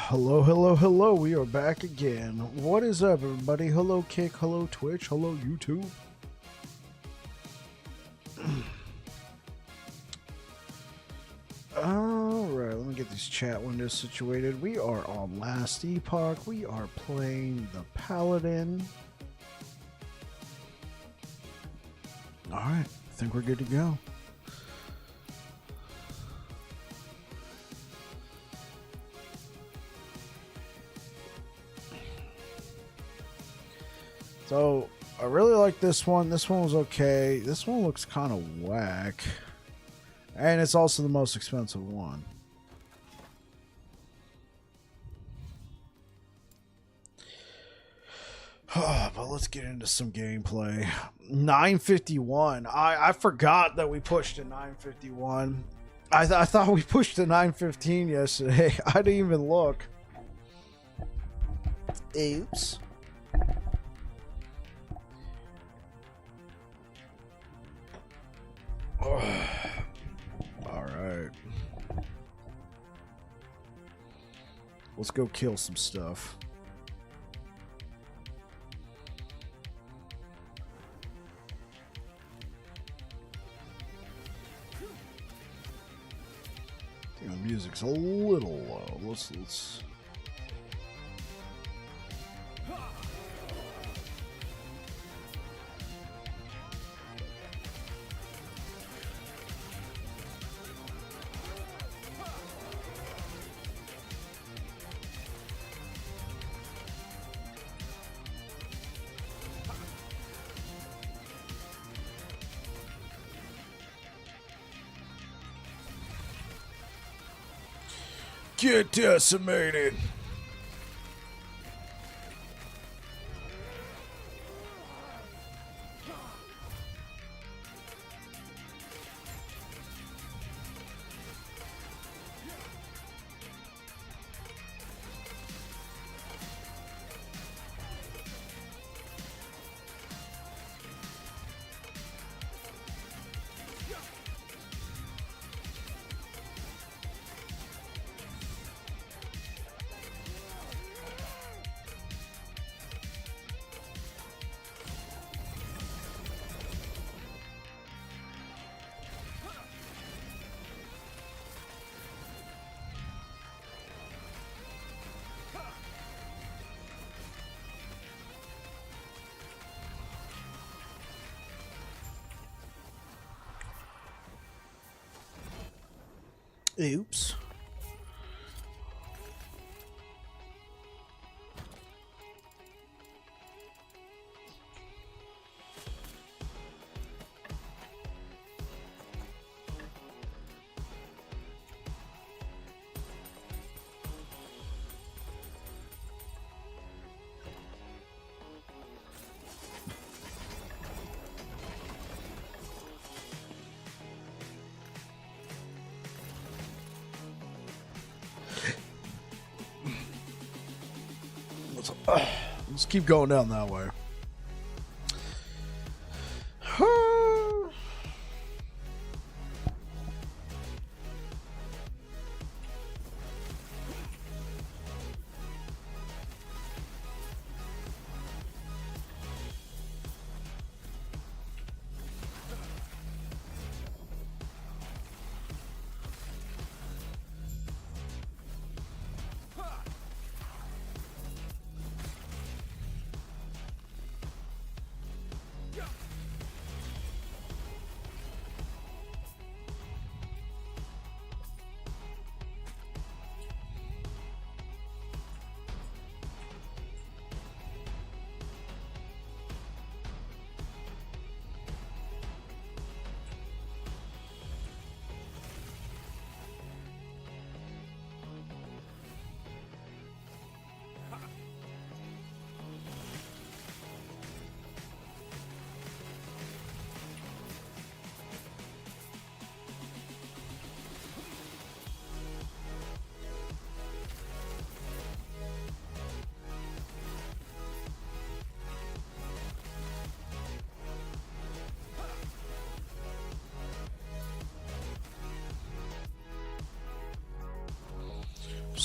Hello, hello, hello. We are back again. What is up, everybody? Hello, Kick. Hello, Twitch. Hello, YouTube. Alright, let me get these chat windows situated. We are on Last Epoch. We are playing the Paladin. Alright, I think we're good to go. So, I really like this one. This one was okay. This one looks kind of whack. And it's also the most expensive one. But let's get into some gameplay. 951. I forgot that we pushed to 951. I thought we pushed to 915 yesterday. I didn't even look. Oops. Alright. Let's go kill some stuff. I think the music's a little low. Let's get decimated. Oops. Let's keep going down that way.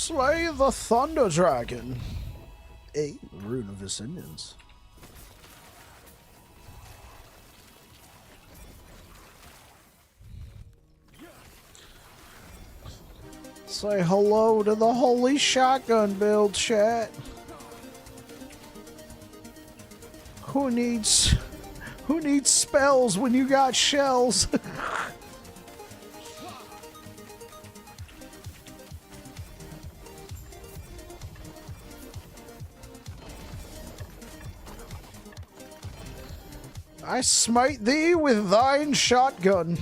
Slay the Thunder Dragon. A Rune of Ascendance. Say hello to the holy shotgun build, chat. Who needs spells when you got shells? I smite thee with thine shotgun.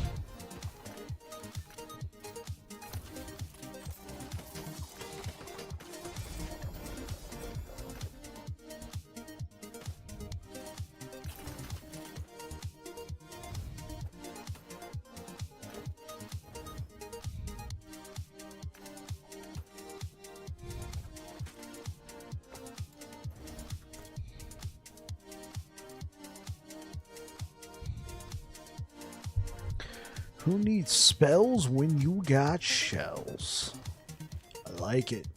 Who needs spells when you got shells? I like it.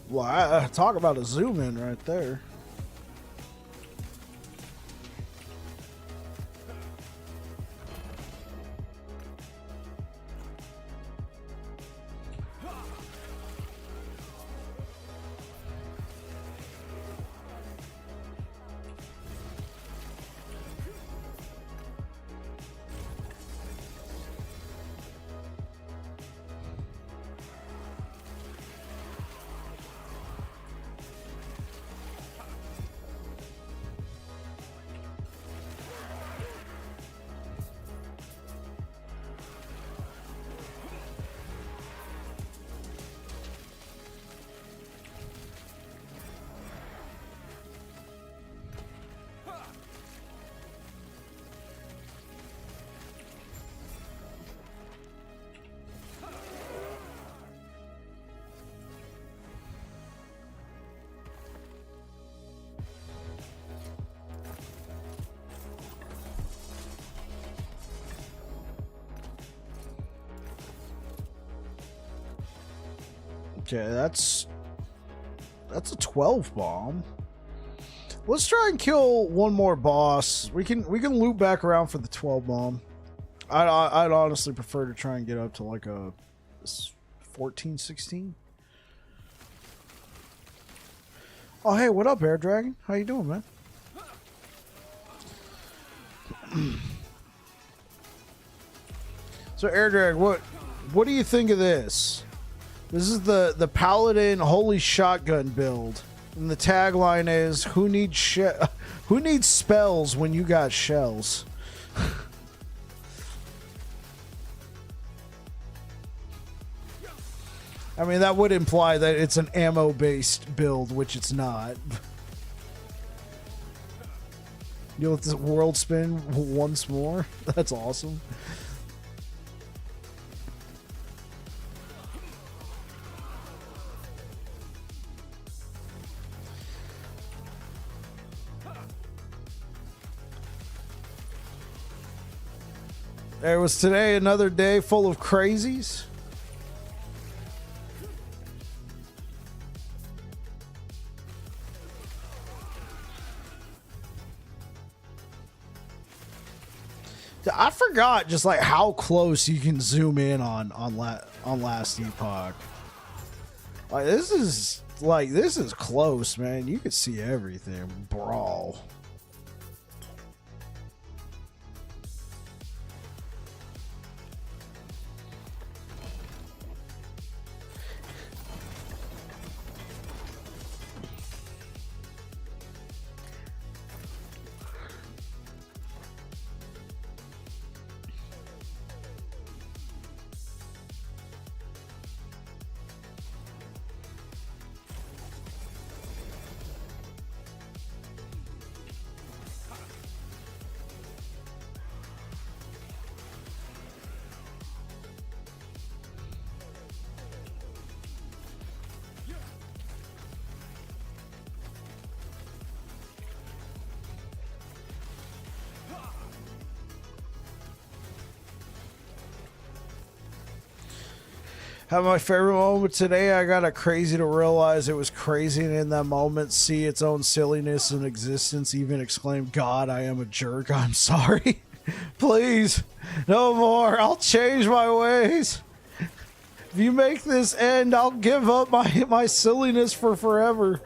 Wow, talk about a zoom in right there. Okay, that's a 12 bomb. Let's try and kill one more boss. We can loop back around for the 12 bomb. I'd honestly prefer to try and get up to like a 14, 16. Oh, hey, what up, Air Dragon? How you doing, man? So, Air Dragon, what do you think of this? This is the Paladin Holy Shotgun build, and the tagline is who needs spells when you got shells? I mean, that would imply that it's an ammo-based build, which it's not. You'll let this world spin once more? That's awesome. There was today another day full of crazies. I forgot just like how close you can zoom in on last Epoch. Like this is close, man. You can see everything, brawl. Have my favorite moment today. I got a crazy to realize it was crazy, and in that moment see its own silliness and existence, even exclaim, God, I am a jerk, I'm sorry. Please, no more. I'll change my ways. If you make this end, I'll give up my silliness for forever.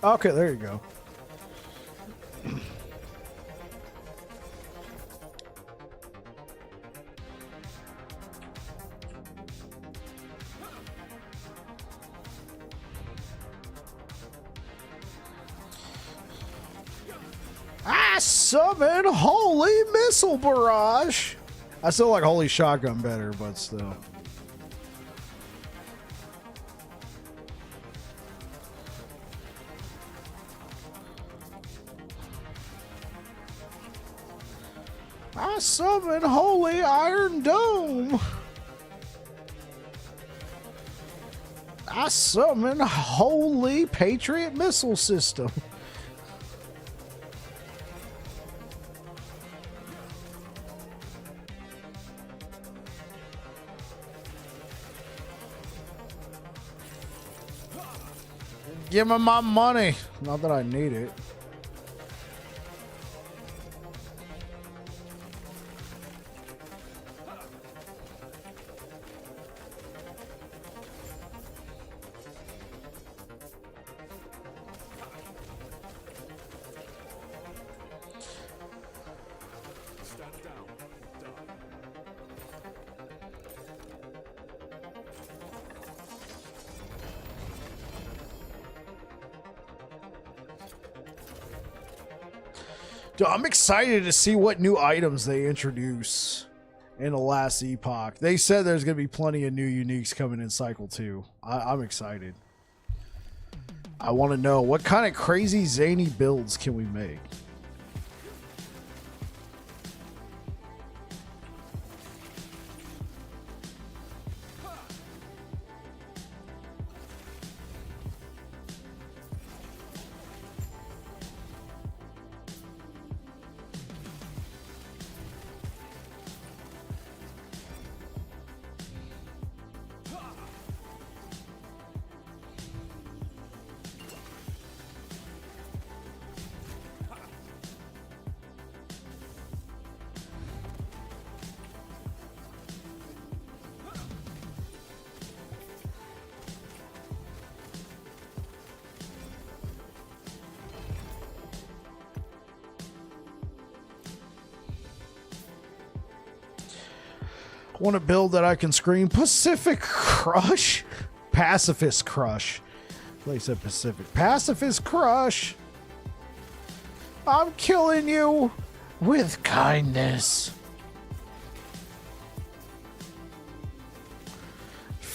Okay, there you go. I summon Holy Missile Barrage. I still like Holy Shotgun better, but still. I summon Holy Iron Dome. I summon Holy Patriot Missile System. Give me my money. Not that I need it. Dude, I'm excited to see what new items they introduce in the last Epoch. They said there's going to be plenty of new uniques coming in Cycle 2. I'm excited. I want to know what kind of crazy zany builds can we make? Want a build that I can scream Pacific Crush? Pacifist Crush. They said Pacific. Pacifist Crush. I'm killing you with kindness.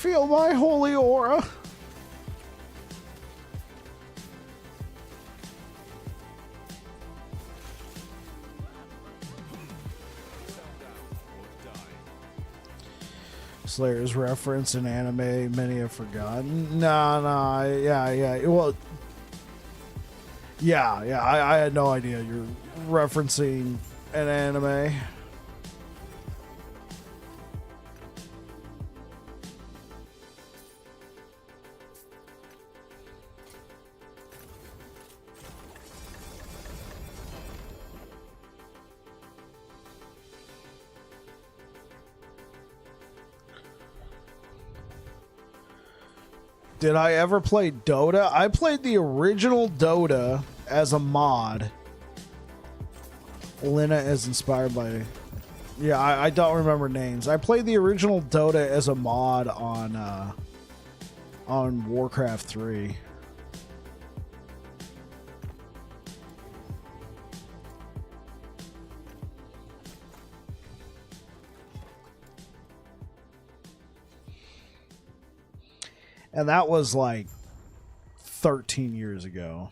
feel my holy aura. Slayer's reference in anime many have forgotten. Nah, yeah. Well, yeah. I had no idea you're referencing an anime. Did I ever play Dota? I played the original Dota as a mod. Lina is inspired by... Yeah, I don't remember names. I played the original Dota as a mod on Warcraft 3. And that was like 13 years ago.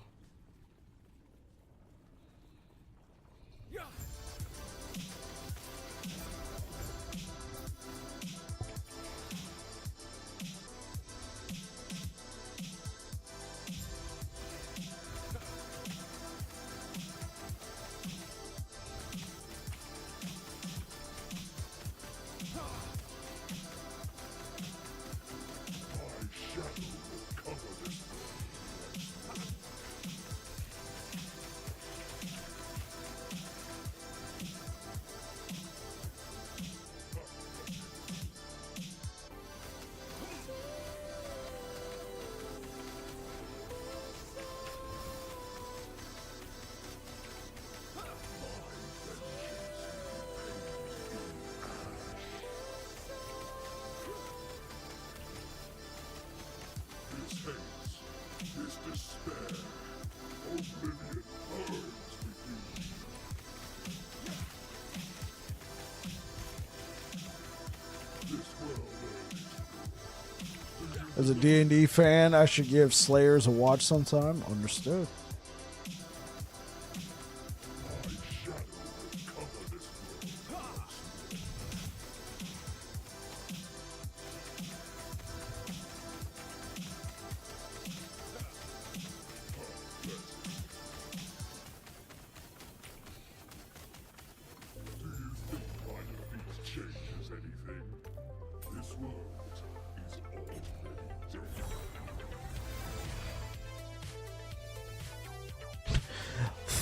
As a D&D fan, I should give Slayers a watch sometime. Understood.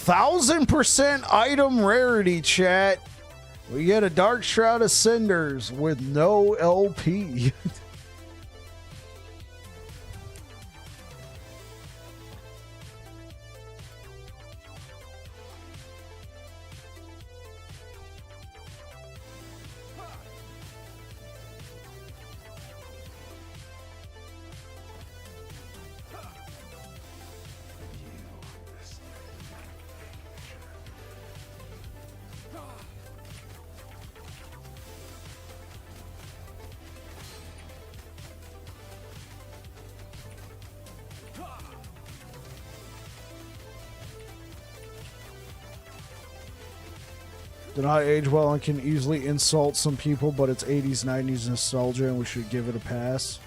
%1,000% item rarity, chat. We get a Dark Shroud of Cinders with no LP. Did not age well and can easily insult some people, but it's 80s, 90s nostalgia and we should give it a pass.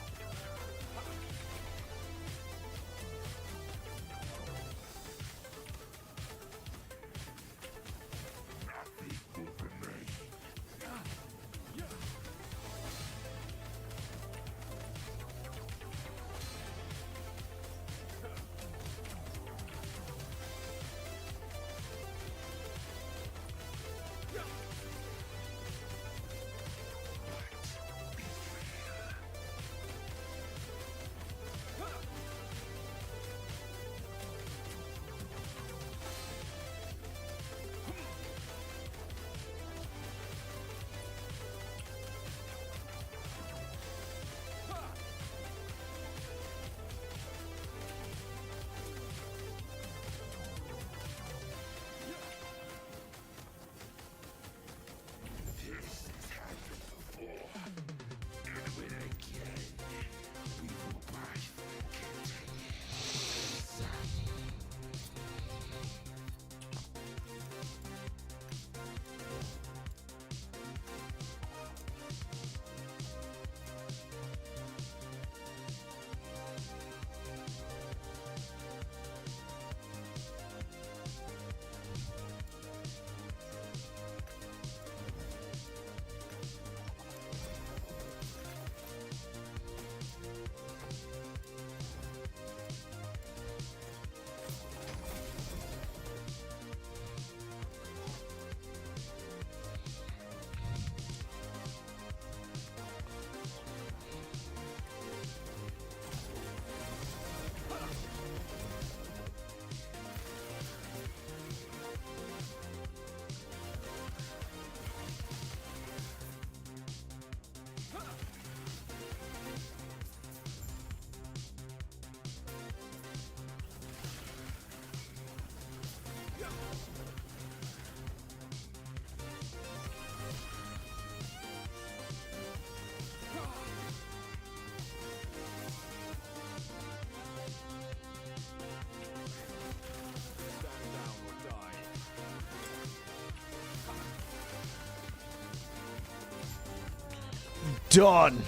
Done.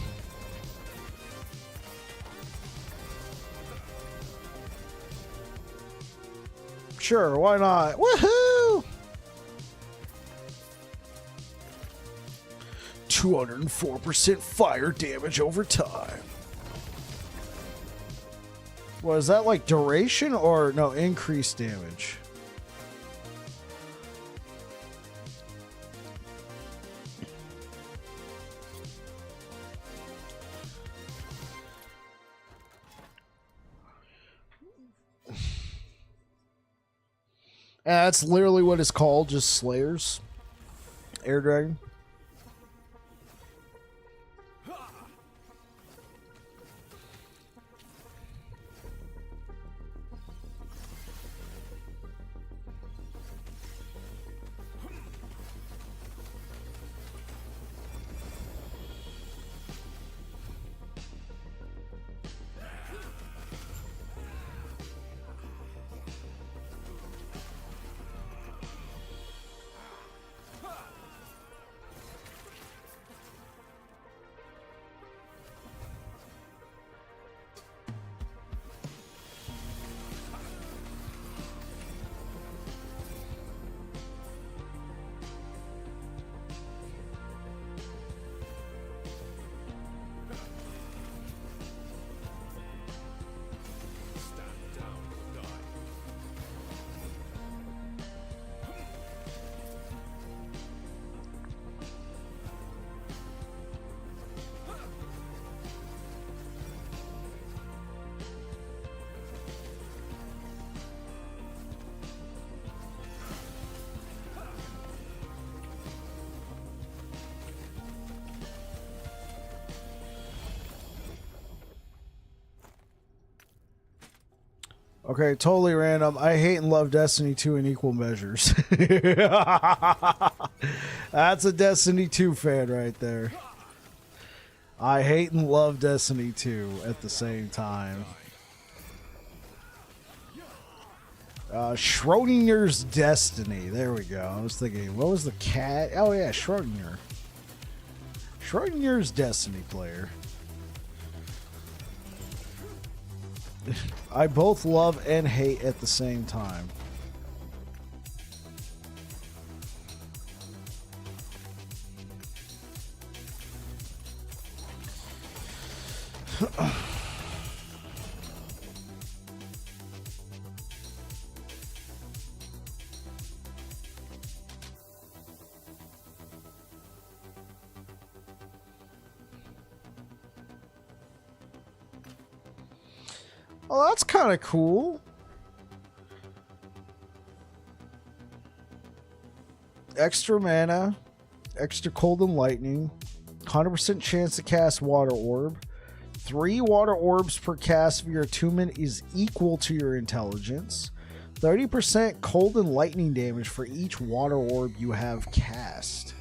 Sure, why not? Woohoo! 204% fire damage over time. Was that like duration or no, increased damage? That's literally what it's called, just Slayers. Air Dragon. Okay, totally random. I hate and love Destiny 2 in equal measures. That's a Destiny 2 fan right there. I hate and love Destiny 2 at the same time. Schrodinger's Destiny. There we go. I was thinking, what was the cat? Oh, yeah, Schrodinger. Schrodinger's Destiny player. I both love and hate at the same time. Oh, that's kind of cool. Extra mana, extra cold and lightning, 100% chance to cast water orb. 3 water orbs per cast of your attunement is equal to your intelligence. 30% cold and lightning damage for each water orb you have cast.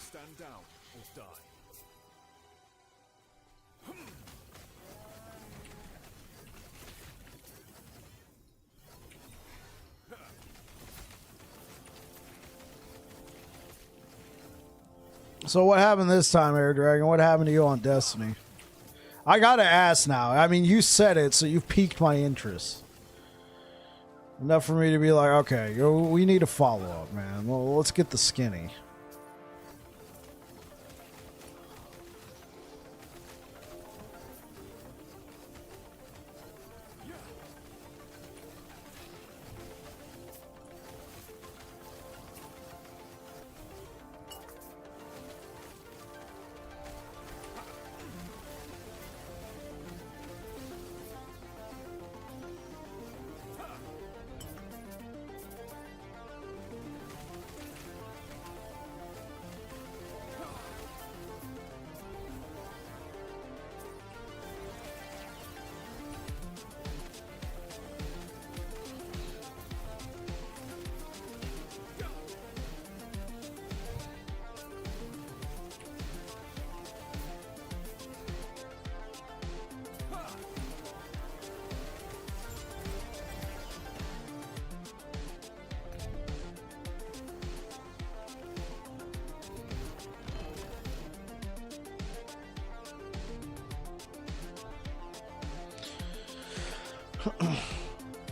Stand down or die. So what happened this time, Air Dragon? What happened to you on Destiny? I gotta ask now. I mean, you said it, so you've piqued my interest. Enough for me to be like, okay, we need a follow-up, man. Well, let's get the skinny.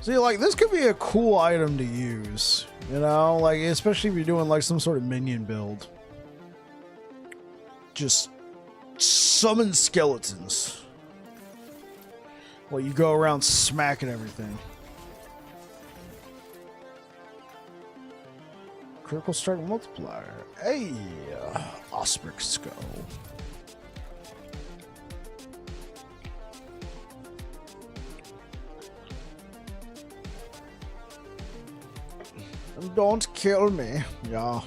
See, like, this could be a cool item to use, you know, like, especially if you're doing like some sort of minion build. Just summon skeletons. Well, you go around smacking everything. Critical strike multiplier. Hey, Ospric Skull. Don't kill me. Yeah.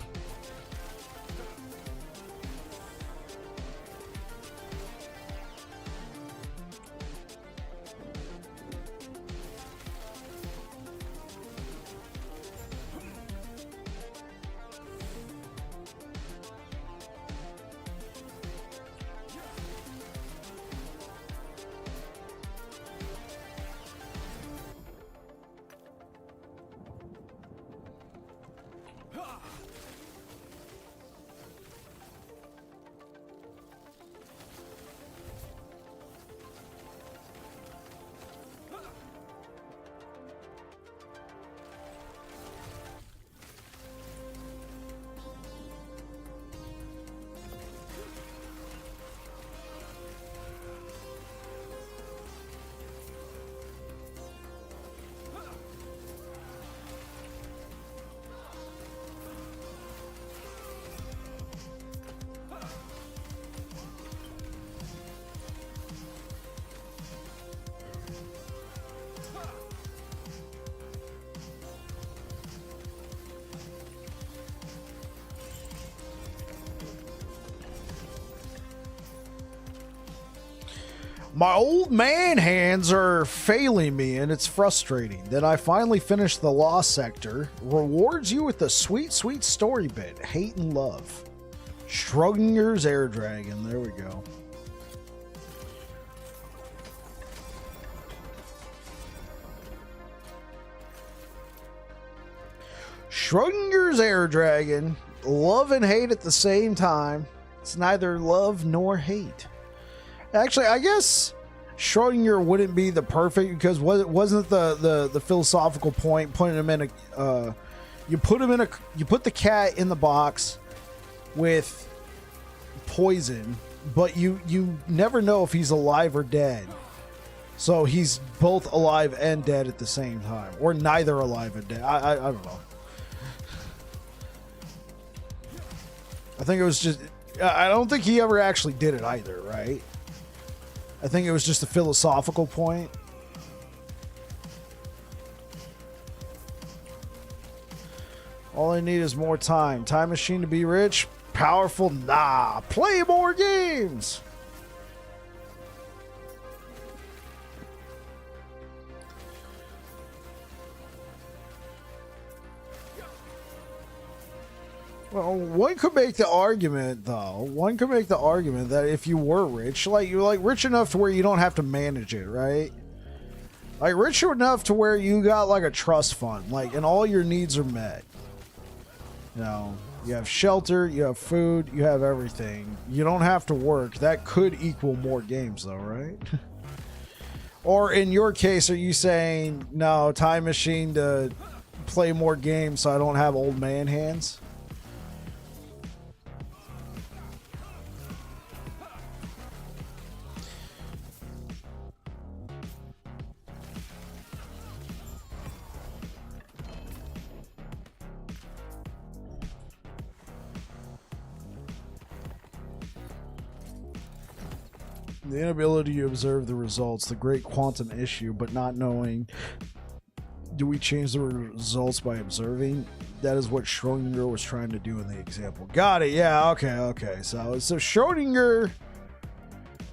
My old man hands are failing me and it's frustrating. Then I finally finished the Lost Sector. Rewards you with a sweet, sweet story bit. Hate and love. Schrodinger's Air Dragon. There we go. Schrodinger's Air Dragon. Love and hate at the same time. It's neither love nor hate. Actually, I guess Schrodinger wouldn't be the perfect, because wasn't the philosophical point putting him in a you put the cat in the box with poison, but you never know if he's alive or dead. So he's both alive and dead at the same time, or neither alive and dead. I don't know. I think it was just, I don't think he ever actually did it either, right? I think it was just a philosophical point. All I need is more time. Time machine to be rich? Powerful? Nah. Play more games! Well, one could make the argument, though. One could make the argument that if you were rich, like you're like rich enough to where you don't have to manage it, right? Like rich enough to where you got like a trust fund, like, and all your needs are met. You know, you have shelter, you have food, you have everything. You don't have to work. That could equal more games, though, right? Or in your case, are you saying no, time machine to play more games so I don't have old man hands? The inability to observe the results, the great quantum issue, but not knowing, do we change the results by observing? That is what Schrodinger was trying to do in the example. Got it. Yeah. Okay. So Schrodinger.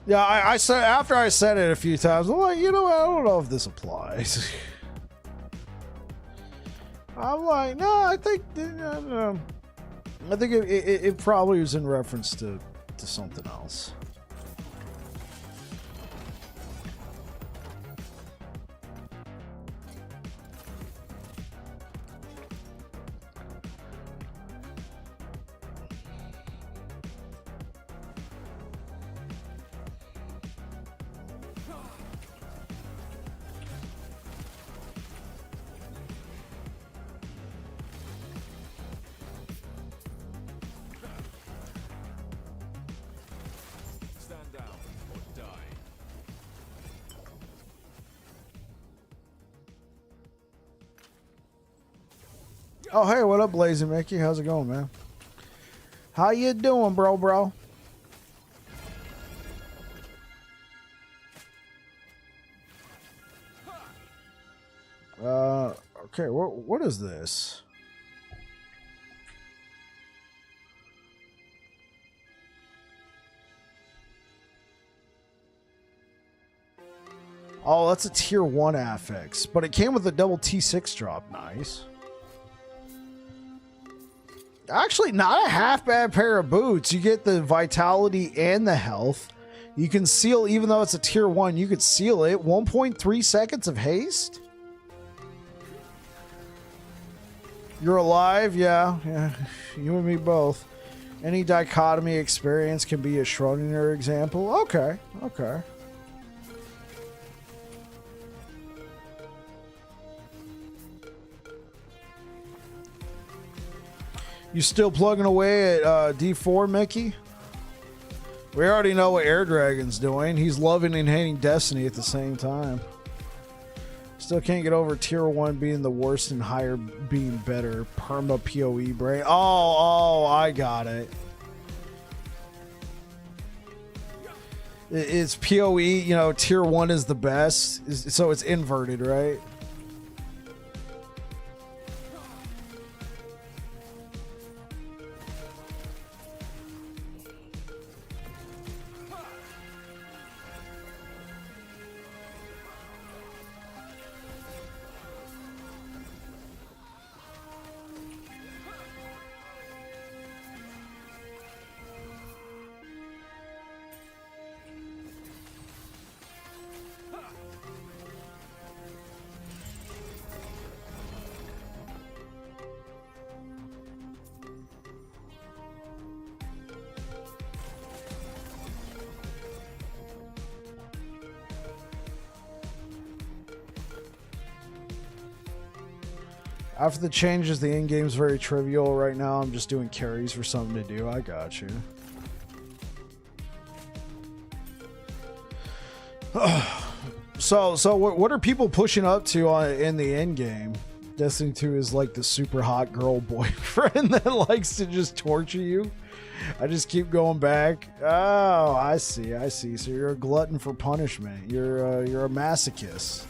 Yeah, I said, after I said it a few times, I'm like, you know what? I don't know if this applies. I'm like, no, I think it probably was in reference to something else. Oh, hey, what up, Lazy Mickey? How's it going, man? How you doing, bro? Okay, what is this? Oh, that's a tier 1 affix, but it came with a double T6 drop. Nice. Actually, not a half bad pair of boots. You get the vitality and the health. You can seal, even though it's a tier 1, you could seal it. 1.3 seconds of haste. You're alive? Yeah. You and me both. Any dichotomy experience can be a Schrodinger example. Okay. You still plugging away at D4, Mickey? We already know what Air Dragon's doing. He's loving and hating Destiny at the same time. Still can't get over tier 1 being the worst and higher being better. Perma PoE brain. Oh, I got it. It's PoE, you know, tier 1 is the best. So it's inverted, right? After the changes, the in-game's very trivial right now. I'm just doing carries for something to do. I got you. So what are people pushing up to in the end game? Destiny 2 is like the super hot girl boyfriend that likes to just torture you. I just keep going back. Oh, I see. So you're a glutton for punishment. You're a masochist.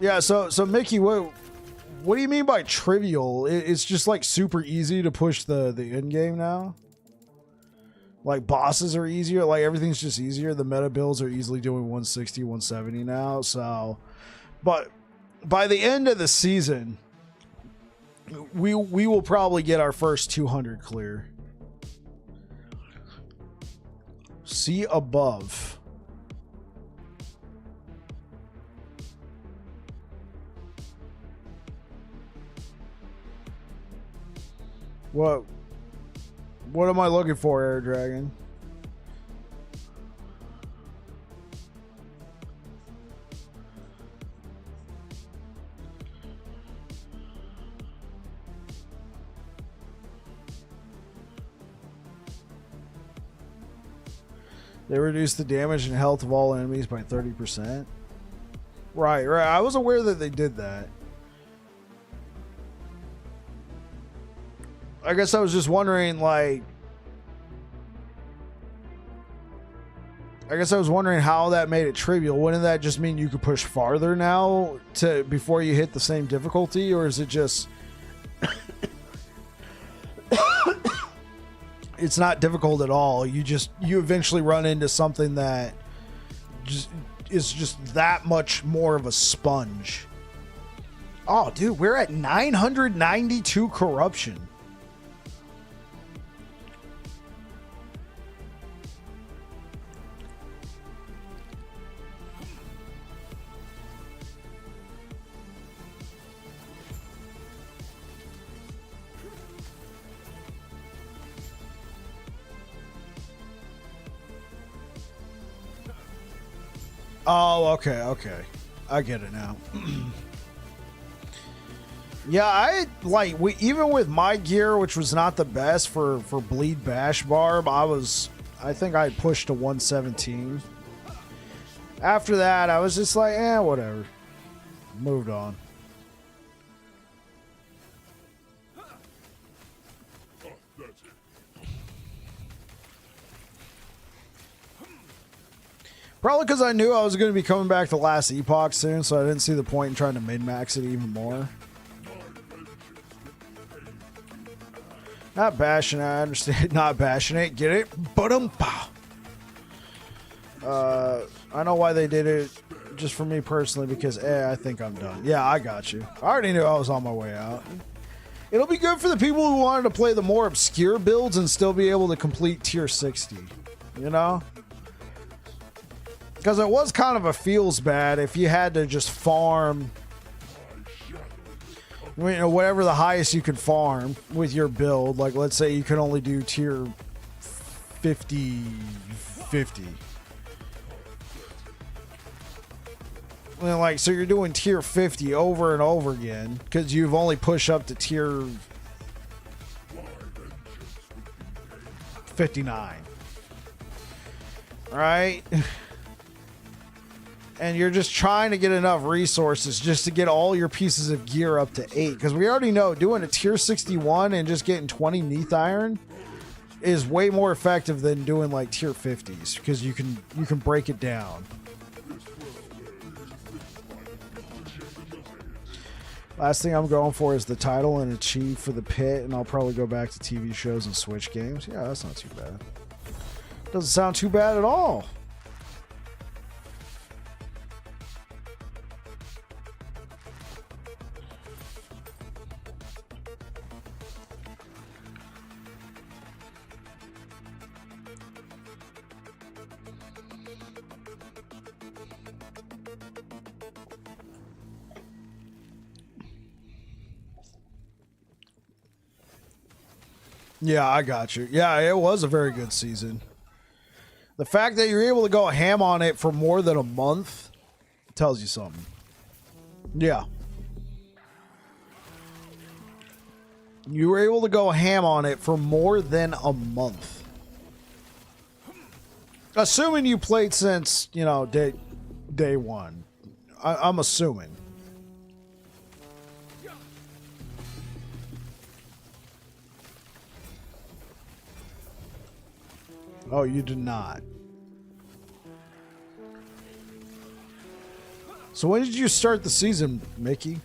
Yeah, so Mickey, what do you mean by trivial? It's just like super easy to push the end game now? Like bosses are easier, like everything's just easier. The meta builds are easily doing 160, 170 now. So, but by the end of the season, we will probably get our first 200 clear. See above. What am I looking for, Air Dragon? They reduce the damage and health of all enemies by 30%. Right. I was aware that they did that. I guess I was just wondering, like... I guess I was wondering how that made it trivial. Wouldn't that just mean you could push farther now before you hit the same difficulty? Or is it just... It's not difficult at all. You eventually run into something that is just that much more of a sponge. Oh, dude, we're at 992 corruption. Oh, okay. I get it now. Yeah, even with my gear, which was not the best for bleed bash barb, I think I pushed to 117. After that, I was just like, whatever. Moved on. Probably because I knew I was going to be coming back to last Epoch soon, so I didn't see the point in trying to min-max it even more. Not bashing it, I understand. Not bashing it, get it? I know why they did it, just for me personally, because I think I'm done. Yeah, I got you. I already knew I was on my way out. It'll be good for the people who wanted to play the more obscure builds and still be able to complete tier 60, you know? Because it was kind of a feels bad if you had to just farm, you know, whatever the highest you could farm with your build. Like, let's say you could only do tier 50. Well, like, so you're doing tier 50 over and over again because you've only pushed up to tier 59. Right? And you're just trying to get enough resources just to get all your pieces of gear up to 8. Because we already know doing a tier 61 and just getting 20 Neath Iron is way more effective than doing like tier 50s. Because you can break it down. Last thing I'm going for is the title and achieve for the pit. And I'll probably go back to TV shows and Switch games. Yeah, that's not too bad. Doesn't sound too bad at all. Yeah, I got you. Yeah, it was a very good season. The fact that you're able to go ham on it for more than a month tells you something. Yeah. You were able to go ham on it for more than a month. Assuming you played since, you know, day one. I'm assuming. Oh, you did not. So when did you start the season, Mickey?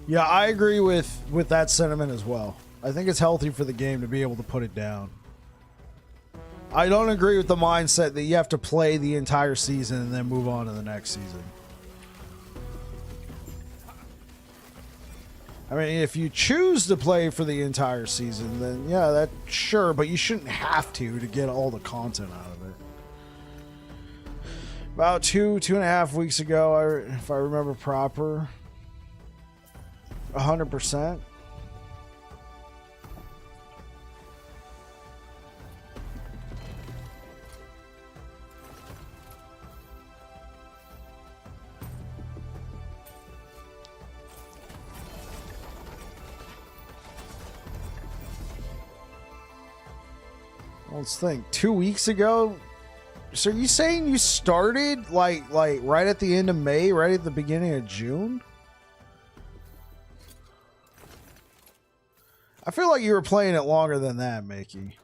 Yeah, I agree with that sentiment as well. I think it's healthy for the game to be able to put it down. I don't agree with the mindset that you have to play the entire season and then move on to the next season. I mean, if you choose to play for the entire season, then yeah, that's sure, but you shouldn't have to get all the content out of it. About 2.5 weeks ago, if I remember proper, 100%. Let's think. 2 weeks ago. So are you saying you started like right at the end of May, right at the beginning of June? I feel like you were playing it longer than that, Mickey.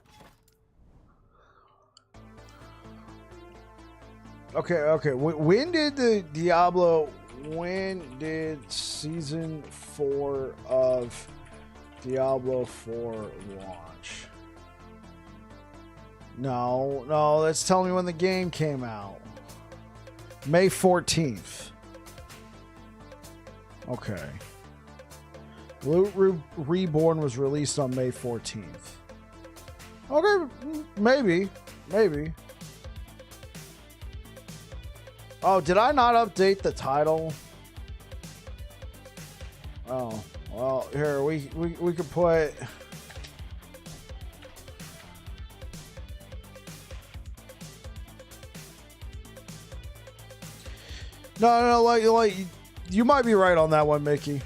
Okay. When did the Diablo... When did Season 4 of Diablo 4 launch? No, that's telling me when the game came out. May 14th. Okay. Loot Reborn was released on May 14th. Okay, maybe. Oh, did I not update the title? Oh, well, here, we could put... No, like, you might be right on that one, Mickey.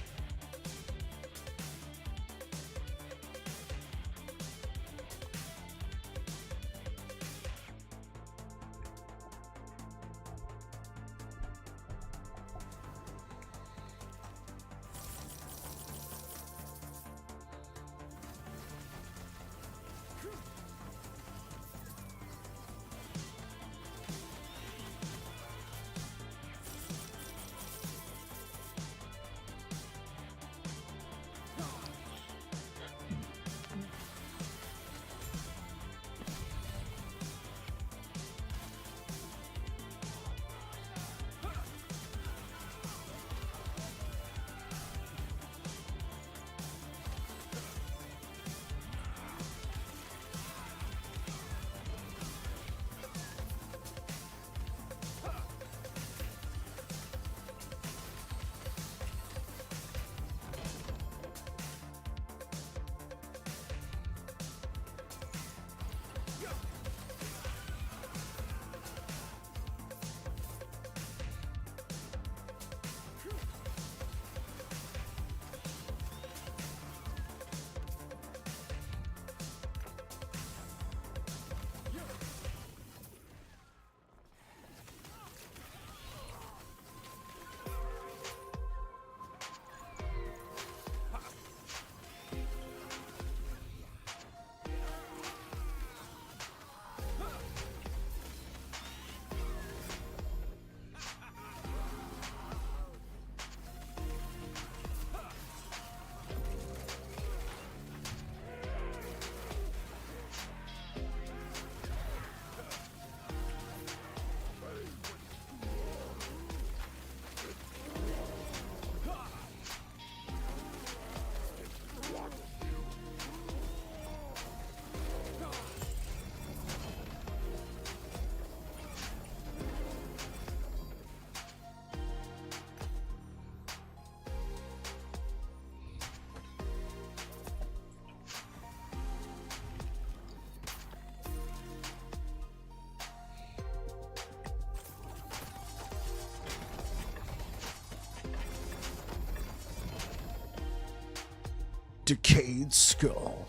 Decayed skull.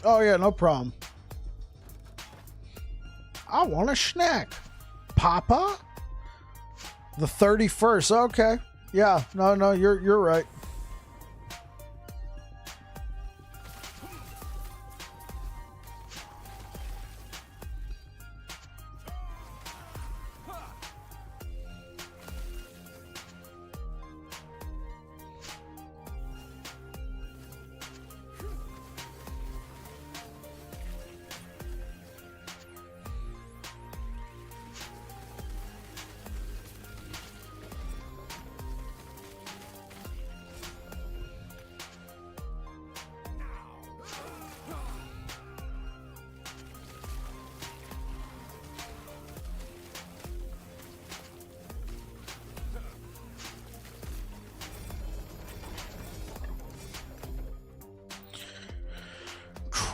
Oh yeah, no problem. I want a snack. Papa? The 31st. Okay. Yeah, no, you're right.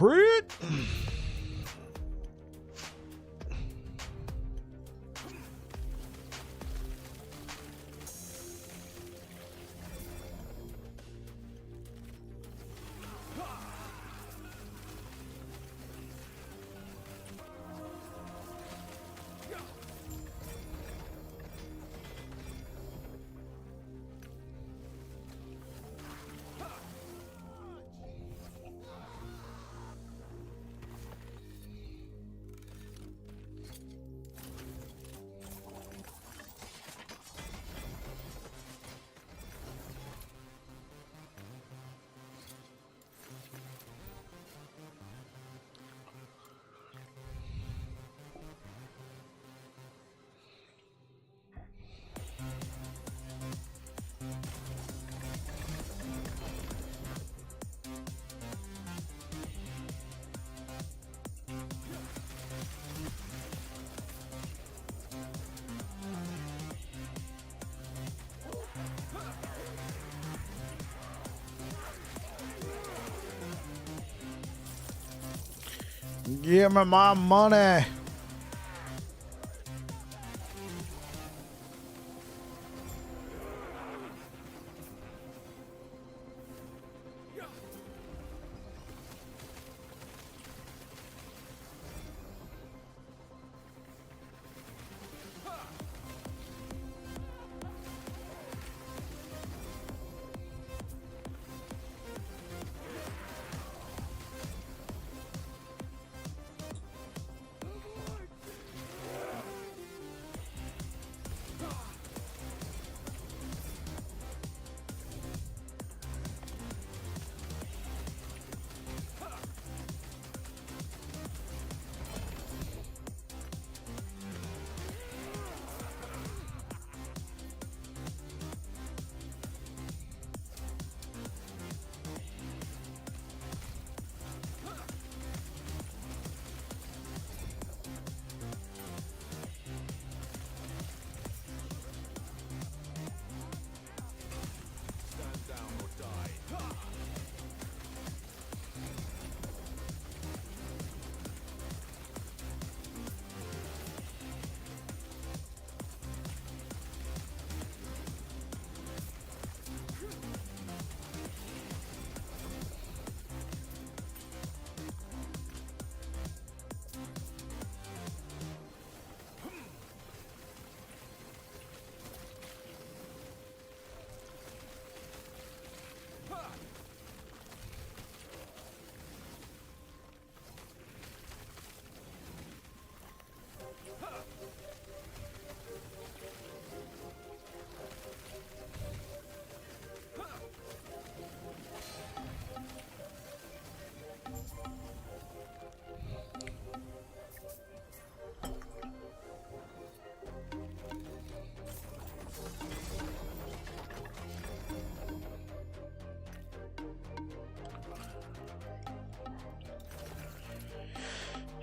Crit. Give me my money.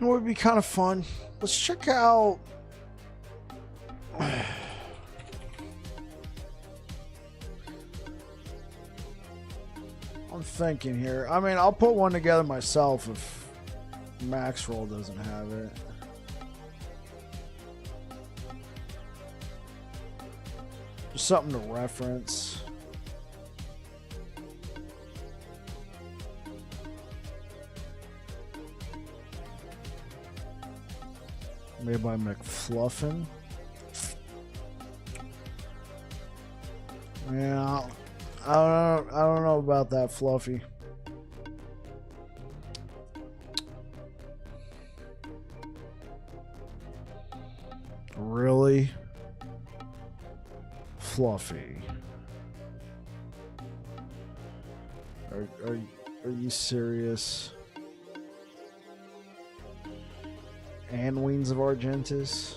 You know what would be kind of fun? Let's check out. I'm thinking here. I mean, I'll put one together myself if Max Roll doesn't have it. Just something to reference. Made by McFluffin. Yeah, I don't know about that, Fluffy. Really? Fluffy. Are you serious? And Wings of Argentus.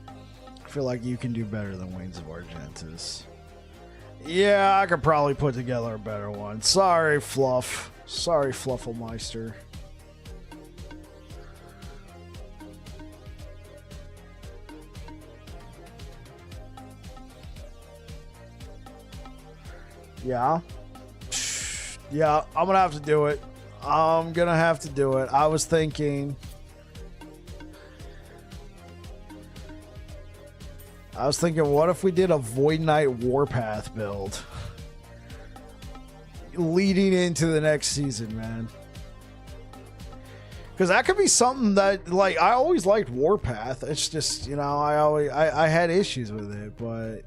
I feel like you can do better than Wings of Argentus. Yeah, I could probably put together a better one. Sorry, Fluff. Sorry, Flufflemeister. Yeah. Yeah, I'm gonna have to do it. I'm gonna have to do it. I was thinking, what if we did a Void Knight Warpath build leading into the next season, man? Because that could be something that, like, I always liked Warpath. It's just, you know, I had issues with it, but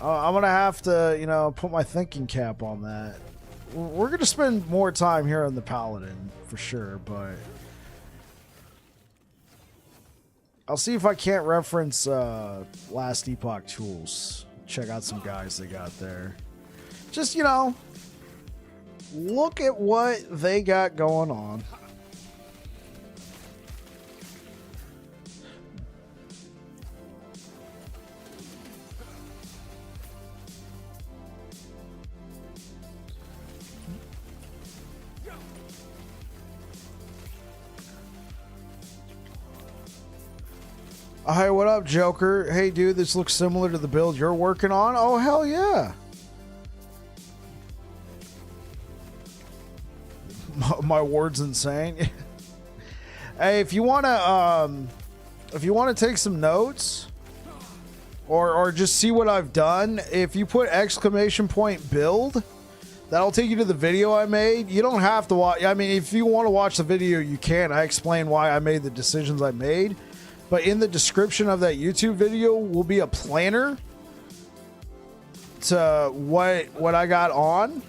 I'm gonna have to, you know, put my thinking cap on that. We're gonna spend more time here on the Paladin for sure, but I'll see if I can't reference last Epoch tools. Check out some guys they got there. Just, you know, look at what they got going on. Hi, what up, Joker? Hey, dude, this looks similar to the build you're working on. Oh, hell yeah. my ward's insane. Hey, if you wanna take some notes or just see what I've done, if you put !build, that'll take you to the video I made. You don't have to watch. I mean, if you want to watch the video, you can. I explain why I made the decisions I made. But in the description of that YouTube video will be a planner to what I got on.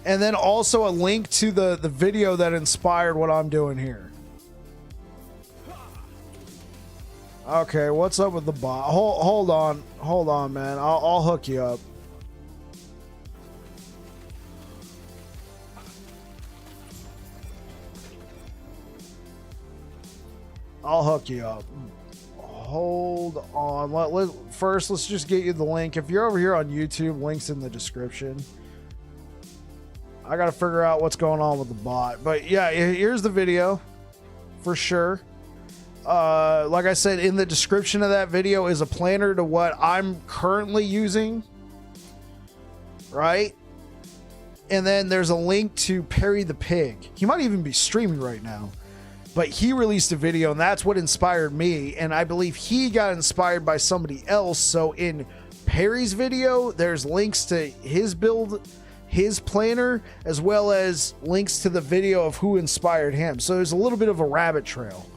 And then also a link to the video that inspired what I'm doing here. Okay, what's up with the bot? Hold on, man. I'll hook you up. I'll hook you up. Hold on. First, let's just get you the link. If you're over here on YouTube, links in the description. I got to figure out what's going on with the bot. But yeah, here's the video for sure. Like I said, in the description of that video is a planner to what I'm currently using. Right? And then there's a link to Perry the Pig. He might even be streaming right now. But he released a video, and that's what inspired me. And I believe he got inspired by somebody else. So in Perry's video, there's links to his build, his planner, as well as links to the video of who inspired him. So there's a little bit of a rabbit trail.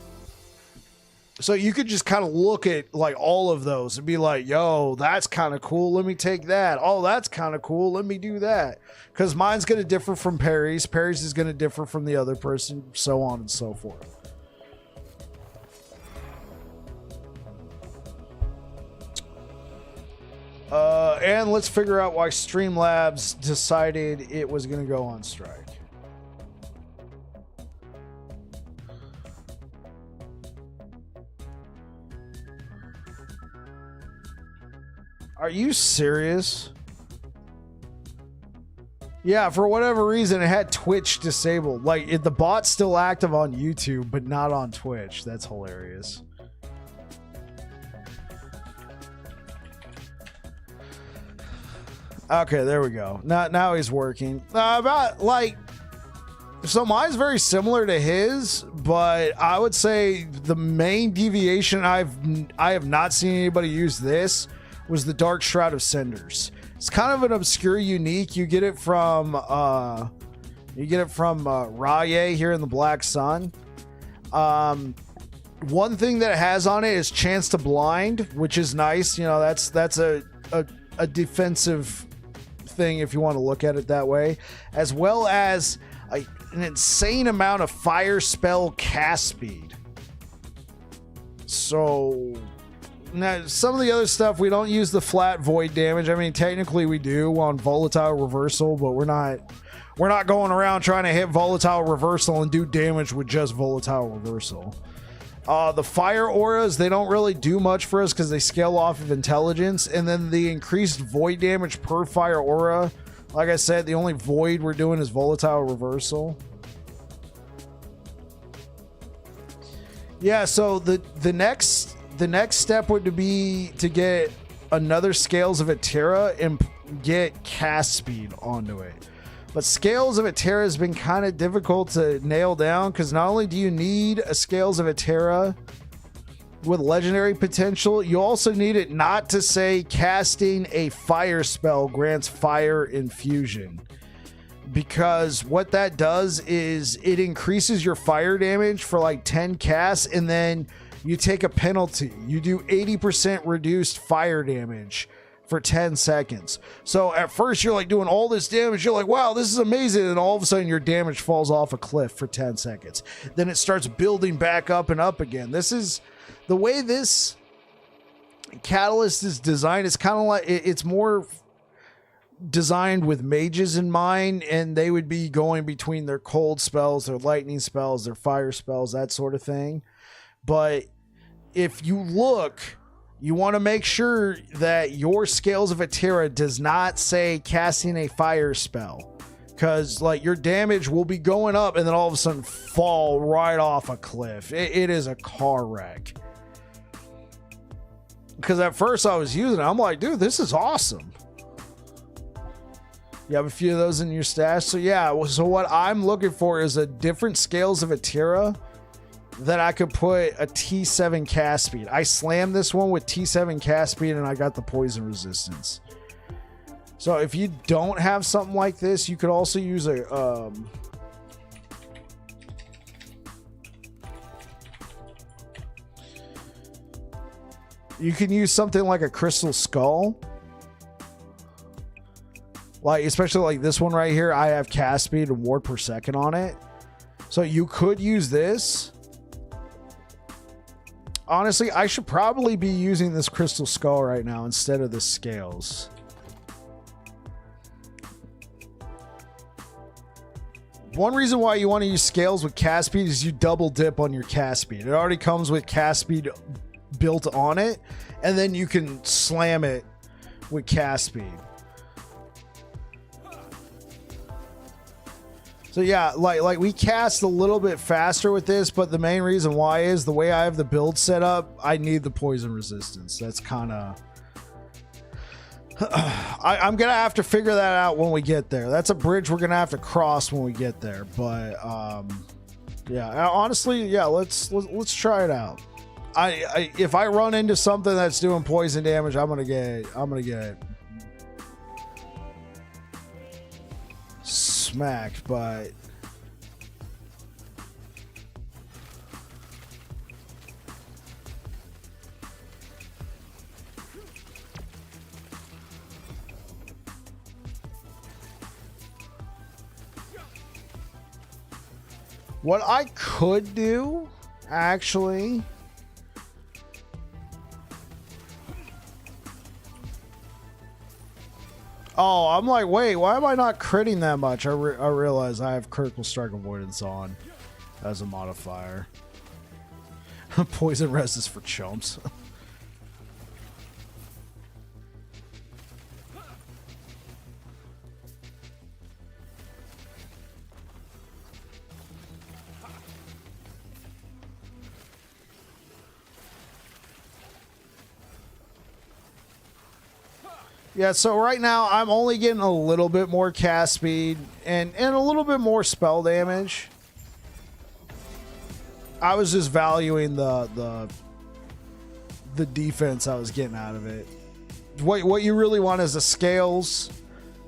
So you could just kind of look at like all of those and be like, yo, that's kind of cool. Let me take that. Oh, that's kind of cool. Let me do that. Because mine's going to differ from Perry's. Perry's is going to differ from the other person, so on and so forth. And let's figure out why Streamlabs decided it was going to go on strike. Are you serious? Yeah, for whatever reason, it had Twitch disabled. Like, the bot's still active on YouTube, but not on Twitch. That's hilarious. Okay, there we go. Now he's working. So mine's very similar to his, but I would say the main deviation I have not seen anybody use this was the Dark Shroud of Cinders. It's kind of an obscure unique. You get it from Raye here in the Black Sun. One thing that it has on it is Chance to Blind, which is nice. You know, that's a defensive thing if you want to look at it that way, as well as an insane amount of fire spell cast speed. So now some of the other stuff, we don't use the flat void damage. I mean, technically we do on volatile reversal, but we're not going around trying to hit volatile reversal and do damage with just volatile reversal. The fire auras, they don't really do much for us because they scale off of intelligence. And then the increased void damage per fire aura, like I said, the only void we're doing is volatile reversal. Yeah, so the next step would be to get another Scales of Atera and get cast speed onto it. But Scales of Atera has been kind of difficult to nail down because not only do you need a Scales of Atera with legendary potential, you also need it not to say casting a fire spell grants fire infusion. Because what that does is it increases your fire damage for like 10 casts, and then you take a penalty. You do 80% reduced fire damage for 10 seconds. So at first you're like doing all this damage, you're like, wow, this is amazing, and all of a sudden your damage falls off a cliff for 10 seconds. Then it starts building back up and up again. This is the way this catalyst is designed. It's kind of like it's more designed with mages in mind, and they would be going between their cold spells, their lightning spells, their fire spells, that sort of thing. But if you look, you want to make sure that your Scales of Atera does not say casting a fire spell, because like your damage will be going up and then all of a sudden fall right off a cliff. It is a car wreck. Because at first I was using it, I'm like, dude, this is awesome. You have a few of those in your stash. So yeah, so what I'm looking for is a different scales of Atira that I could put a T7 cast speed. I slammed this one with T7 cast speed and I got the poison resistance. So if you don't have something like this, you could also use a you can use something like a crystal skull. Like, especially like this one right here, I have cast speed and ward per second on it. So you could use this. Honestly, I should probably be using this crystal skull right now instead of the scales. One reason why you want to use scales with cast speed is you double dip on your cast speed. It already comes with cast speed built on it, and then you can slam it with cast speed. So yeah, like we cast a little bit faster with this, but the main reason why is the way I have the build set up, I need the poison resistance. That's kind of... I'm going to have to figure that out when we get there. That's a bridge we're going to have to cross when we get there. But yeah, honestly, yeah, let's try it out. If I run into something that's doing poison damage, I'm going to get smacked, but what I could do, actually, oh, I'm like, wait, why am I not critting that much? I realize I have critical strike avoidance on as a modifier. Poison res is for chumps. Yeah, so right now I'm only getting a little bit more cast speed and a little bit more spell damage. I was just valuing the defense I was getting out of it. What you really want is the scales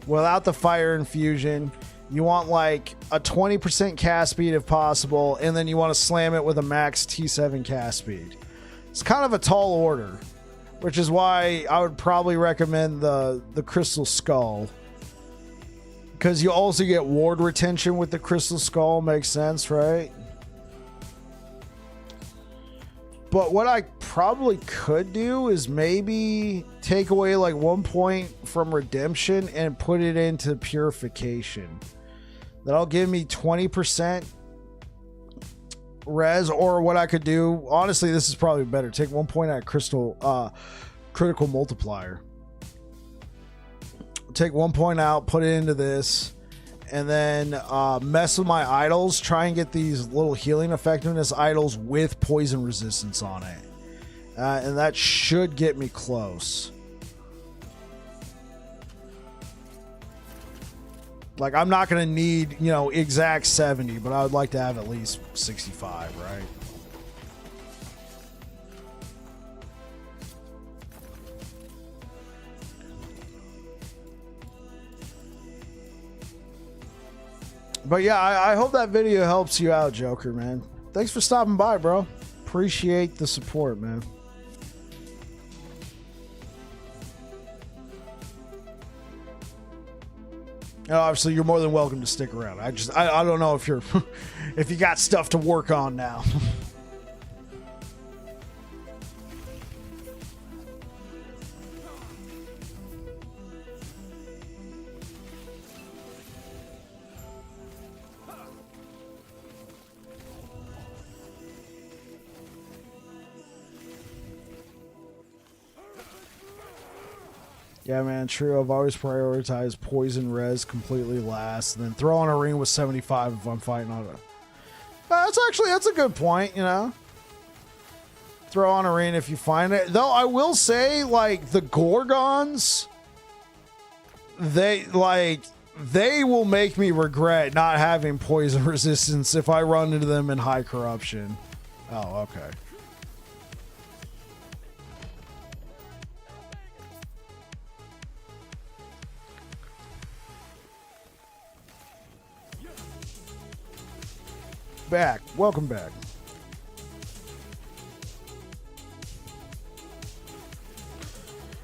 without the fire infusion. You want like a 20% cast speed if possible, and then you want to slam it with a max T7 cast speed. It's kind of a tall order, which is why I would probably recommend the Crystal Skull. Because you also get ward retention with the Crystal Skull. Makes sense, right? But what I probably could do is maybe take away like 1 point from Redemption and put it into Purification. That'll give me 20% res, or what I could do, honestly, this is probably better. Take 1 point at critical multiplier. Take 1 point out, put it into this, and then mess with my idols. Try and get these little healing effectiveness idols with poison resistance on it, and that should get me close. Like, I'm not going to need, you know, exact 70, but I would like to have at least 65, right? But yeah, I hope that video helps you out, Joker, man. Thanks for stopping by, bro. Appreciate the support, man. Obviously, you're more than welcome to stick around. I don't know if you're if you got stuff to work on now. Yeah, man, true. I've always prioritized poison res completely last, and then throw on a ring with 75 if I'm fighting on it. That's a good point, you know. Throw on a ring if you find it. Though I will say, like, the Gorgons, they, like, they will make me regret not having poison resistance if I run into them in high corruption. Oh, okay. Back. Welcome back.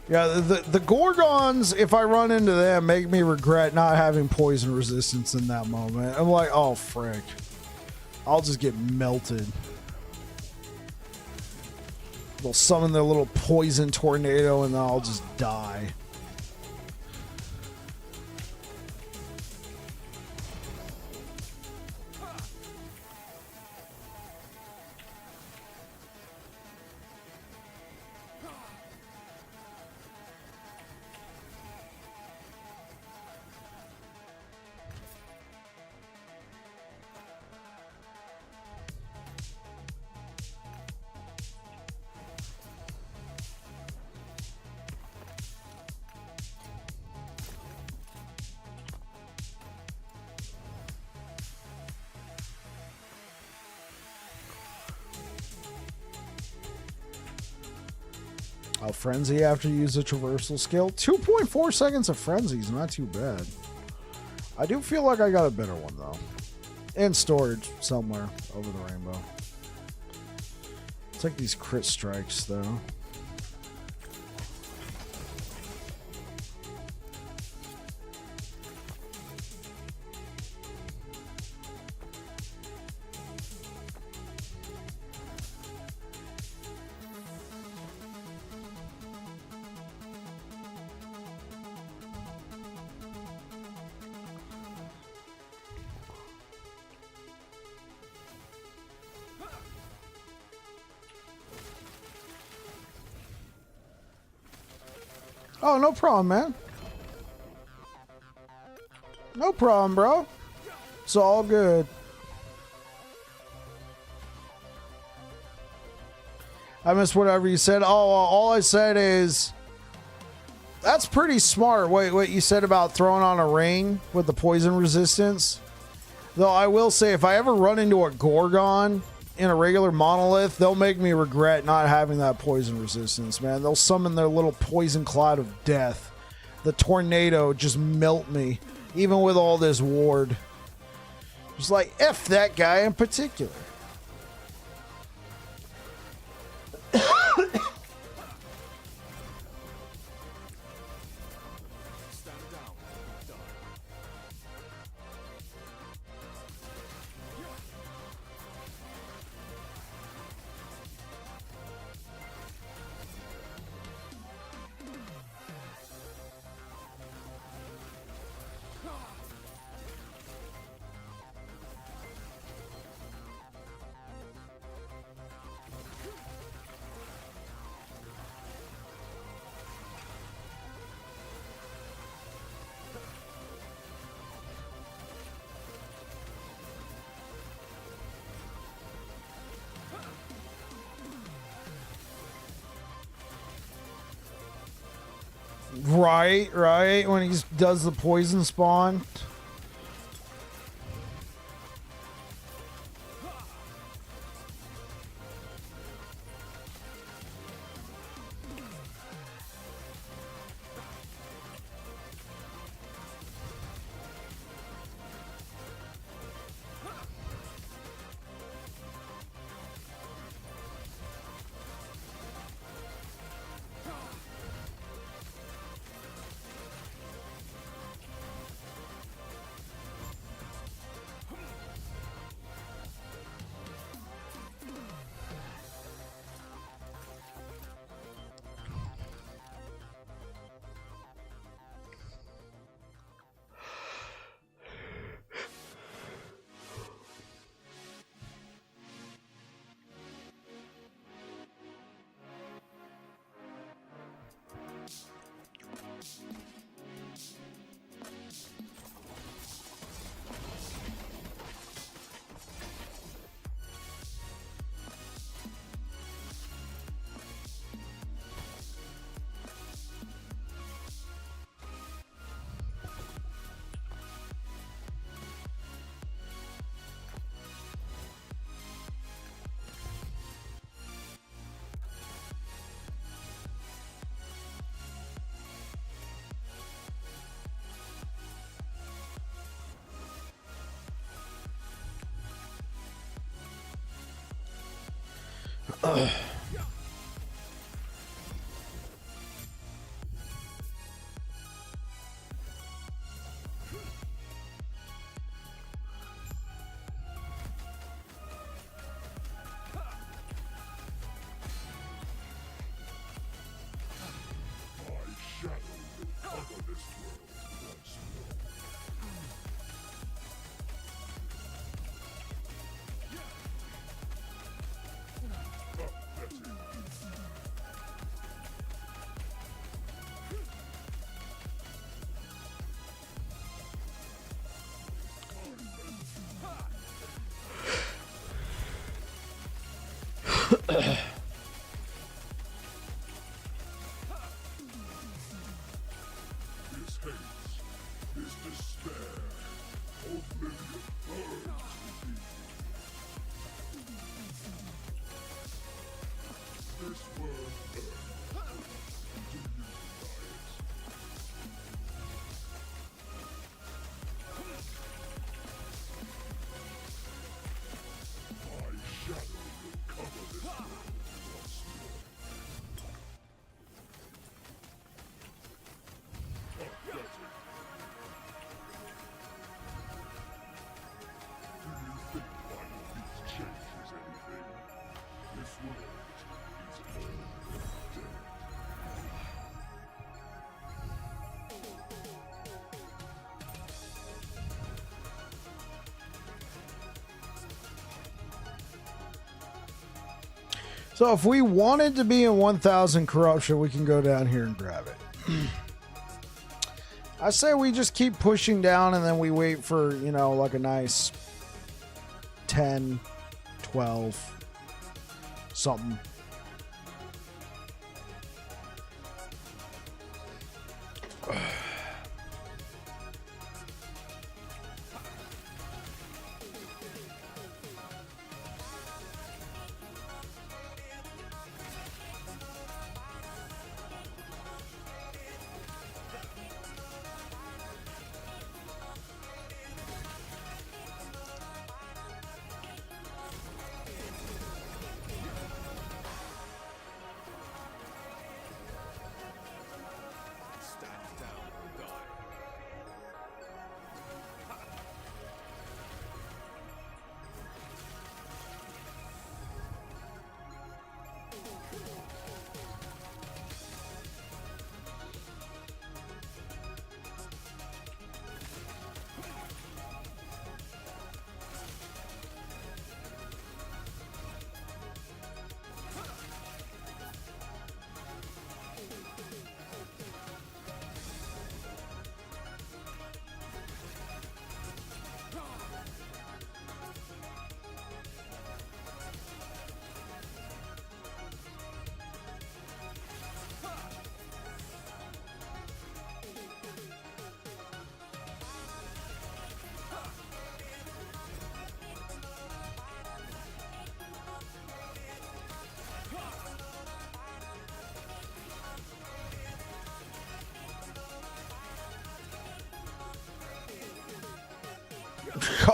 Yeah, the Gorgons, if I run into them, make me regret not having poison resistance in that moment. I'm like, oh, frick. I'll just get melted. They'll summon their little poison tornado and then I'll just die. Oh, Frenzy after you use a traversal skill. 2.4 seconds of Frenzy is not too bad. I do feel like I got a better one, though. In storage somewhere over the rainbow. It's like these crit strikes, though. Oh, no problem, man. No problem, bro. It's all good. I missed whatever you said. Oh, all I said is that's pretty smart. What you said about throwing on a ring with the poison resistance. Though I will say, if I ever run into a Gorgon in a regular monolith, they'll make me regret not having that poison resistance, man. They'll summon their little poison cloud of death. The tornado just melt me, even with all this ward. Just like, F that guy in particular. Right, when he does the poison spawn. So if we wanted to be in 1000 corruption, we can go down here and grab it. I say we just keep pushing down and then we wait for, you know, like a nice 10, 12, something.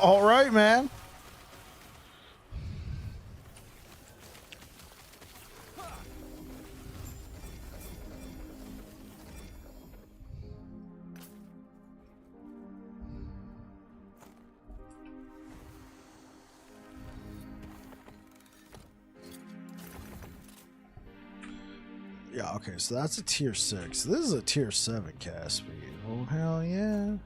All right, man. Yeah, okay, so that's a tier 6. This is a tier 7 cast speed. Oh, hell yeah.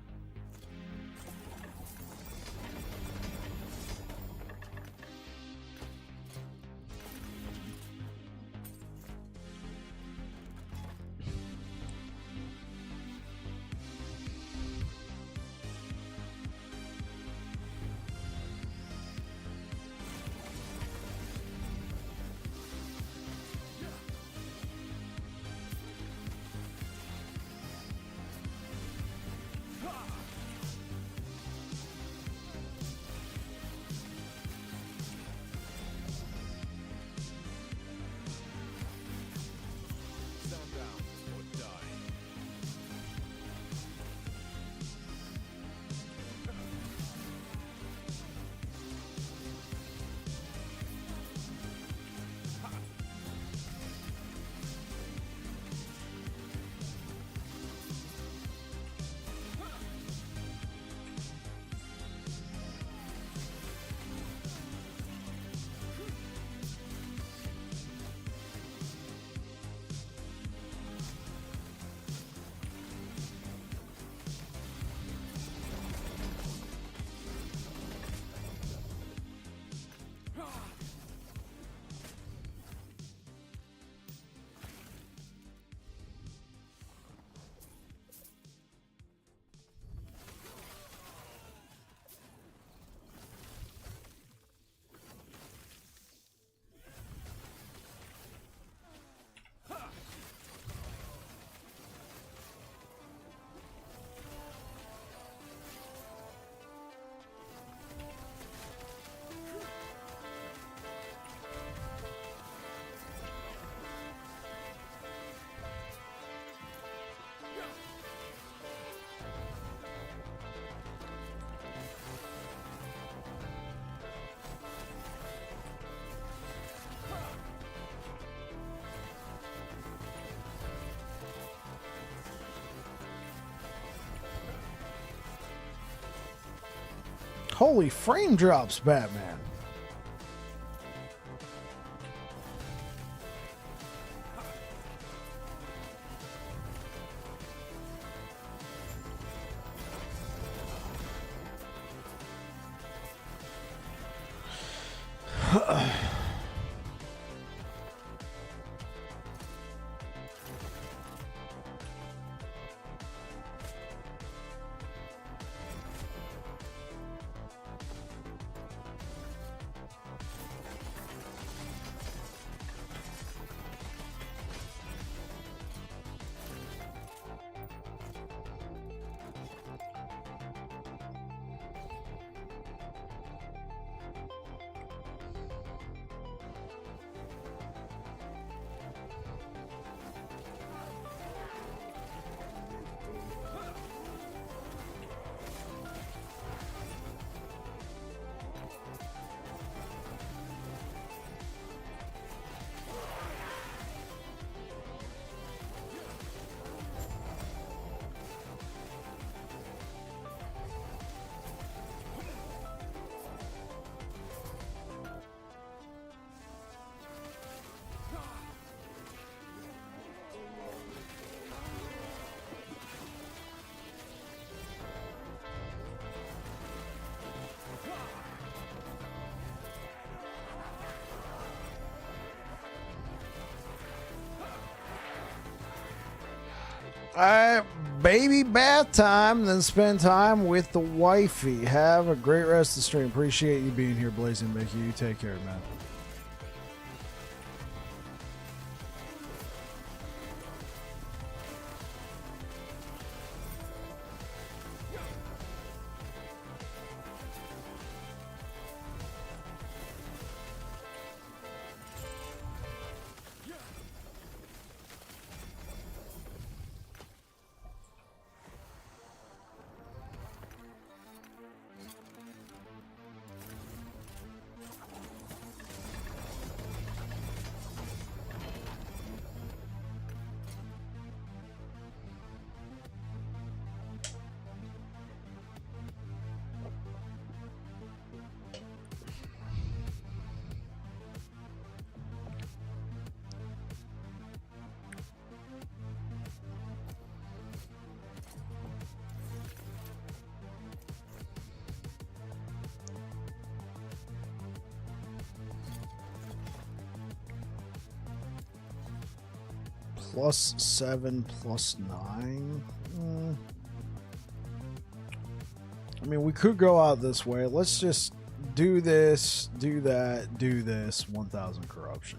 Holy frame drops, Batman. Baby bath time, then spend time with the wifey. Have a great rest of the stream. Appreciate you being here, Blazing Mickey. You take care, man. +7, +9. I mean, we could go out this way. Let's just do this, do that, do this. 1,000 corruption.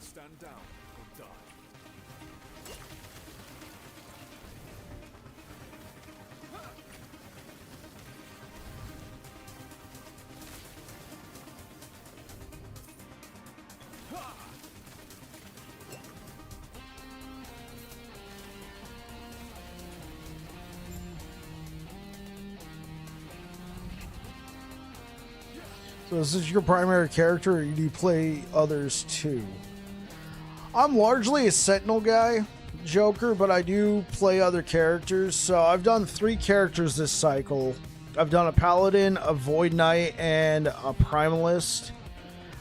Stand down or die. So is this your primary character, or do you play others too? I'm largely a Sentinel guy, Joker, but I do play other characters. So I've done 3 characters this cycle. I've done a Paladin, a Void Knight, and a Primalist.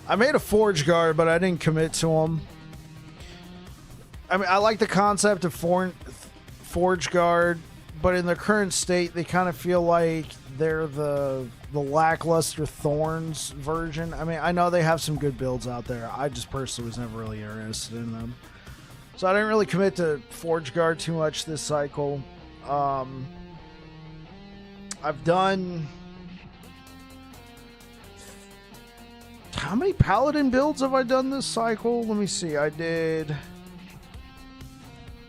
I made a Forge Guard, but I didn't commit to them. I mean, I like the concept of Forge Guard, but in their current state, they kind of feel like they're the lackluster Thorns version. I mean, I know they have some good builds out there. I just personally was never really interested in them. So I didn't really commit to Forge Guard too much this cycle. I've done... How many Paladin builds have I done this cycle? Let me see. I did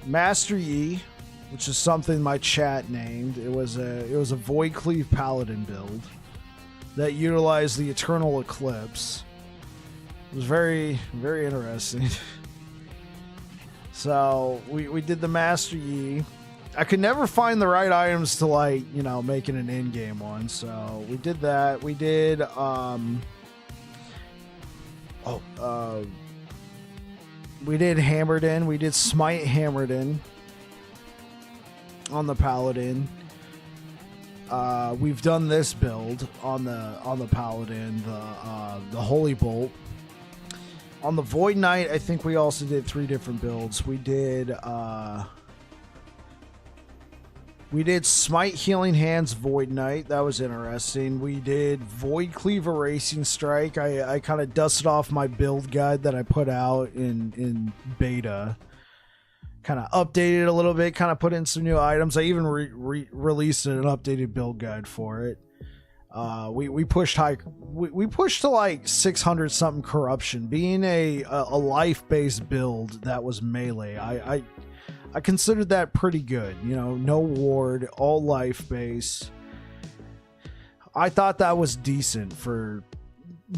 Master Yi, which is something my chat named. It was a Void Cleave Paladin build that utilized the Eternal Eclipse. It was very, very interesting. So we did the Master Yi. I could never find the right items to, like, you know, make it an in-game one. So we did that. We did we did Hammered In. We did Smite Hammered In on the Paladin. We've done this build on the Paladin, the Holy Bolt. On the Void Knight, I think we also did 3 different builds. We did Smite Healing Hands Void Knight. That was interesting. We did Void Cleave Erasing Strike. I kind of dusted off my build guide that I put out in beta. Kind of updated it a little bit, kind of put in some new items. I even released an updated build guide for it. We pushed to like 600 something corruption. Being a life-based build that was melee, I considered that pretty good. You know, no ward, all life base. I thought that was decent for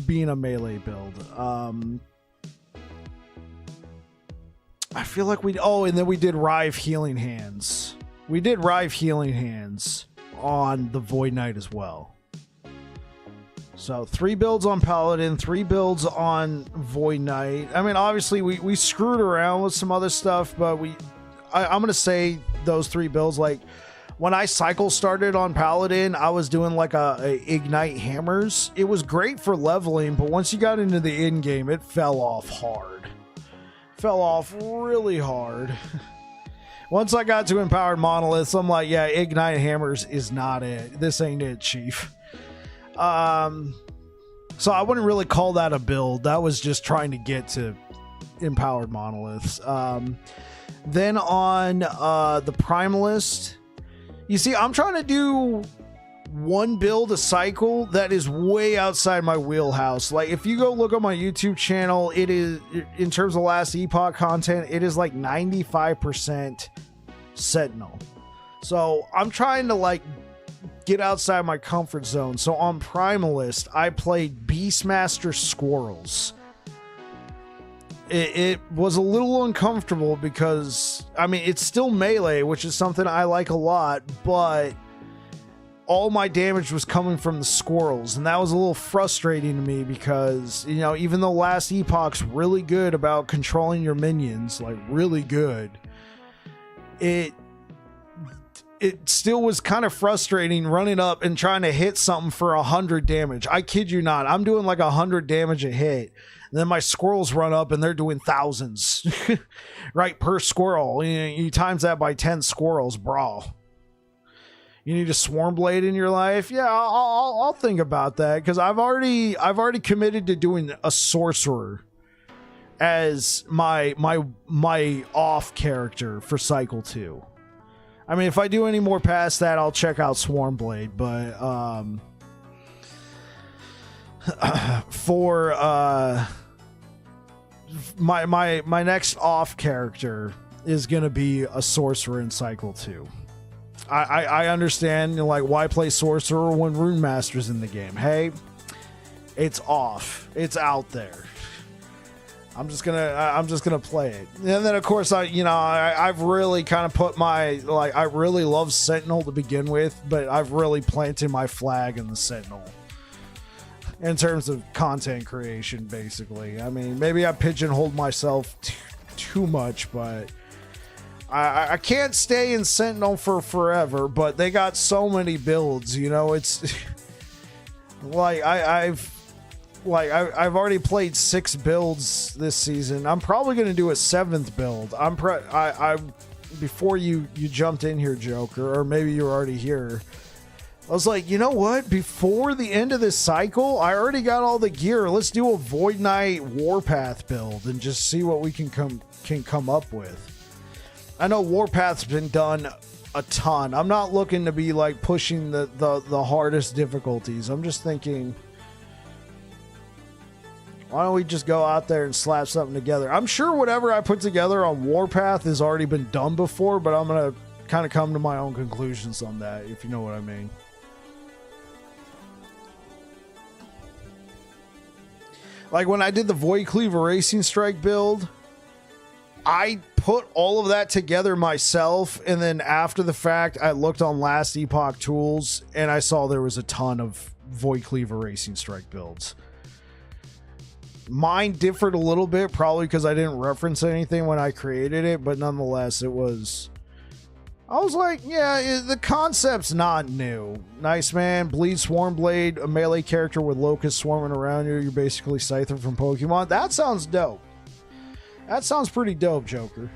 being a melee build. I feel like and then we did Rive Healing Hands. We did Rive Healing Hands on the Void Knight as well. So 3 builds on Paladin, 3 builds on Void Knight. I mean, obviously we screwed around with some other stuff, but I'm going to say those 3 builds, like when I cycle started on Paladin, I was doing like a Ignite Hammers. It was great for leveling, but once you got into the end game, it fell off hard. Fell off really hard. Once I got to Empowered Monoliths, I'm like, yeah, Ignite Hammers is not it. This ain't it, Chief. So I wouldn't really call that a build. That was just trying to get to Empowered Monoliths. Then on the Primalist, you see, I'm trying to do 1 build a cycle that is way outside my wheelhouse. Like, if you go look on my YouTube channel, it is, in terms of last Epoch content, it is like 95% Sentinel. So I'm trying to like get outside my comfort zone. So on Primalist, I played Beastmaster Squirrels. It was a little uncomfortable because, I mean, it's still melee, which is something I like a lot, but all my damage was coming from the squirrels, and that was a little frustrating to me because, you know, even though last Epoch's really good about controlling your minions, like really good, it still was kind of frustrating running up and trying to hit something for 100 damage. I kid you not, I'm doing like 100 damage a hit. And then my squirrels run up and they're doing thousands, right, per squirrel. You times that by 10 squirrels, bro. You need a Swarm Blade in your life? Yeah, I'll think about that, because I've already committed to doing a Sorcerer as my off character for Cycle 2. I mean, if I do any more past that, I'll check out Swarm Blade, but for my next off character is gonna be a Sorcerer in Cycle 2. I understand, you know, like, why play Sorcerer when Rune Master's in the game? Hey, it's off. It's out there. I'm just gonna play it. And then of course I've really kind of put my, like, I really love Sentinel to begin with, but I've really planted my flag in the Sentinel. in terms of content creation, basically. I mean, maybe I pigeonholed myself too much, but I can't stay in Sentinel for forever, but they got so many builds, you know, it's like I've already played 6 builds this season. I'm probably going to do a 7th build. Before you jumped in here, Joker, or maybe you were already here, I was like, you know what? Before the end of this cycle, I already got all the gear. Let's do a Void Knight Warpath build and just see what we can come up with. I know Warpath's been done a ton. I'm not looking to be like pushing the hardest difficulties. I'm just thinking, why don't we just go out there and slap something together? I'm sure whatever I put together on Warpath has already been done before, but I'm going to kind of come to my own conclusions on that, if you know what I mean. Like when I did the Void Cleaver Racing Strike build, I put all of that together myself, and then after the fact, I looked on Last Epoch Tools, and I saw there was a ton of Void Cleaver Racing Strike builds. Mine differed a little bit, probably because I didn't reference anything when I created it, but nonetheless, it was... I was like, yeah, the concept's not new. Nice, man. Bleed Swarmblade, a melee character with locusts swarming around you. You're basically Scyther from Pokemon. That sounds dope. That sounds pretty dope, Joker.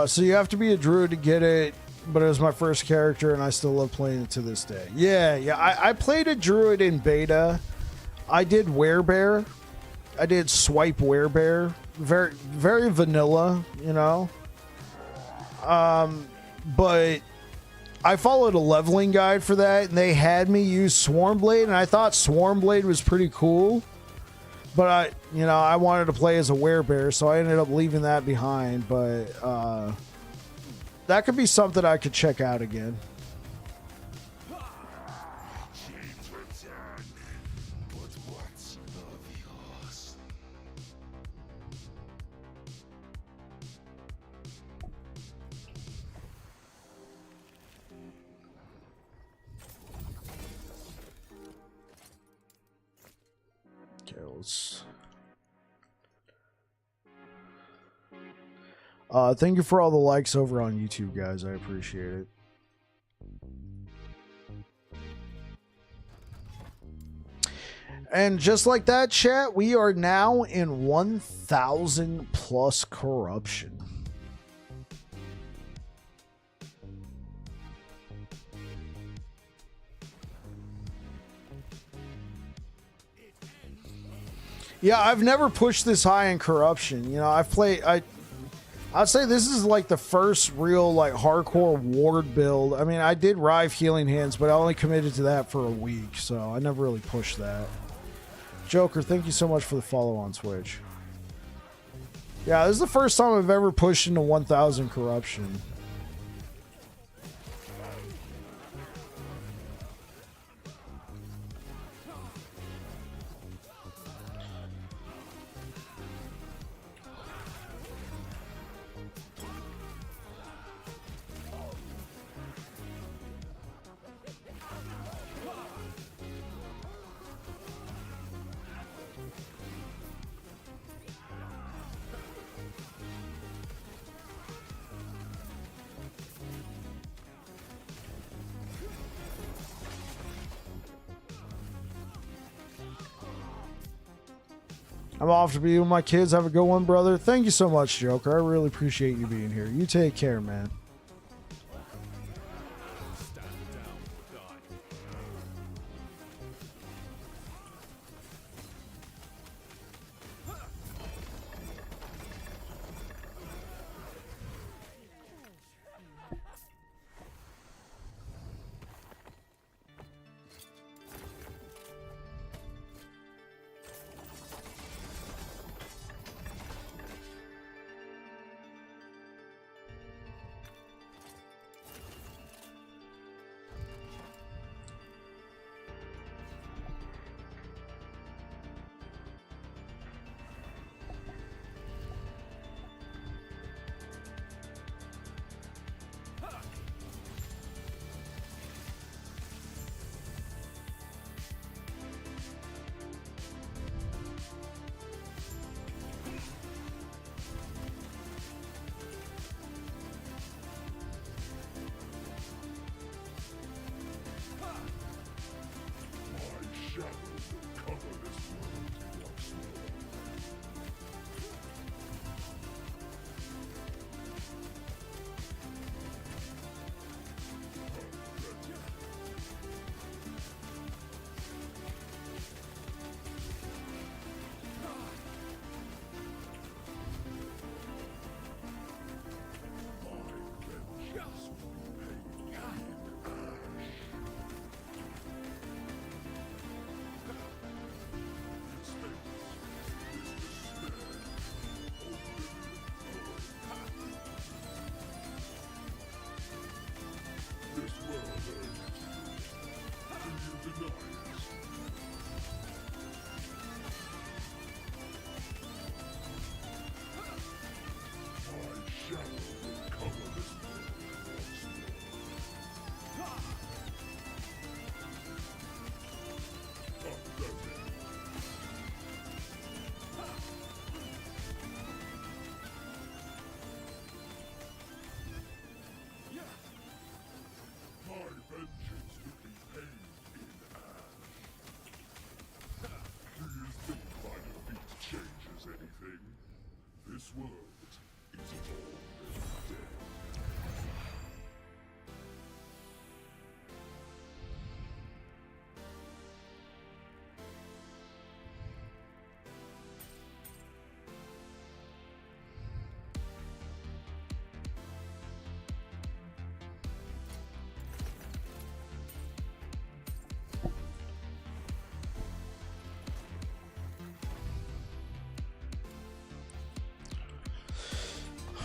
So you have to be a druid to get it, but it was my first character, and I still love playing it to this day. Yeah. I played a druid in beta. I did werebear. I did swipe werebear. Very, very vanilla, you know. But I followed a leveling guide for that, and they had me use Swarmblade, and I thought Swarmblade was pretty cool. But I wanted to play as a werebear, so I ended up leaving that behind. But that could be something I could check out again. Okay, let's... thank you for all the likes over on YouTube, guys. I appreciate it. And just like that, chat, we are now in 1,000 plus corruption. Yeah, I've never pushed this high in corruption. You know, I'd say this is like the first real like hardcore ward build. I mean, I did Rive Healing Hands, but I only committed to that for a week, so I never really pushed that. Joker, thank you so much for the follow on Twitch. Yeah, this is the first time I've ever pushed into 1,000 corruption. I'm off to be with my kids. Have a good one, brother. Thank you so much, Joker. I really appreciate you being here. You take care, man.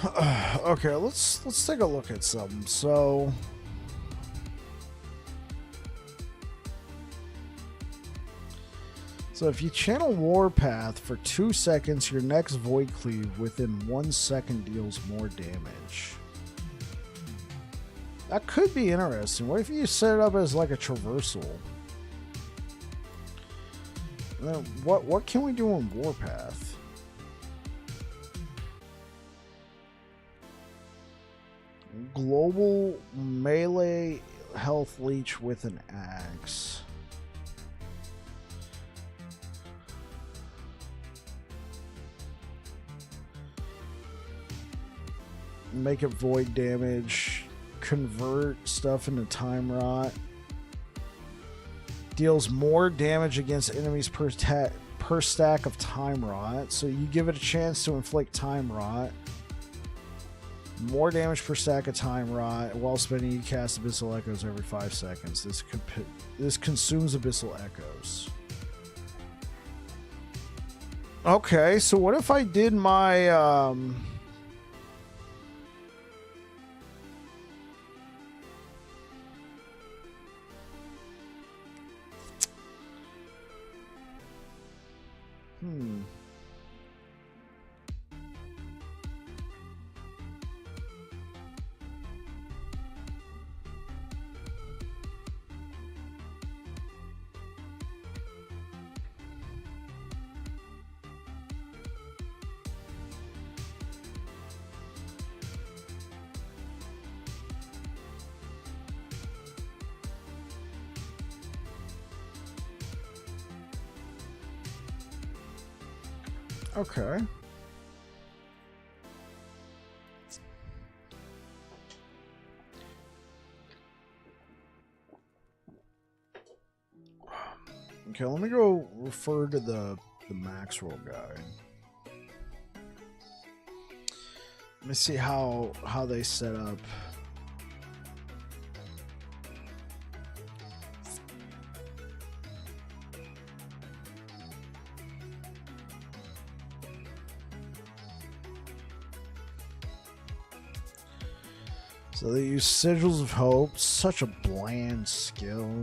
Okay, let's take a look at something. So if you channel Warpath for 2 seconds, your next Void Cleave within 1 second deals more damage. That could be interesting. What if you set it up as like a traversal? Then what can we do on Warpath? Global melee health leech with an axe. Make it void damage. Convert stuff into time rot. Deals more damage against enemies per stack of time rot. So you give it a chance to inflict time rot. More damage per stack of time rot. While spending, you cast Abyssal Echoes every 5 seconds. This consumes Abyssal Echoes. Okay, so what if I did my okay. Okay, let me go refer to the Maxwell guide. Let me see how they set up. So they use Sigils of Hope, such a bland skill.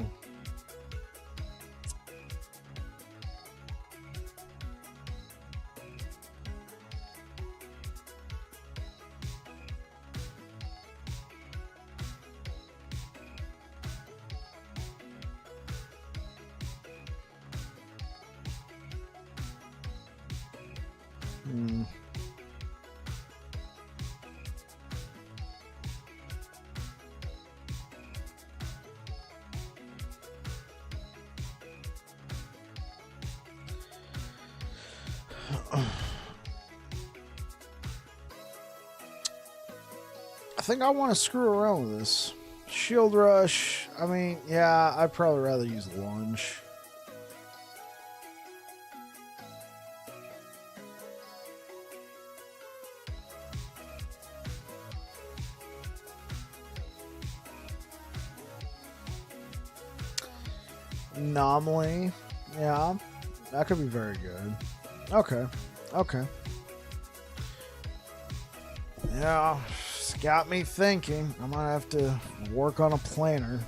I think I want to screw around with this. Shield Rush. I mean, yeah, I'd probably rather use Lunge. Anomaly. Yeah, that could be very good. Okay. Okay. Yeah, it's got me thinking. I might have to work on a planner.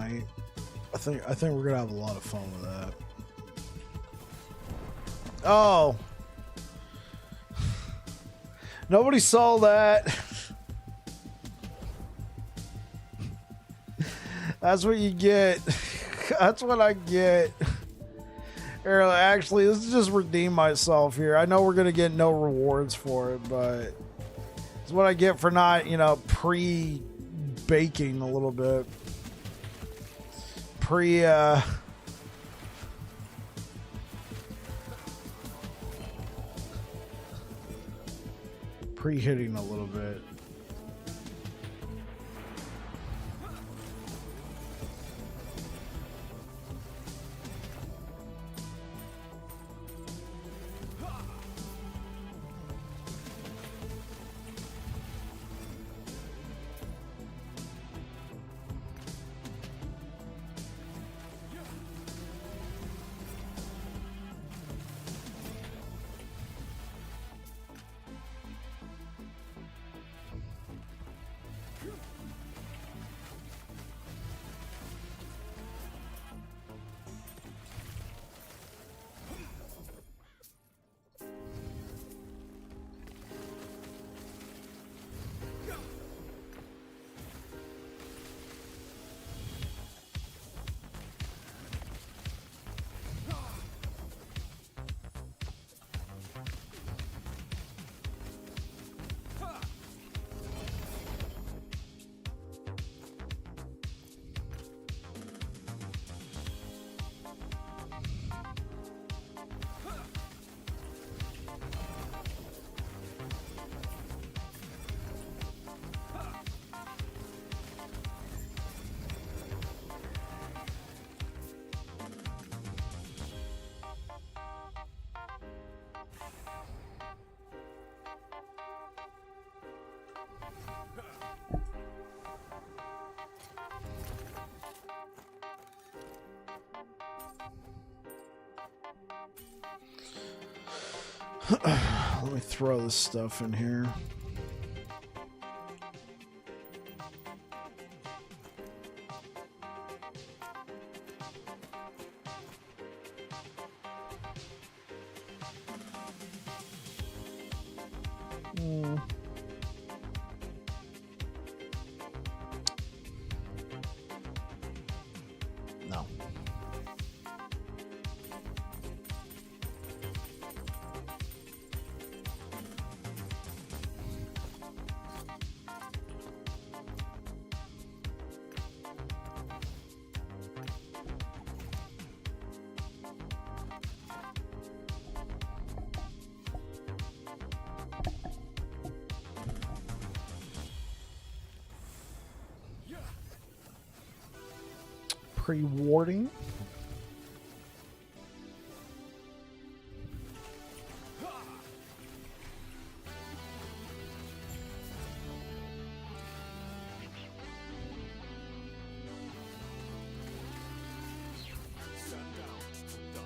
tonight. I think we're gonna have a lot of fun with that. Oh, nobody saw that. That's what you get. That's what I get. Here, actually, let's just redeem myself here. I know we're gonna get no rewards for it, but it's what I get for not, you know, pre-baking a little bit. Pre-hitting a little bit. Let me throw this stuff in here. No. Pre-warding. Stand down or die.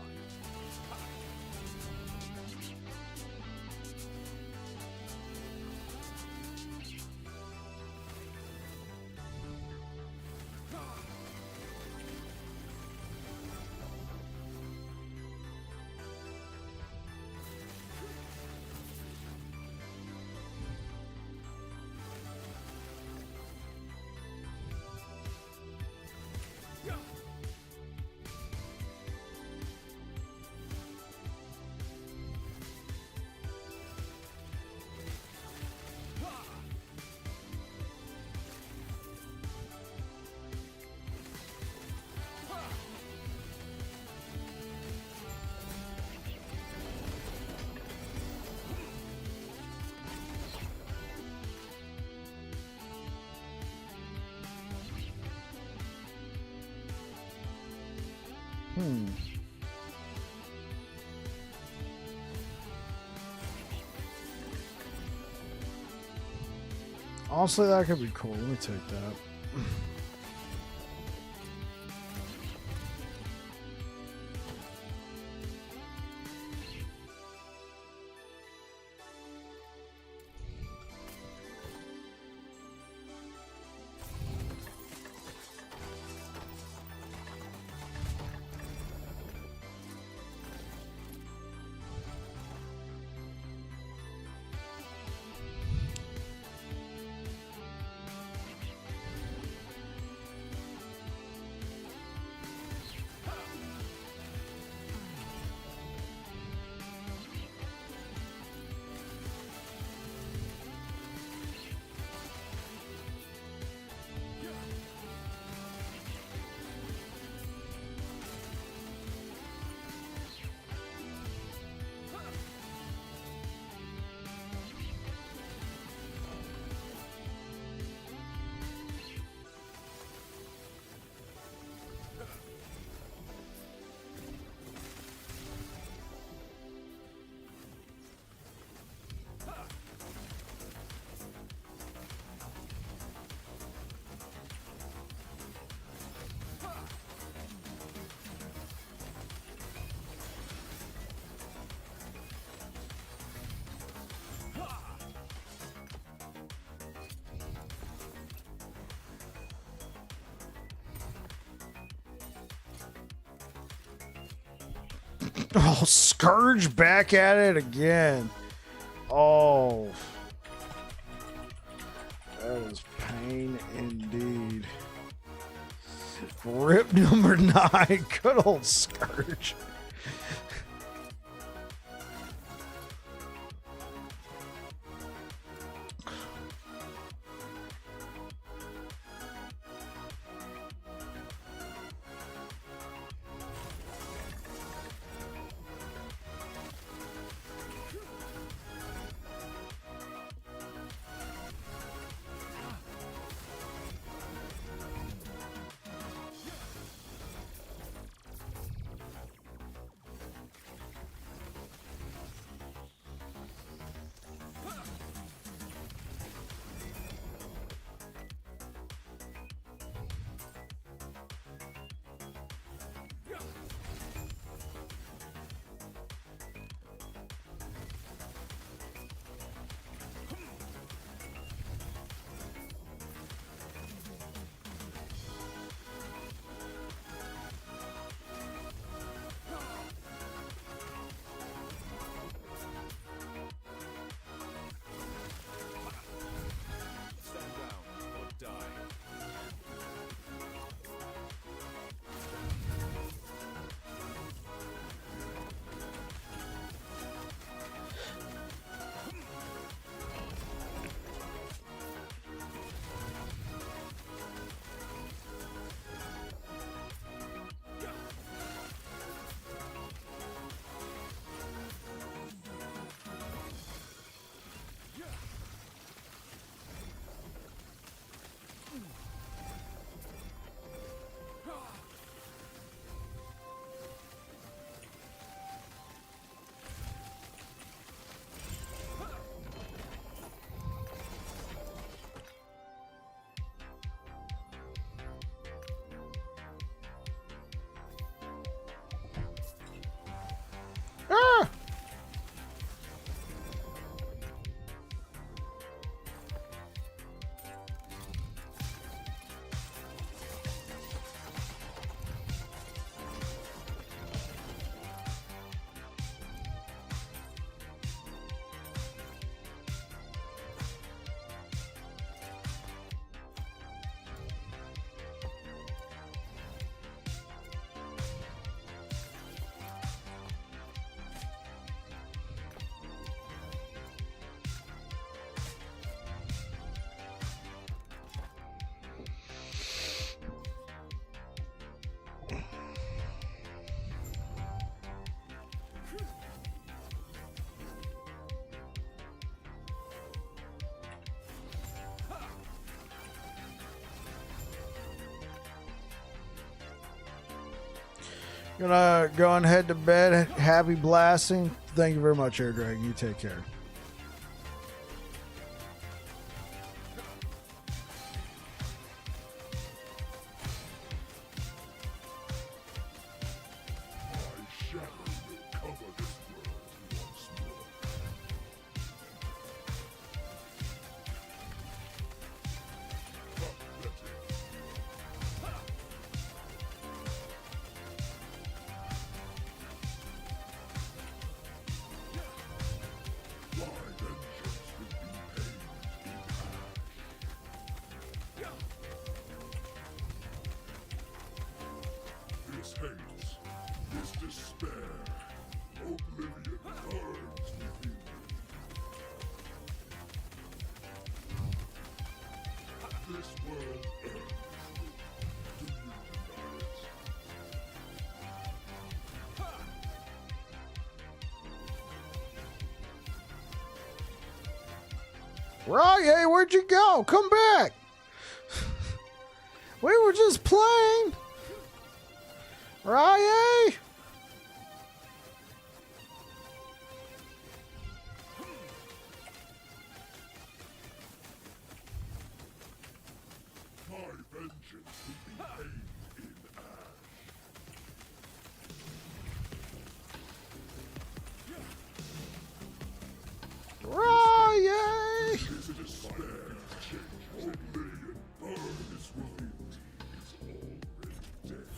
Honestly, that could be cool. Let me take that. Oh, Scourge back at it again. Oh. That is pain indeed. Rip number 9. Good old Scourge. Stand down or die. Ah! Gonna go and head to bed. Happy blasting. Thank you very much, Air Dragon. You take care. My shadow will cover this world once more. My vengeance will be paid in ash. This hate, this despair, oblivion burns within me. This world earns me. Do you deny it? Rye, where'd you go? Come back. We were just playing. Rye. My vengeance will be paid in ash. Rye. This despair, oblivion burns within me is already dead.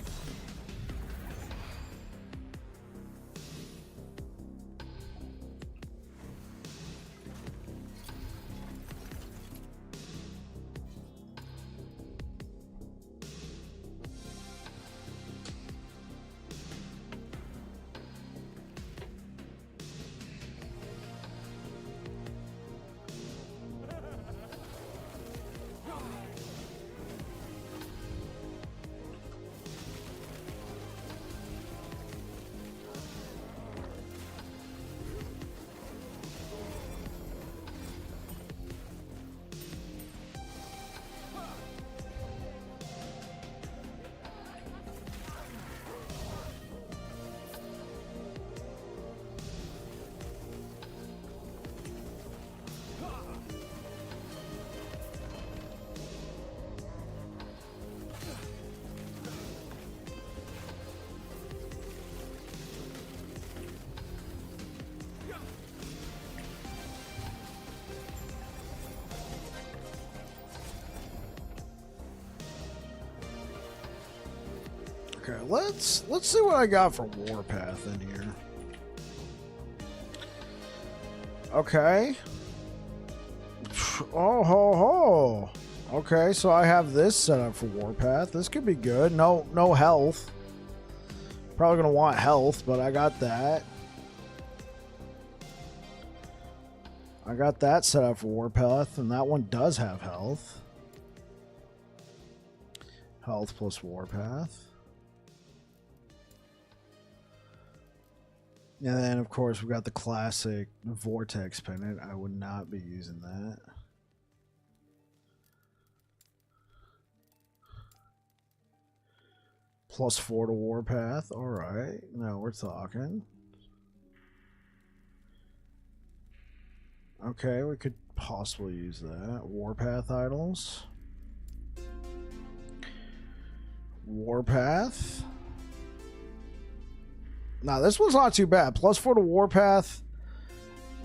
Okay, let's see what I got for Warpath in here. Okay. Oh ho ho. Okay, so I have this set up for Warpath. This could be good. No health. Probably gonna want health, but I got that. I got that set up for Warpath, and that one does have health. Health plus Warpath. And then, of course, we've got the classic Vortex Pennant. I would not be using that. +4 to Warpath. Alright, now we're talking. Okay, we could possibly use that. Warpath Idols. Warpath. Now, this one's not too bad. +4 to Warpath,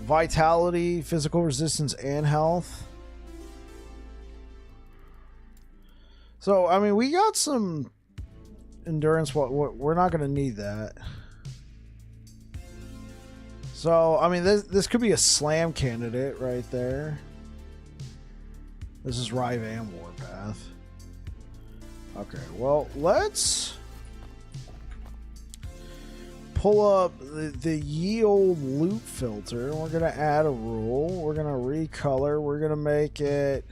Vitality, Physical Resistance, and Health. So, I mean, we got some Endurance. We're not going to need that. So, I mean, this could be a slam candidate right there. This is Rive and Warpath. Okay, well, let's pull up the ye old loot filter. We're going to add a rule. We're going to recolor. We're going to make it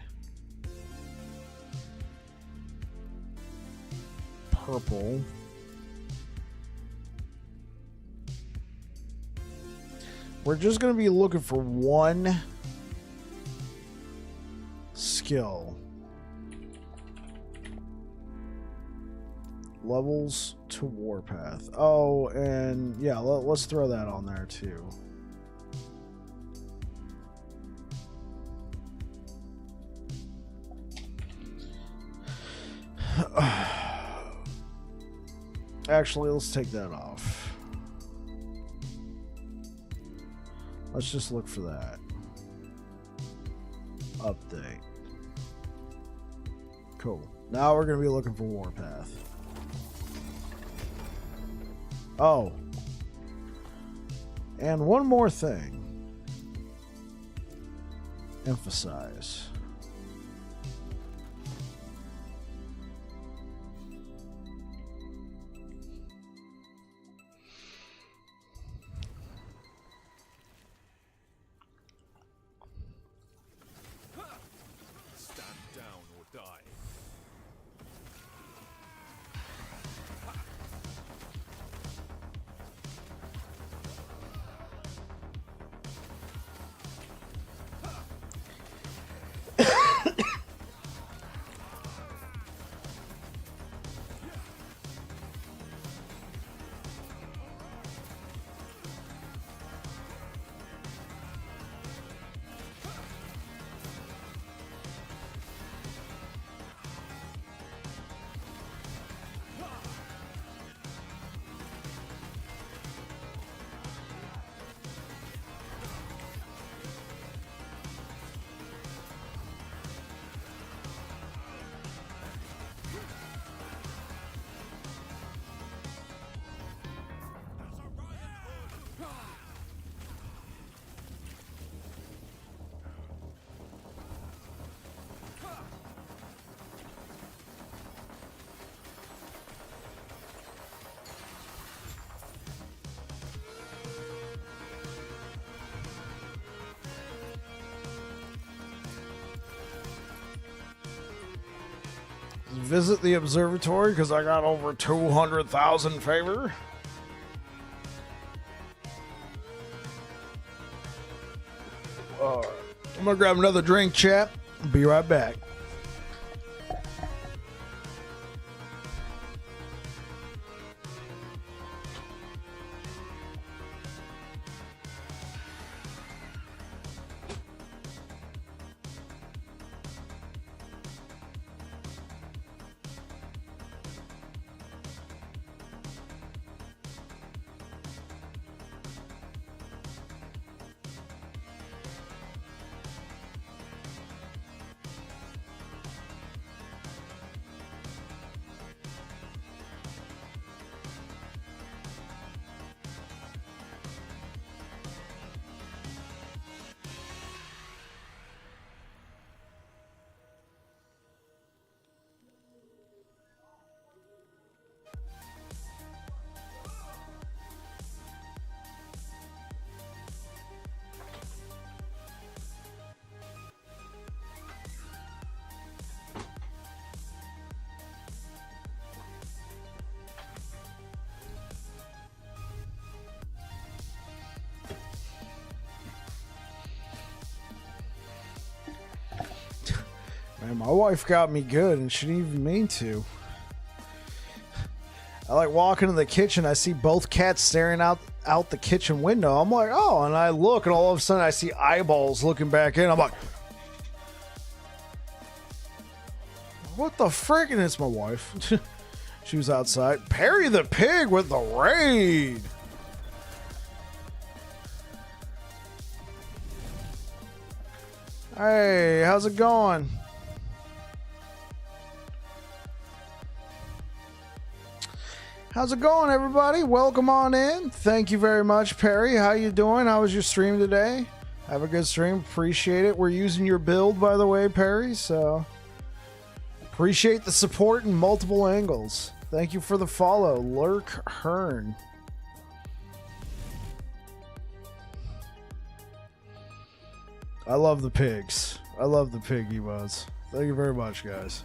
purple. We're just going to be looking for one skill. Levels to Warpath. Oh, and yeah, let's throw that on there too. Actually, let's take that off. Let's just look for that. Update. Cool. Now we're going to be looking for Warpath. Oh. And one more thing. Emphasize. Visit the observatory because I got over 200,000 favor. I'm gonna grab another drink, chat. Be right back. Man, my wife got me good and she didn't even mean to. I like walking to the kitchen. I see both cats staring out the kitchen window. I'm like, oh, and I look, and all of a sudden I see eyeballs looking back in. I'm like, what the frick? And it's my wife. She was outside. Perry the pig with the raid. Hey, how's it going? How's it going, everybody? Welcome on in. Thank you very much, Perry. How you doing? How was your stream today? Have a good stream. Appreciate it. We're using your build, by the way, Perry, so appreciate the support in multiple angles. Thank you for the follow, Lurk Hearn. I love the pigs. I love the pig emotes. Thank you very much, guys.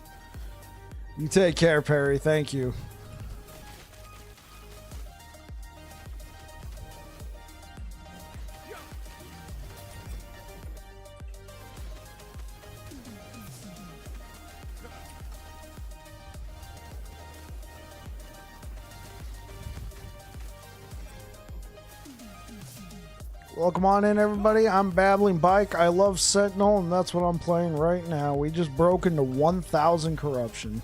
You take care, Perry. Thank you. Welcome on in, everybody. I'm Babbling Bike. I love Sentinel, and that's what I'm playing right now. We just broke into 1,000 corruption.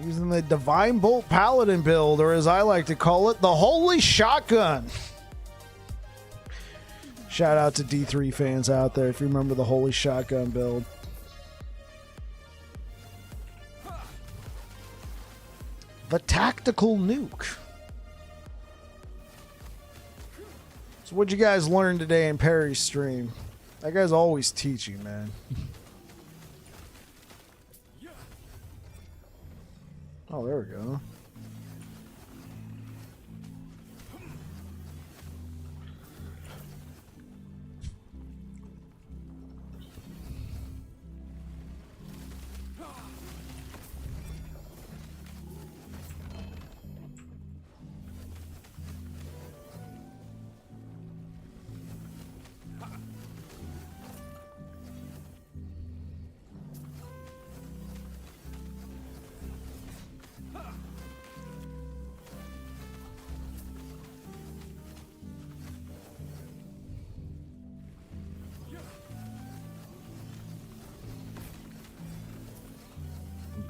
Using the Divine Bolt Paladin build, or as I like to call it, the Holy Shotgun. Shout out to D3 fans out there if you remember the Holy Shotgun build. The Tactical Nuke. So what'd you guys learn today in Perry's stream? That guy's always teaching, man. Oh, there we go.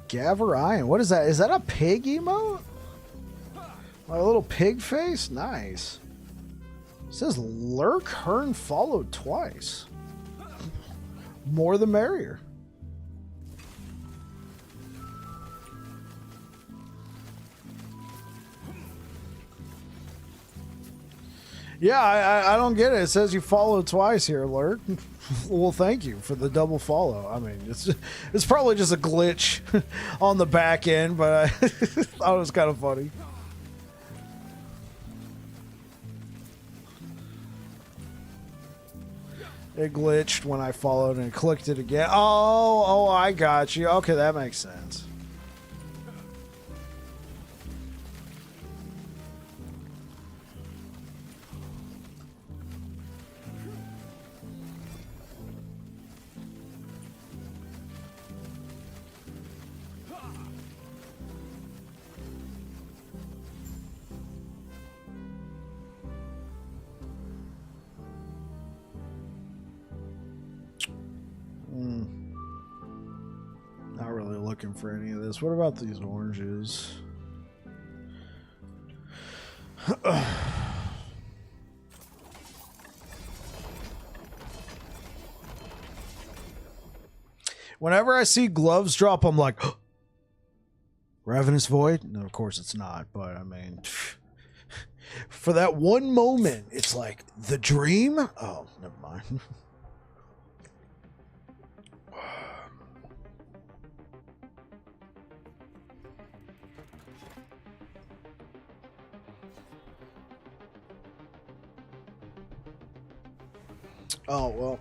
Gaverian. What is that? Is that a pig emote? My little pig face? Nice. It says Lurk Hearn followed twice. More the merrier. Yeah, I don't get it. It says you followed twice here, Lurk. Well, thank you for the double follow. I mean, it's probably just a glitch on the back end, but I thought it was kind of funny. It glitched when I followed and clicked it again. Oh, I got you. Okay, that makes sense. Not really looking for any of this. What about these oranges? Whenever I see gloves drop, I'm like, Ravenous Void? No, of course it's not, but I mean, for that one moment, it's like, the dream? Oh, never mind. Oh, well.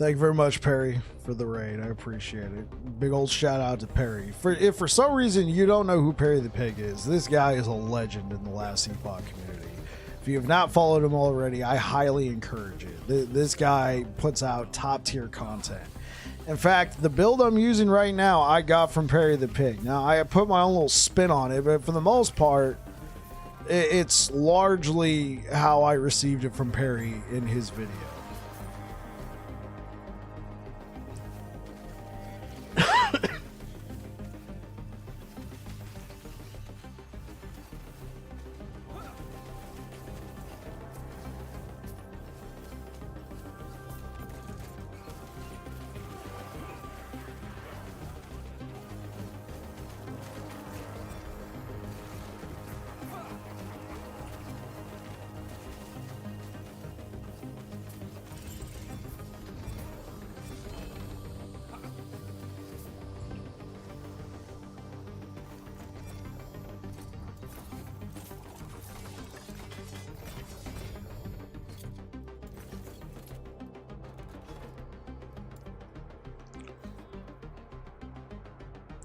Thank you very much, Perry, for the raid. I appreciate it. Big old shout out to Perry. If for some reason you don't know who Perry the Pig is, this guy is a legend in the last Epoch community. If you have not followed him already, I highly encourage it. This guy puts out top tier content. In fact, the build I'm using right now, I got from Perry the Pig. Now, I put my own little spin on it, but for the most part, it's largely how I received it from Perry in his video.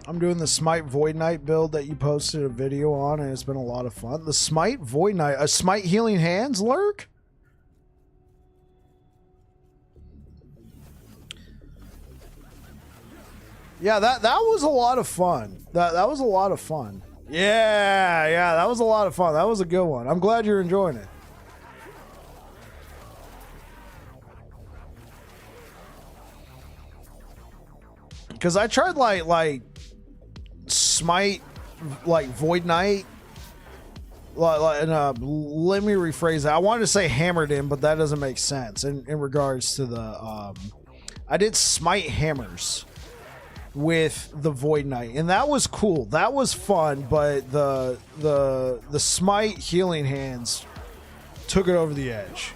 I'm doing the Smite Void Knight build that you posted a video on, and it's been a lot of fun. The Smite Void Knight, a Smite Healing Hands lurk? Yeah, that was a lot of fun. That was a lot of fun. Yeah, that was a lot of fun. That was a good one. I'm glad you're enjoying it. Because I tried like Smite, like Void Knight. Let me rephrase that. I wanted to say Hammered In, but that doesn't make sense in regards to the. I did Smite Hammers with the Void Knight, and that was cool. That was fun, but the Smite Healing Hands took it over the edge.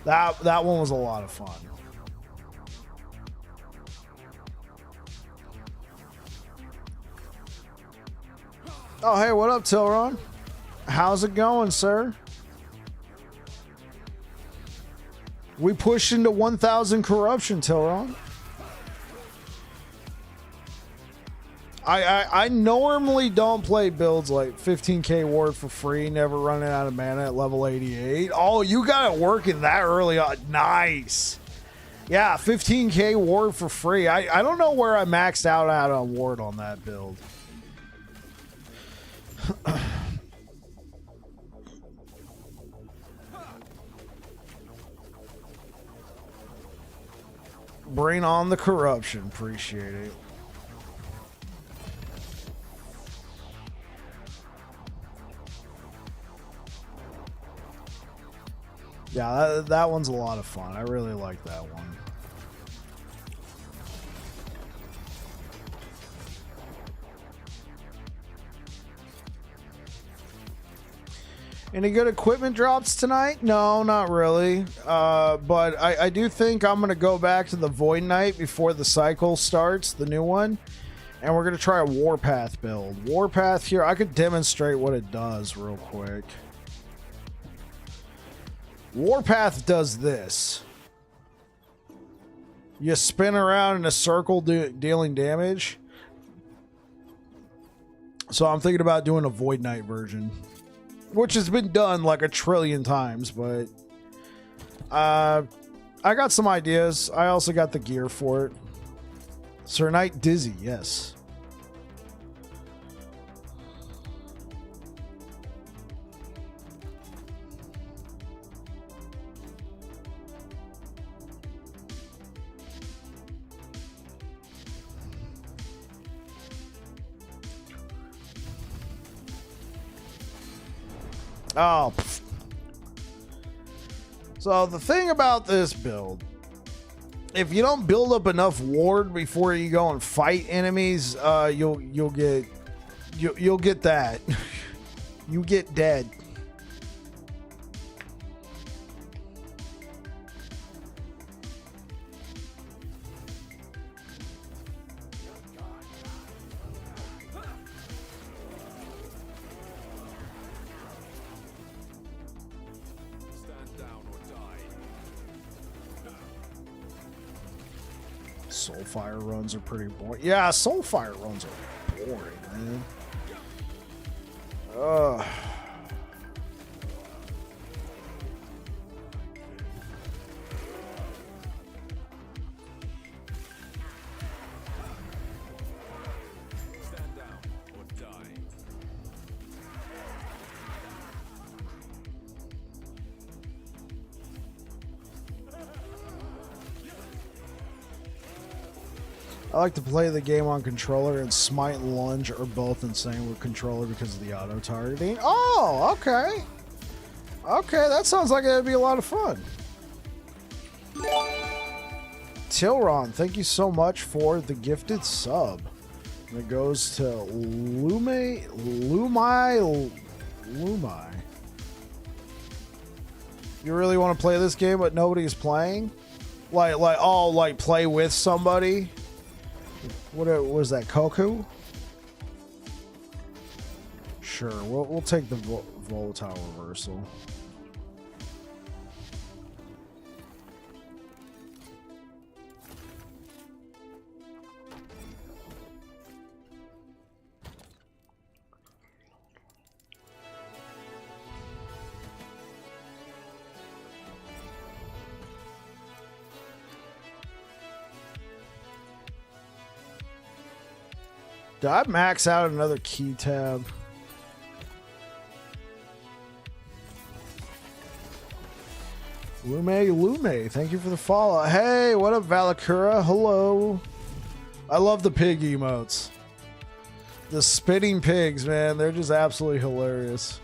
That one was a lot of fun. Oh, hey, what up, Tilron? How's it going, sir? We pushed into 1,000 corruption, Tilron. I normally don't play builds like 15k ward for free, never running out of mana at level 88. Oh, you got it working that early on. Nice. Yeah, 15k ward for free. I don't know where I maxed out at on ward on that build. Bring on the corruption. Appreciate it. Yeah, that one's a lot of fun. I really like that one. Any good equipment drops tonight? No, not really. But I do think I'm going to go back to the Void Knight before the cycle starts, the new one. And we're going to try a Warpath build. Warpath here, I could demonstrate what it does real quick. Warpath does this. You spin around in a circle dealing damage. So I'm thinking about doing a Void Knight version, which has been done like a trillion times, but I got some ideas. I also got the gear for it. Sir Knight Dizzy, yes. Oh, pfft. So the thing about this build, if you don't build up enough ward before you go and fight enemies, you'll get that. You get dead. Soulfire runs are pretty boring. Yeah, Soulfire runs are boring, man. Ugh. I like to play the game on controller, and Smite and Lunge are both insane with controller because of the auto targeting. Oh, okay. Okay, that sounds like it'd be a lot of fun. Tilron, thank you so much for the gifted sub. And it goes to Lumai. You really want to play this game, but nobody is playing? Like play with somebody? What was that, Koku? Sure, we'll take the volatile reversal. Did I max out another key tab? Lume, thank you for the follow. Hey, what up, Valakura? Hello. I love the pig emotes. The spitting pigs, man. They're just absolutely hilarious.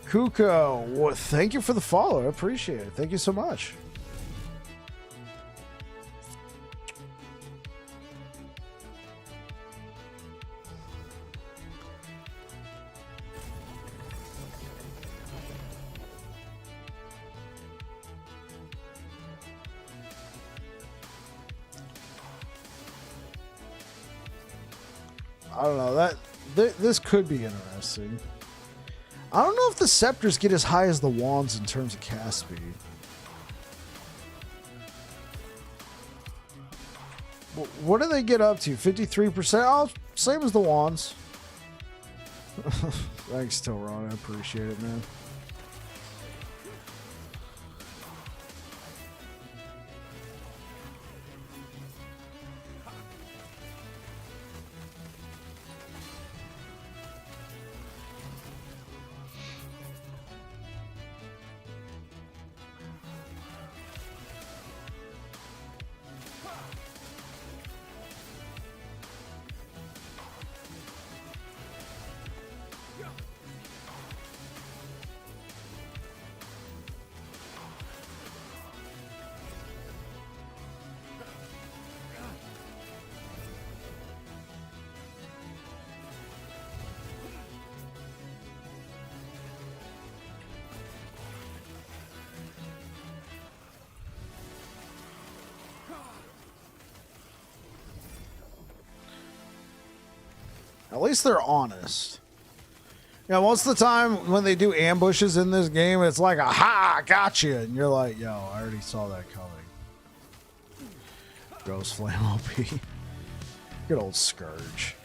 Kuko, well, thank you for the follow. I appreciate it. Thank you so much. I don't know, this could be interesting. I don't know if the scepters get as high as the wands in terms of cast speed. What do they get up to? 53%? Oh, same as the wands. Thanks, Tilron. I appreciate it, man. At least they're honest. You know, most of the time when they do ambushes in this game, it's like, aha, gotcha. And you're like, yo, I already saw that coming. Ghost Flame OP. Good old Scourge.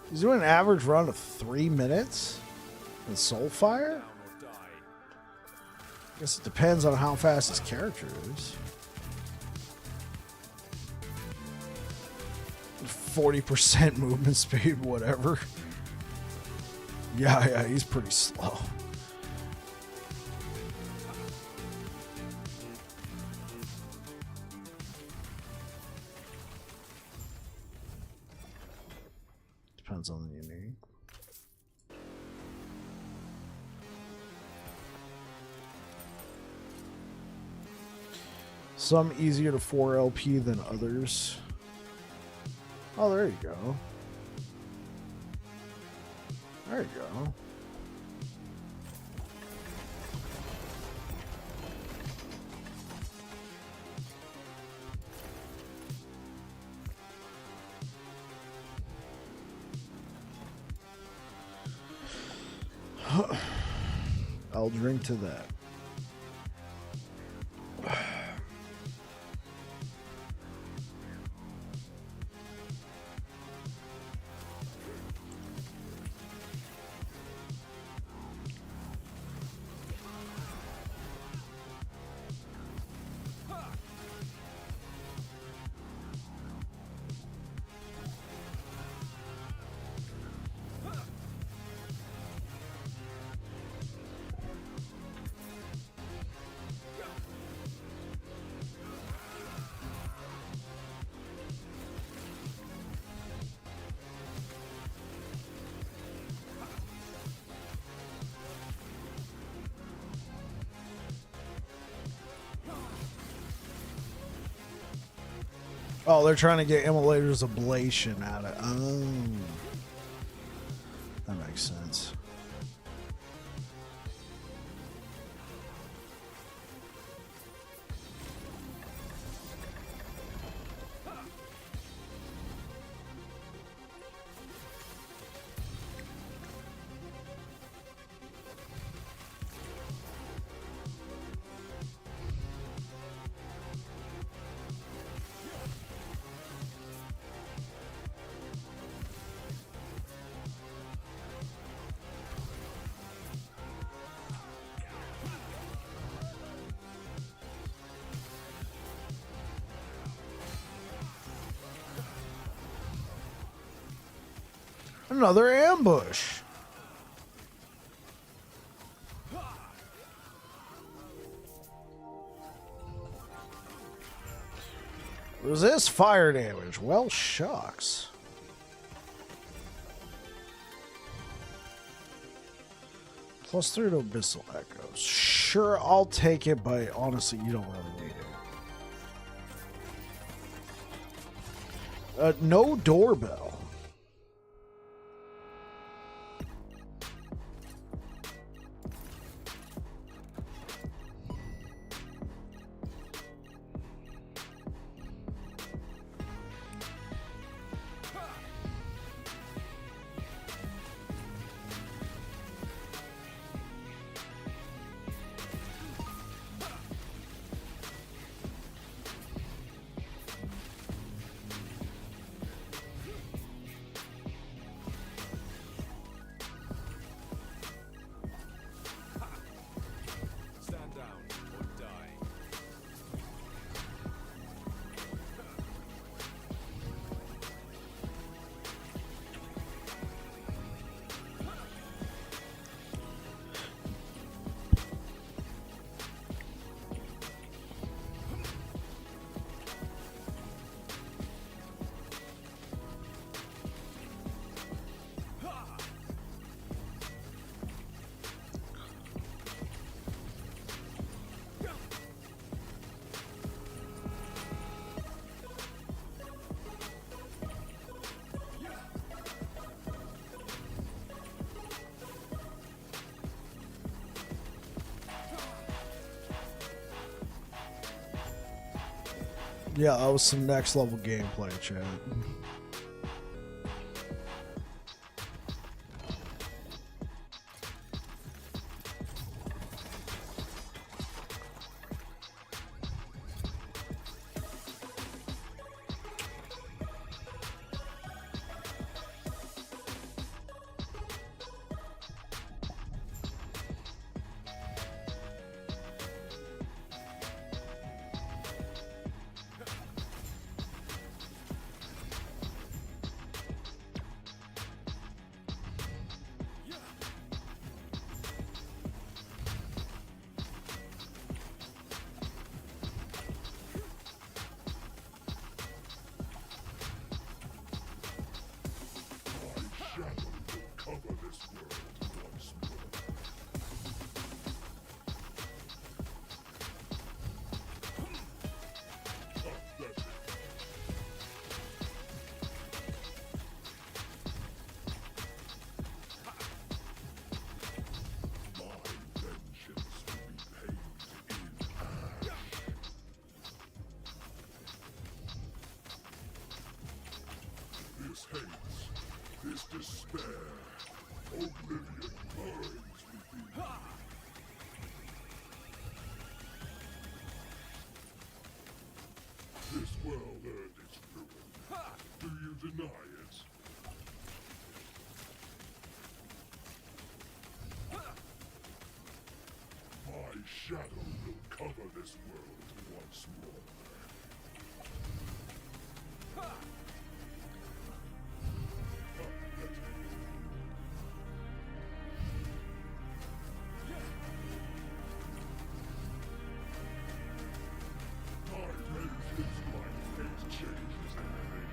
He's doing an average run of 3 minutes with Soulfire? I guess it depends on how fast his character is. 40% movement speed, whatever. Yeah, he's pretty slow. Depends on the unique. Some easier to 4 LP than others. Oh, there you go. There you go. I'll drink to that. Oh, they're trying to get Immolator's Ablation out of. Oh, that makes sense. Another ambush. Resist fire damage. Well, shucks. +3 to Abyssal Echoes. Sure, I'll take it, but honestly, you don't really need it. No doorbell. Yeah, that was some next level gameplay, chat. paints, this despair, oblivion burns within you. This world earned its ruin. Do you deny it? My shadow will cover this world once more. My vengeance like fate changes everything.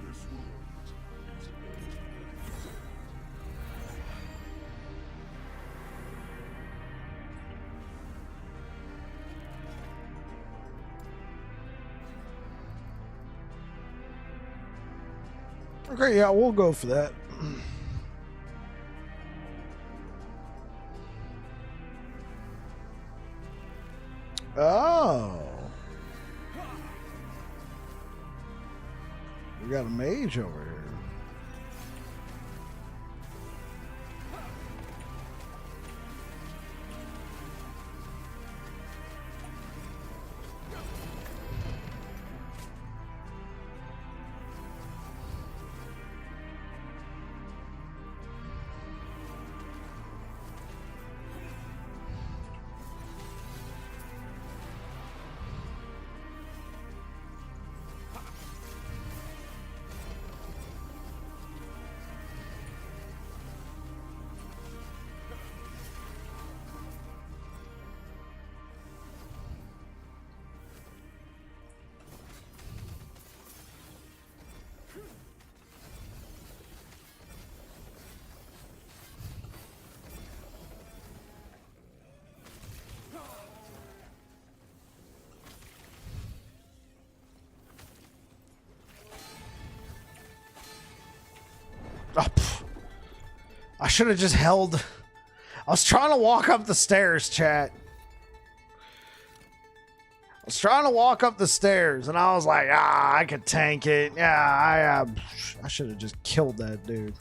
This world is ultimately dead. Okay, yeah, we'll go for that. Oh. We got a mage over here. Oh, I should have just held. I was trying to walk up the stairs, chat. I was trying to walk up the stairs, and I was like, I could tank it. Yeah, I should have just killed that dude.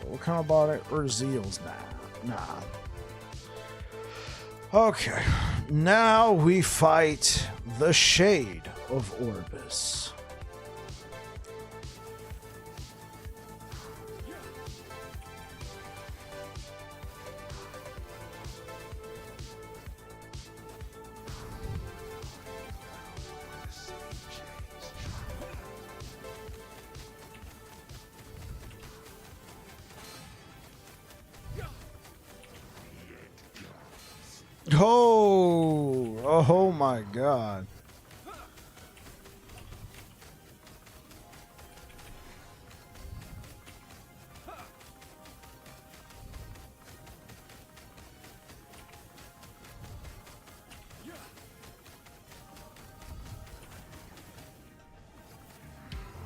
What kind of bought it? Or Zeals? Nah. Okay. Now we fight the Shade of Orbis. Oh my God.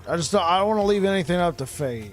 I don't want to leave anything up to fate.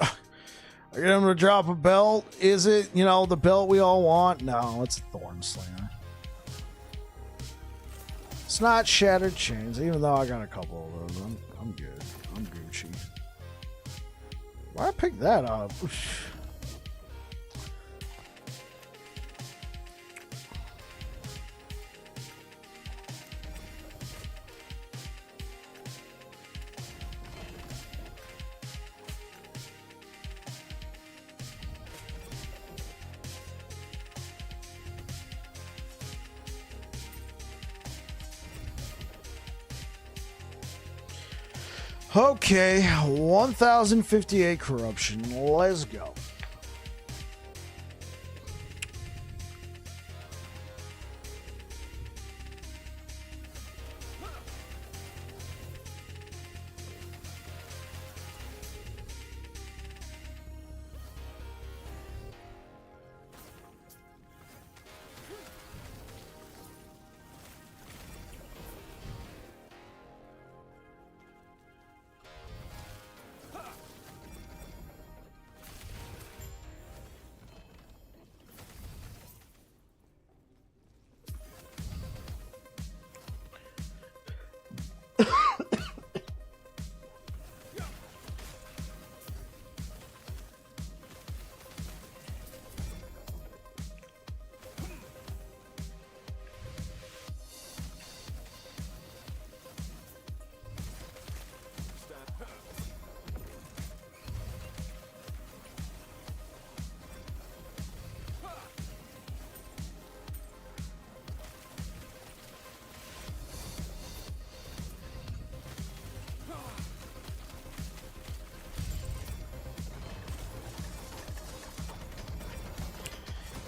I get him to drop a belt. Is it, the belt we all want? No, it's Thorn Slinger. It's not Shattered Chains, even though I got a couple of those. I'm good. I'm Gucci. Why'd I pick that up? Okay, 1058 corruption. Let's go.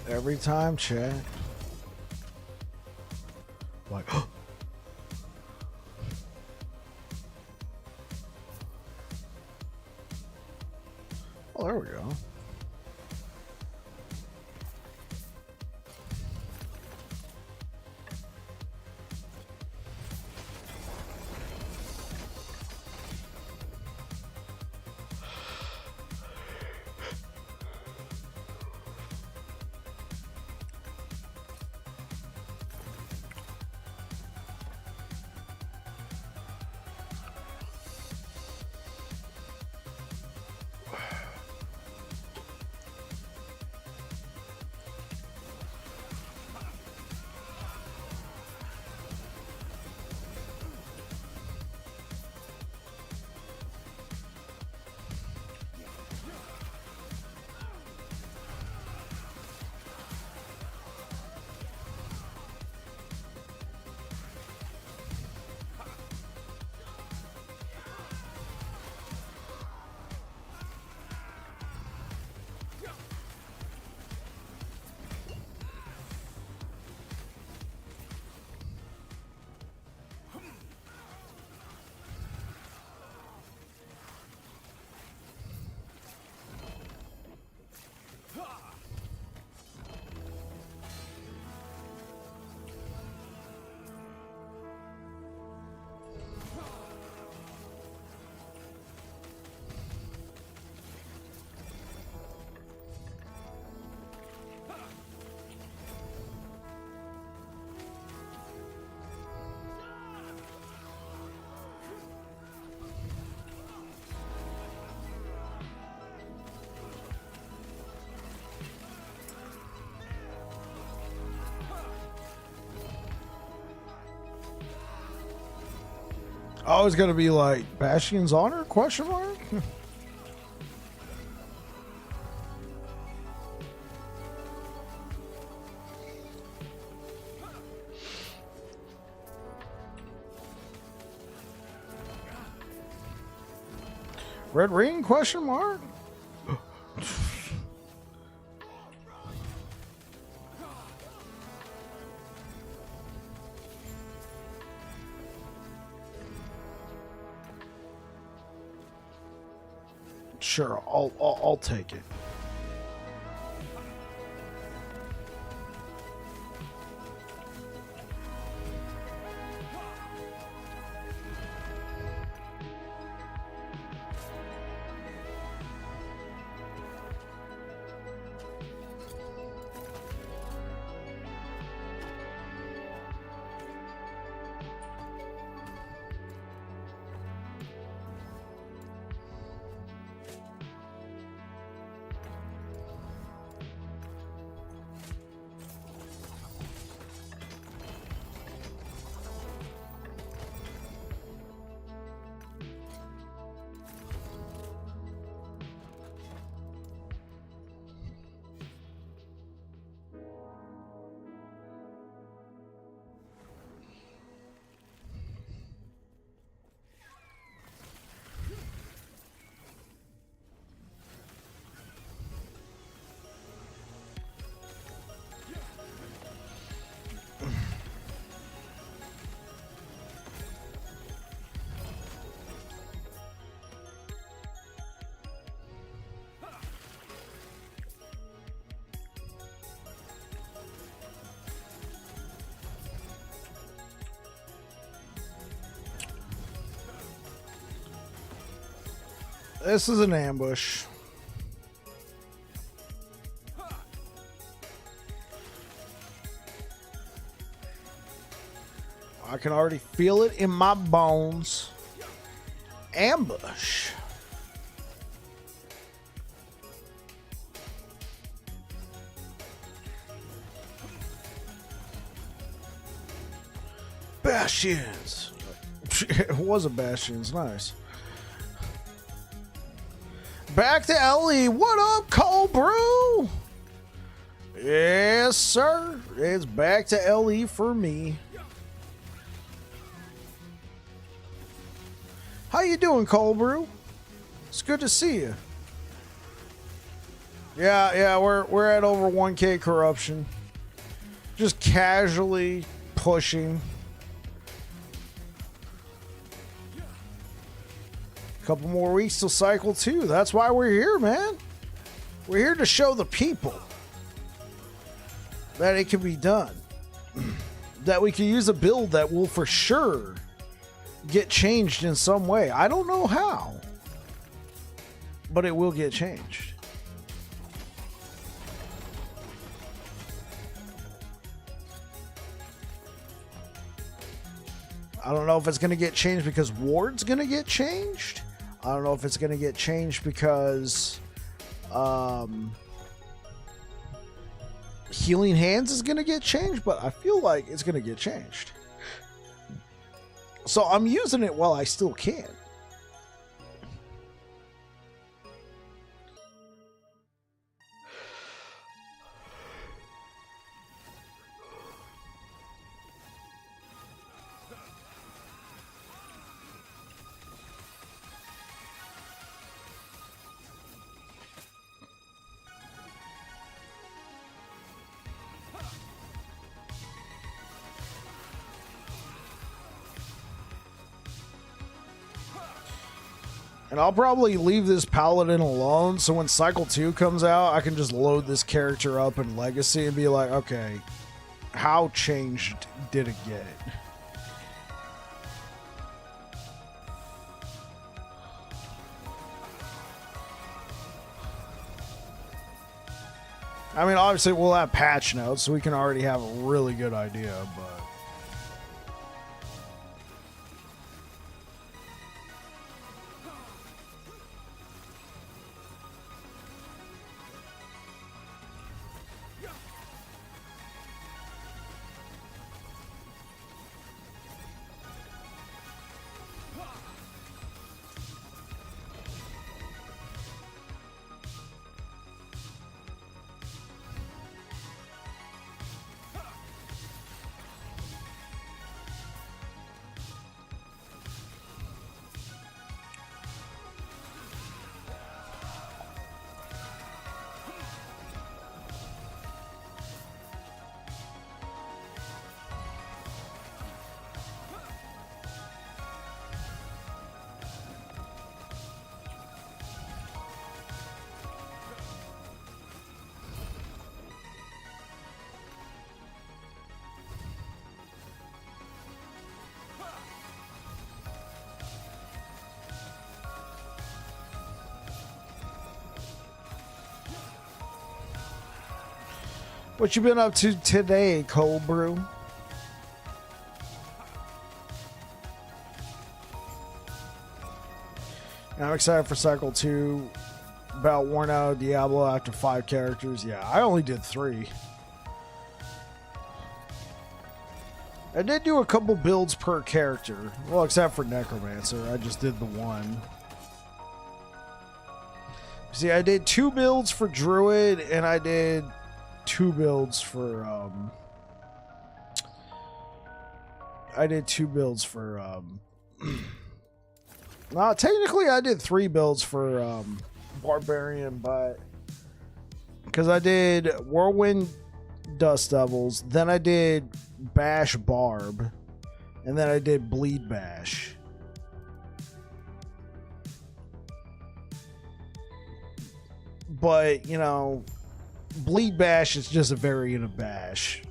Every time, chat. Like, oh, there we go. Oh, it's gonna be like Bastion's Honor? Question mark? Red Ring? Question mark? Sure, I'll take it. This is an ambush. I can already feel it in my bones. Ambush. Bastions. It was a Bastions. Nice. Back to Ellie. What up, Cold Brew? Yes, sir. It's back to LE for me. How you doing, Cold Brew? It's good to see you. Yeah, we're at over 1K corruption. Just casually pushing. Couple more weeks till cycle 2. That's why we're here, man. We're here to show the people that it can be done. That we can use a build that will for sure get changed in some way. I don't know how, but it will get changed. I don't know if it's going to get changed because Ward's going to get changed. I don't know if it's going to get changed because Healing Hands is going to get changed, but I feel like it's going to get changed. So I'm using it while I still can. And I'll probably leave this Paladin alone, so when Cycle 2 comes out, I can just load this character up in Legacy and be like, okay, how changed did it get? I mean, obviously we'll have patch notes, so we can already have a really good idea, but... What you been up to today, Cold Brew? I'm excited for Cycle 2. About worn out of Diablo after 5 characters. Yeah, I only did 3. I did do a couple builds per character. Well, except for Necromancer. I just did the one. See, I did 2 builds for Druid, and I did 2 builds for technically I did 3 builds for Barbarian, but because I did Whirlwind Dust Devils, then I did Bash Barb, and then I did Bleed Bash. But, you know, Bleed Bash is just a variant of Bash.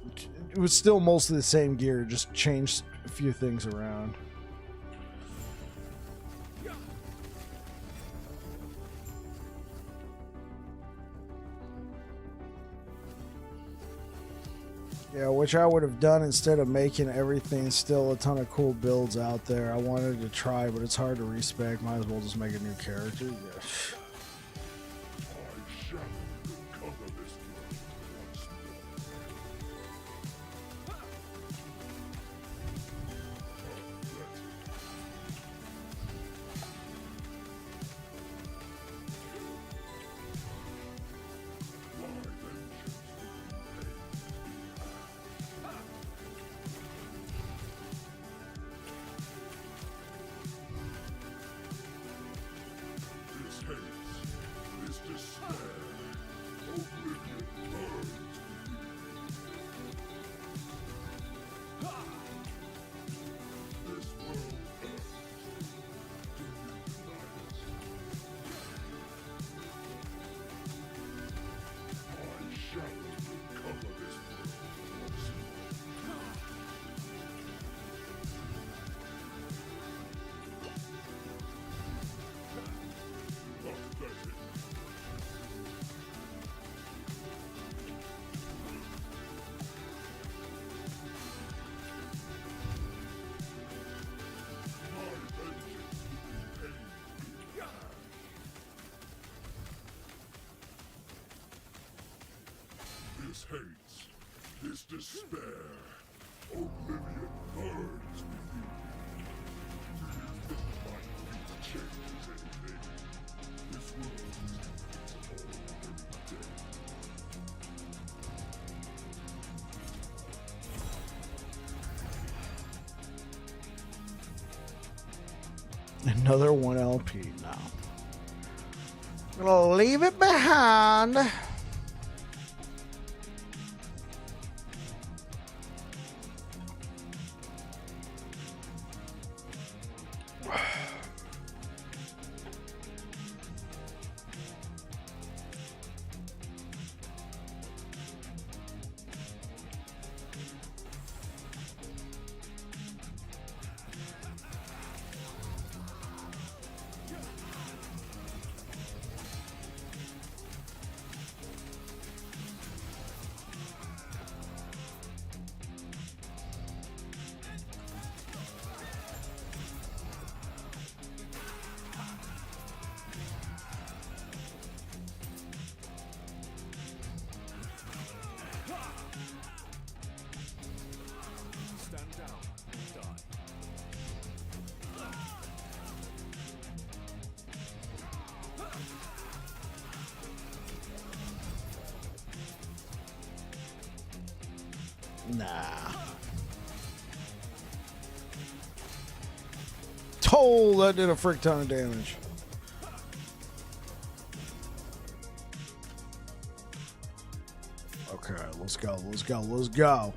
It was still mostly the same gear, just changed a few things around. Yeah, which I would have done instead of making everything still a ton of cool builds out there. I wanted to try, but it's hard to respec. Might as well just make a new character. Yeah. I shall recover this world once more. My vengeance will be this haste, this despair, oblivion burns within. This world hurts. Do you deny us? I shall recover this world once more. Pathetic. My vengeance will be paid. This hates, this despair, oblivion burns within. Do you think my feet changes anything? This world is already dead. Another 1 LP now. Gonna leave it behind. Stand down and die. Nah. Oh, that did a frick ton of damage. Okay, let's go, let's go, let's go.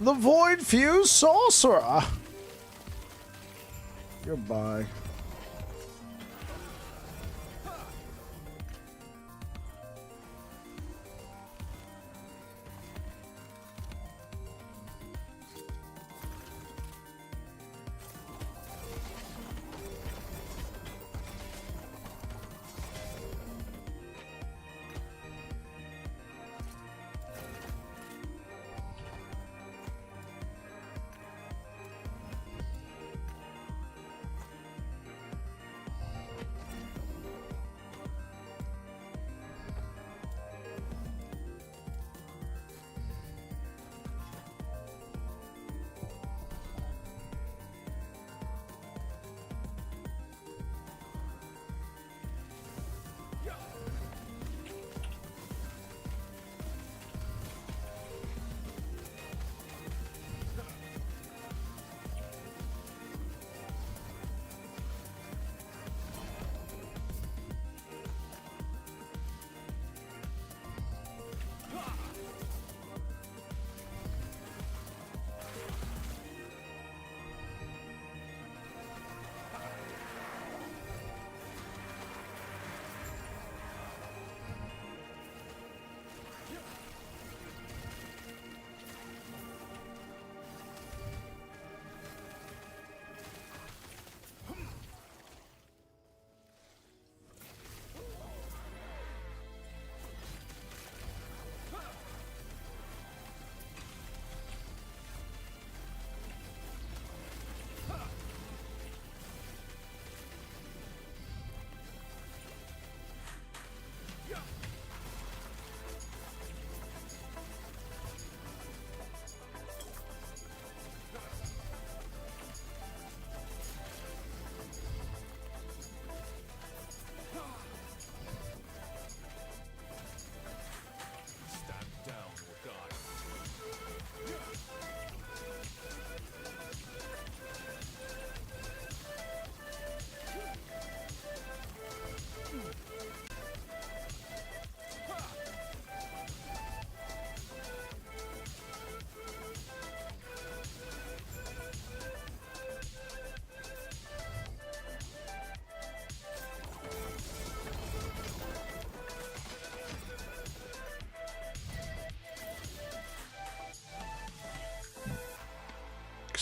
The Void Fuse Sorcerer. Goodbye.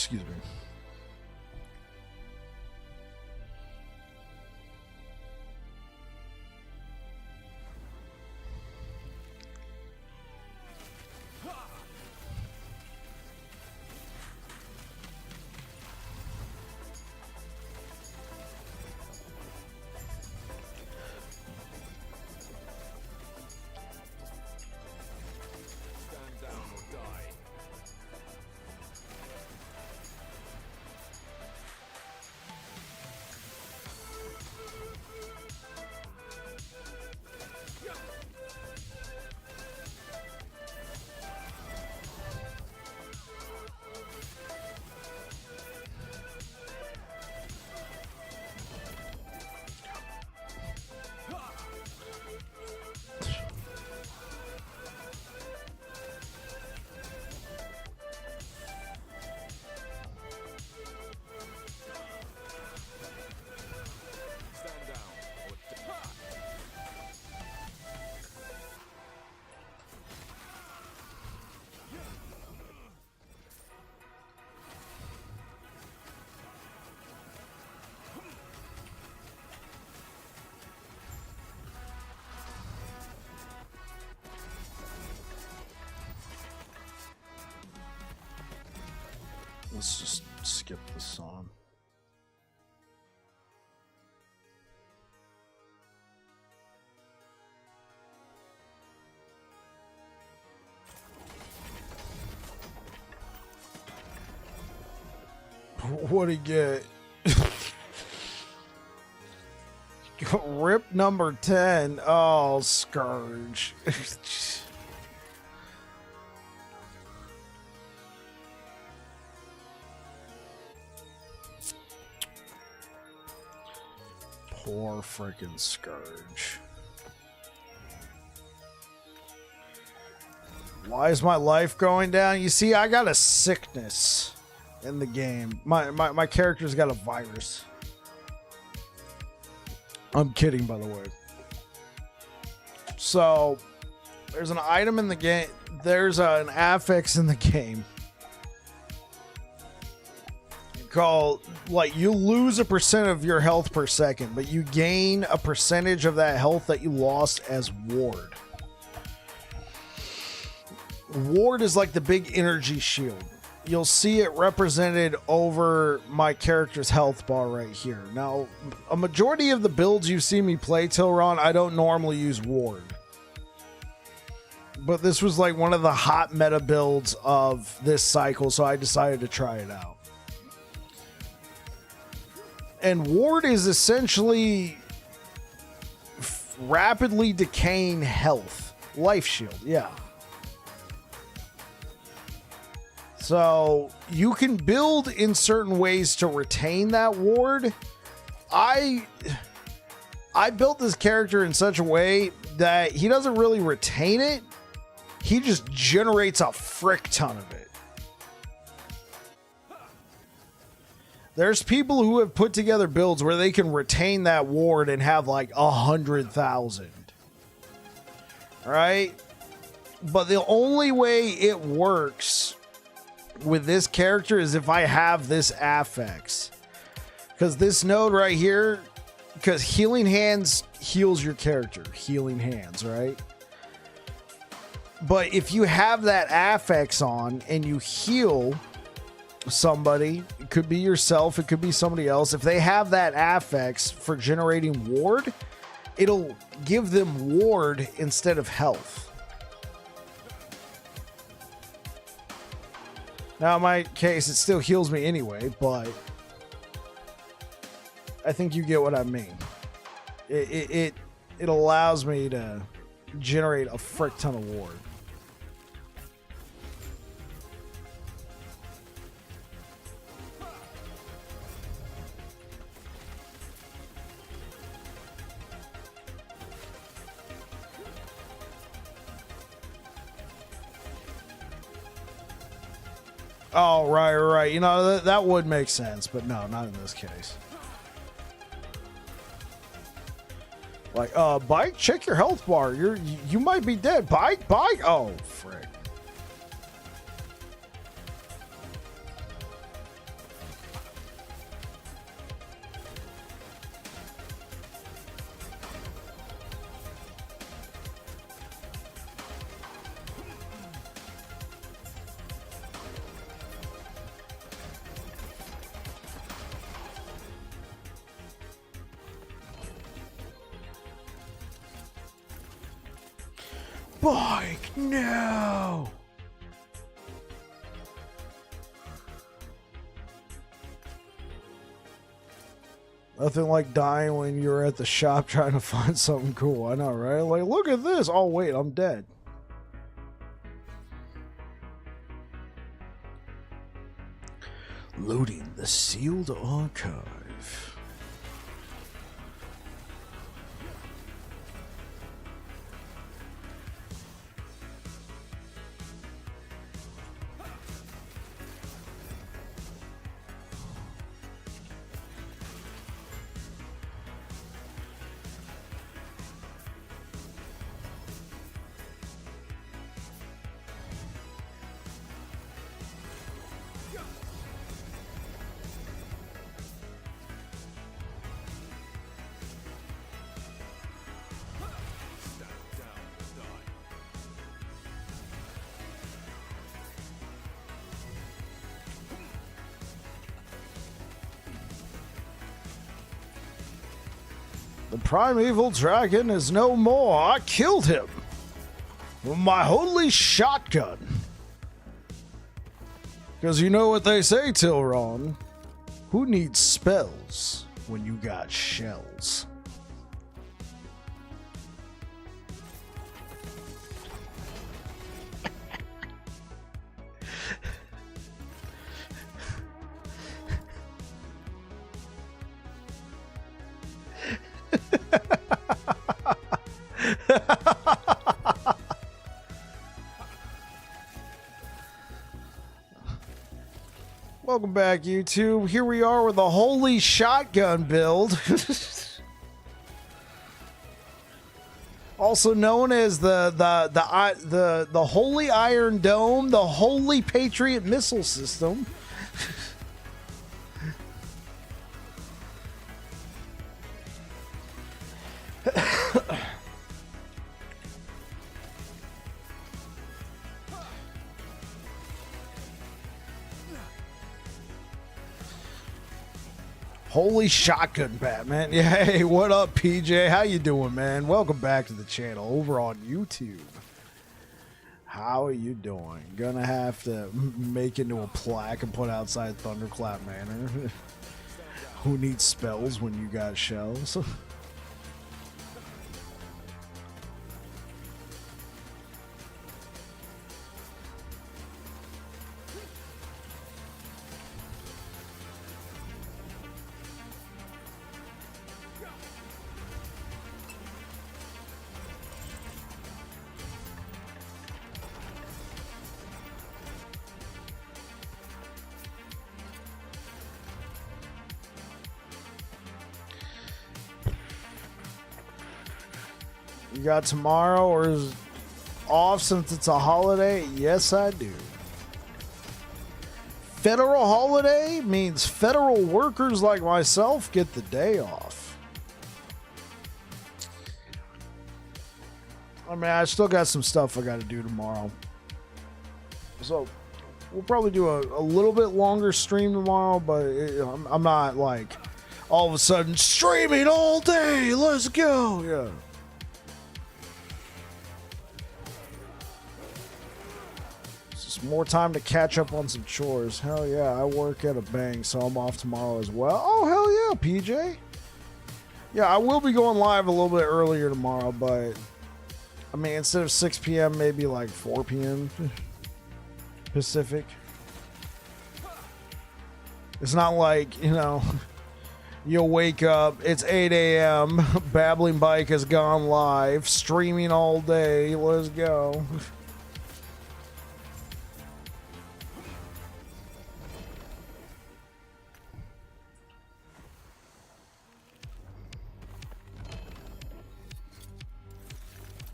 Excuse me. Stand down or die. Stand down or die. Let's just skip this song. What'd he get? Rip number 10. Oh, Scourge. Poor freaking Scourge. Why is my life going down? You see, I got a sickness in the game. My character's got a virus. I'm kidding, by the way. So, there's an item in the game. There's an affix in the game called, like, you lose a percent of your health per second, but you gain a percentage of that health that you lost as ward. Ward is like the big energy shield. You'll see it represented over my character's health bar right here. Now, a majority of the builds you see me play Tilron, I don't normally use ward. But this was like one of the hot meta builds of this cycle, so I decided to try it out. And ward is essentially rapidly decaying health. Life shield, yeah. So you can build in certain ways to retain that ward. I built this character in such a way that he doesn't really retain it. He just generates a frick ton of it. There's people who have put together builds where they can retain that ward and have like 100,000. Right? But the only way it works with this character is if I have this affix. Because this node right here, because Healing Hands heals your character. Healing Hands, right? But if you have that affix on and you heal somebody, it could be yourself, it could be somebody else. If they have that affix for generating ward, it'll give them ward instead of health. Now, in my case, it still heals me anyway, but I think you get what I mean. It allows me to generate a frick ton of ward. Oh, right. You know, that would make sense, but no, not in this case. Like, Bike, check your health bar. You might be dead. Bike. Oh, frick. bike. No. Nothing like dying when you're at the shop trying to find something cool. I know, right? Like, look at this. Oh, wait, I'm dead. Loading the sealed archive. The primeval dragon is no more. I killed him with my holy shotgun. Because you know what they say, Tilron. Who needs spells when you got shells? Welcome back, YouTube. Here we are with a holy shotgun build. Also known as the Holy Iron Dome, the Holy Patriot Missile System. Holy shotgun, Batman. Yeah, hey, what up, PJ? How you doing, man? Welcome back to the channel over on YouTube. How are you doing? Gonna have to make into a plaque and put outside Thunderclap Manor. Who needs spells when you got shells? You got tomorrow or is off since it's a holiday? Yes, I do. Federal holiday means federal workers like myself get the day off. I mean, I still got some stuff I got to do tomorrow. So we'll probably do a little bit longer stream tomorrow, but I'm not like all of a sudden streaming all day. Let's go. Yeah. More time to catch up on some chores. Hell yeah, I work at a bank, so I'm off tomorrow as well. Oh, hell yeah, PJ. Yeah, I will be going live a little bit earlier tomorrow, but I mean, instead of 6 p.m., maybe like 4 p.m. Pacific. It's not like, you know, you'll wake up, it's 8 a.m., Babbling Bike has gone live, streaming all day, let's go.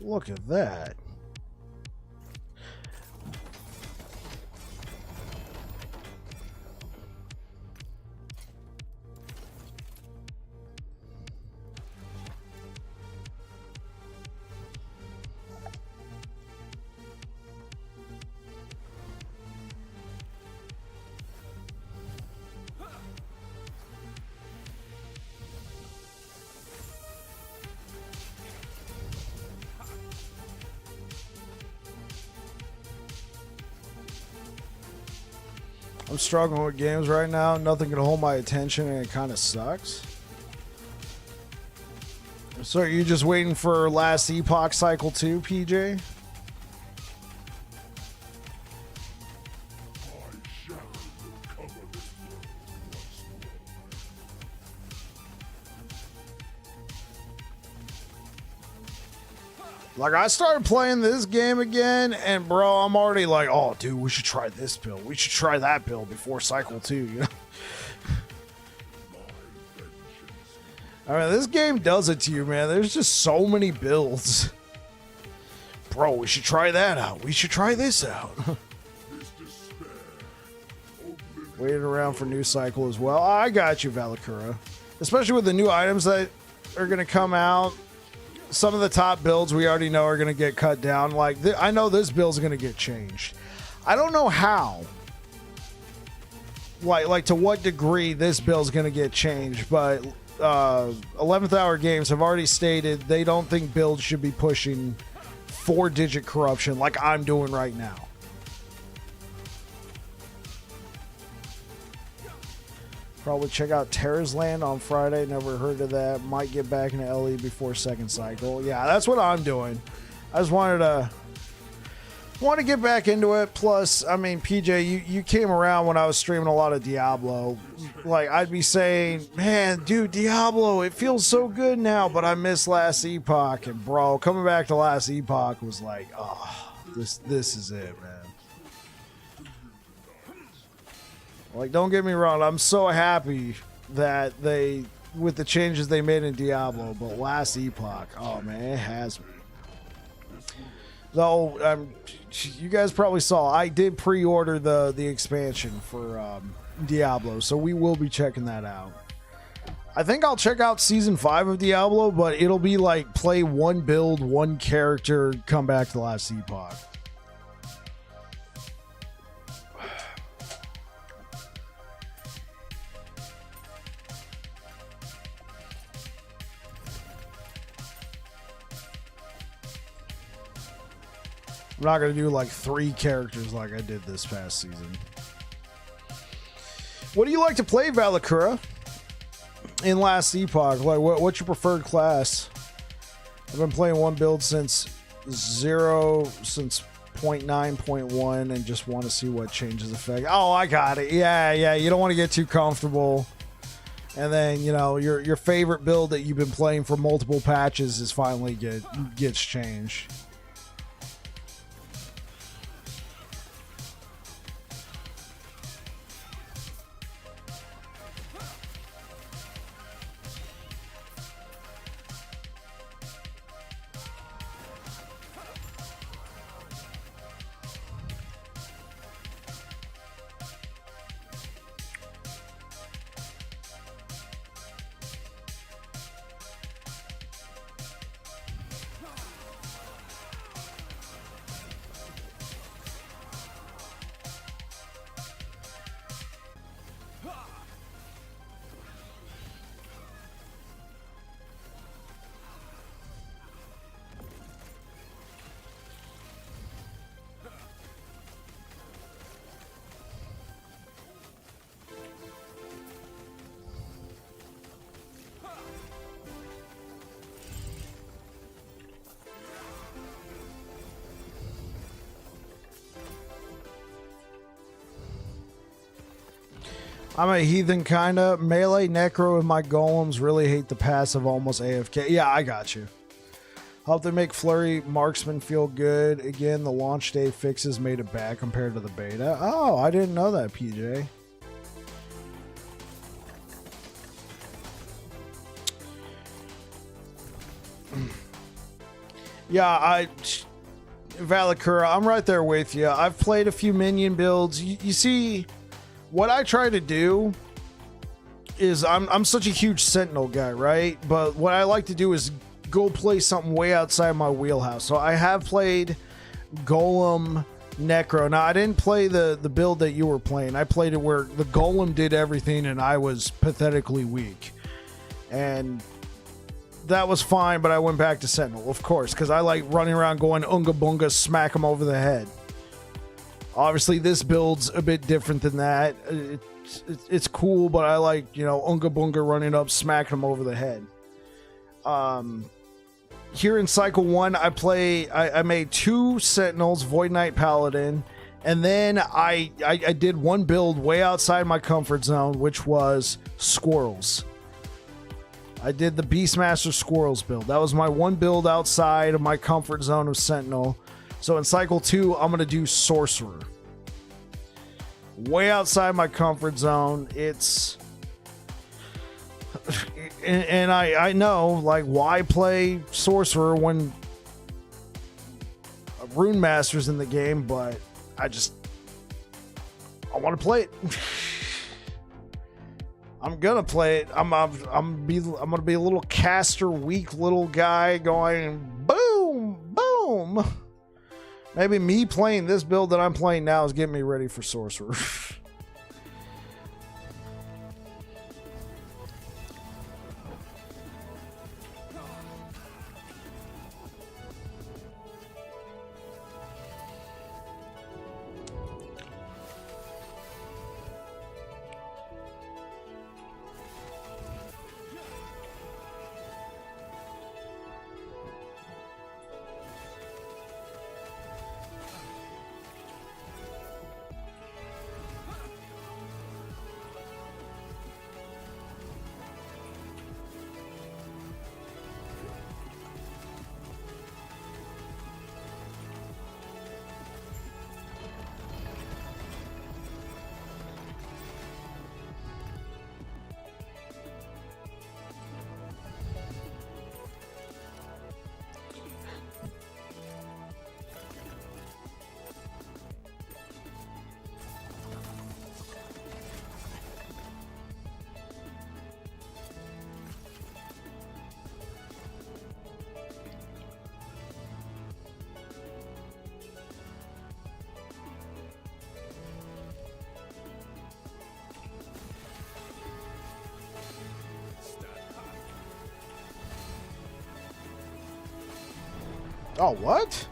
Look at that. I'm struggling with games right now. Nothing can hold my attention, and it kind of sucks. So are you just waiting for last Epoch Cycle 2, PJ? Like, I started playing this game again, and bro, I'm already like, oh, dude, we should try this build. We should try that build before Cycle 2, you know? I mean, this game does it to you, man. There's just so many builds. Bro, we should try that out. We should try this out. Waiting around for new Cycle as well. I got you, Valakura. Especially with the new items that are going to come out. Some of the top builds we already know are going to get cut down. Like, I know this build's going to get changed. I don't know how. Like to what degree this build's going to get changed, but 11th Hour Games have already stated they don't think builds should be pushing 4-digit corruption like I'm doing right now. Probably check out Terra's Land on Friday. Never heard of that. Might get back into LE before second cycle. Yeah, that's what I'm doing. I just wanted to get back into it. Plus, I mean, PJ, you came around when I was streaming a lot of Diablo. Like, I'd be saying, man, dude, Diablo, it feels so good now, but I miss last Epoch. And bro, coming back to last Epoch was like, oh, this is it, man. Like, don't get me wrong, I'm so happy that they, with the changes they made in Diablo, but last Epoch, oh man, it has me. Though, you guys probably saw, I did pre-order the expansion for Diablo, so we will be checking that out. I think I'll check out Season 5 of Diablo, but it'll be like, play one build, one character, come back to last Epoch. I'm not going to do like 3 characters like I did this past season. What do you like to play, Valakura? In last Epoch? Like, what's your preferred class? I've been playing one build since 0.9.1 and just want to see what changes affect. Oh, I got it. Yeah. You don't want to get too comfortable. And then, you know, your favorite build that you've been playing for multiple patches is finally gets changed. I'm a heathen kinda. Melee necro with my golems. Really hate the passive almost AFK. Yeah, I got you. Hope they make Flurry Marksman feel good. Again, the launch day fixes made it bad compared to the beta. Oh, I didn't know that, PJ. Yeah, Valakura, I'm right there with you. I've played a few minion builds. You see, what I try to do is I'm such a huge Sentinel guy, right? But what I like to do is go play something way outside my wheelhouse. So I have played Golem Necro. Now, I didn't play the build that you were playing. I played it where the Golem did everything and I was pathetically weak. And that was fine, but I went back to Sentinel, of course, because I like running around going unga bunga, smack him over the head. Obviously, this build's a bit different than that. It's cool, but I like, you know, Unga Bunga running up, smacking him over the head. Here in Cycle 1, I made 2 Sentinels, Void Knight Paladin, and then I did one build way outside my comfort zone, which was Squirrels. I did the Beastmaster Squirrels build. That was my one build outside of my comfort zone of Sentinel. So in Cycle 2, I'm going to do Sorcerer. Way outside my comfort zone. It's... And I know, like, why play Sorcerer when Rune Master's in the game, but I want to play it. I'm gonna play it. I'm gonna be a little caster weak little guy going boom, boom. Maybe me playing this build that I'm playing now is getting me ready for Sorcerer. Oh, what?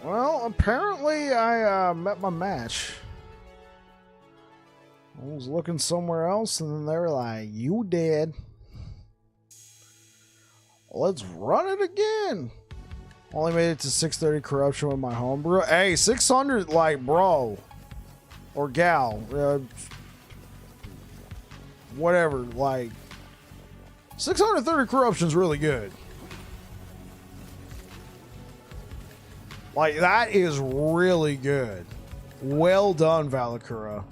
Well, apparently I met my match. I was looking somewhere else, and then they were like, you dead. Let's run it again. Only made it to 630 corruption with my homebrew. Hey, 600, like, bro. Or gal. Whatever, like. 630 corruption is really good. Like, that is really good. Well done, Valakura.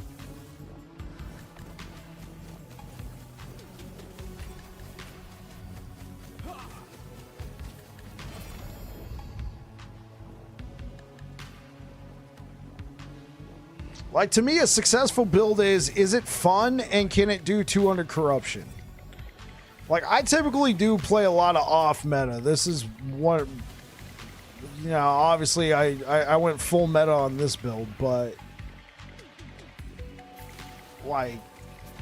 Like, to me, a successful build is it fun and can it do 200 corruption? Like, I typically do play a lot of off meta. This is one... You know, obviously I went full meta on this build, but like,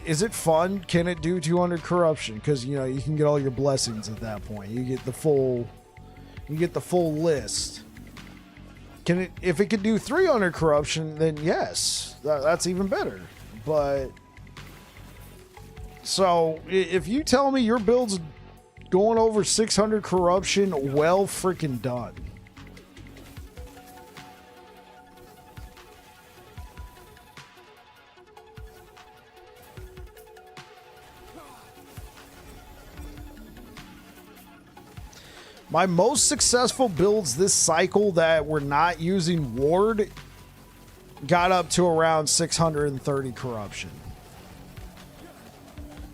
is it fun? Can it do 200 corruption? Because, you know, you can get all your blessings at that point. You get the full list. Can it, if it could do 300 corruption, then yes, that's even better. But so if you tell me your build's going over 600 corruption, well freaking done. My most successful builds this cycle that were not using ward got up to around 630 corruption.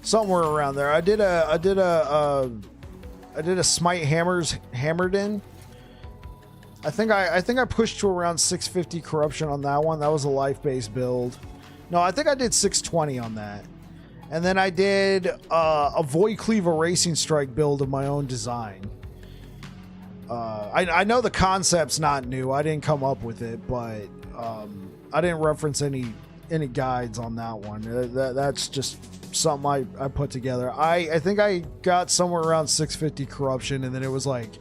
Somewhere around there. I did a smite hammers hammered in. I think I pushed to around 650 corruption on that one. That was a life-based build. No, I think I did 620 on that. And then I did a Void Cleaver Racing Strike build of my own design. I know the concept's not new. I didn't come up with it, but I didn't reference any guides on that one. That's just something I put together. I think I got somewhere around 650 corruption, and then it was like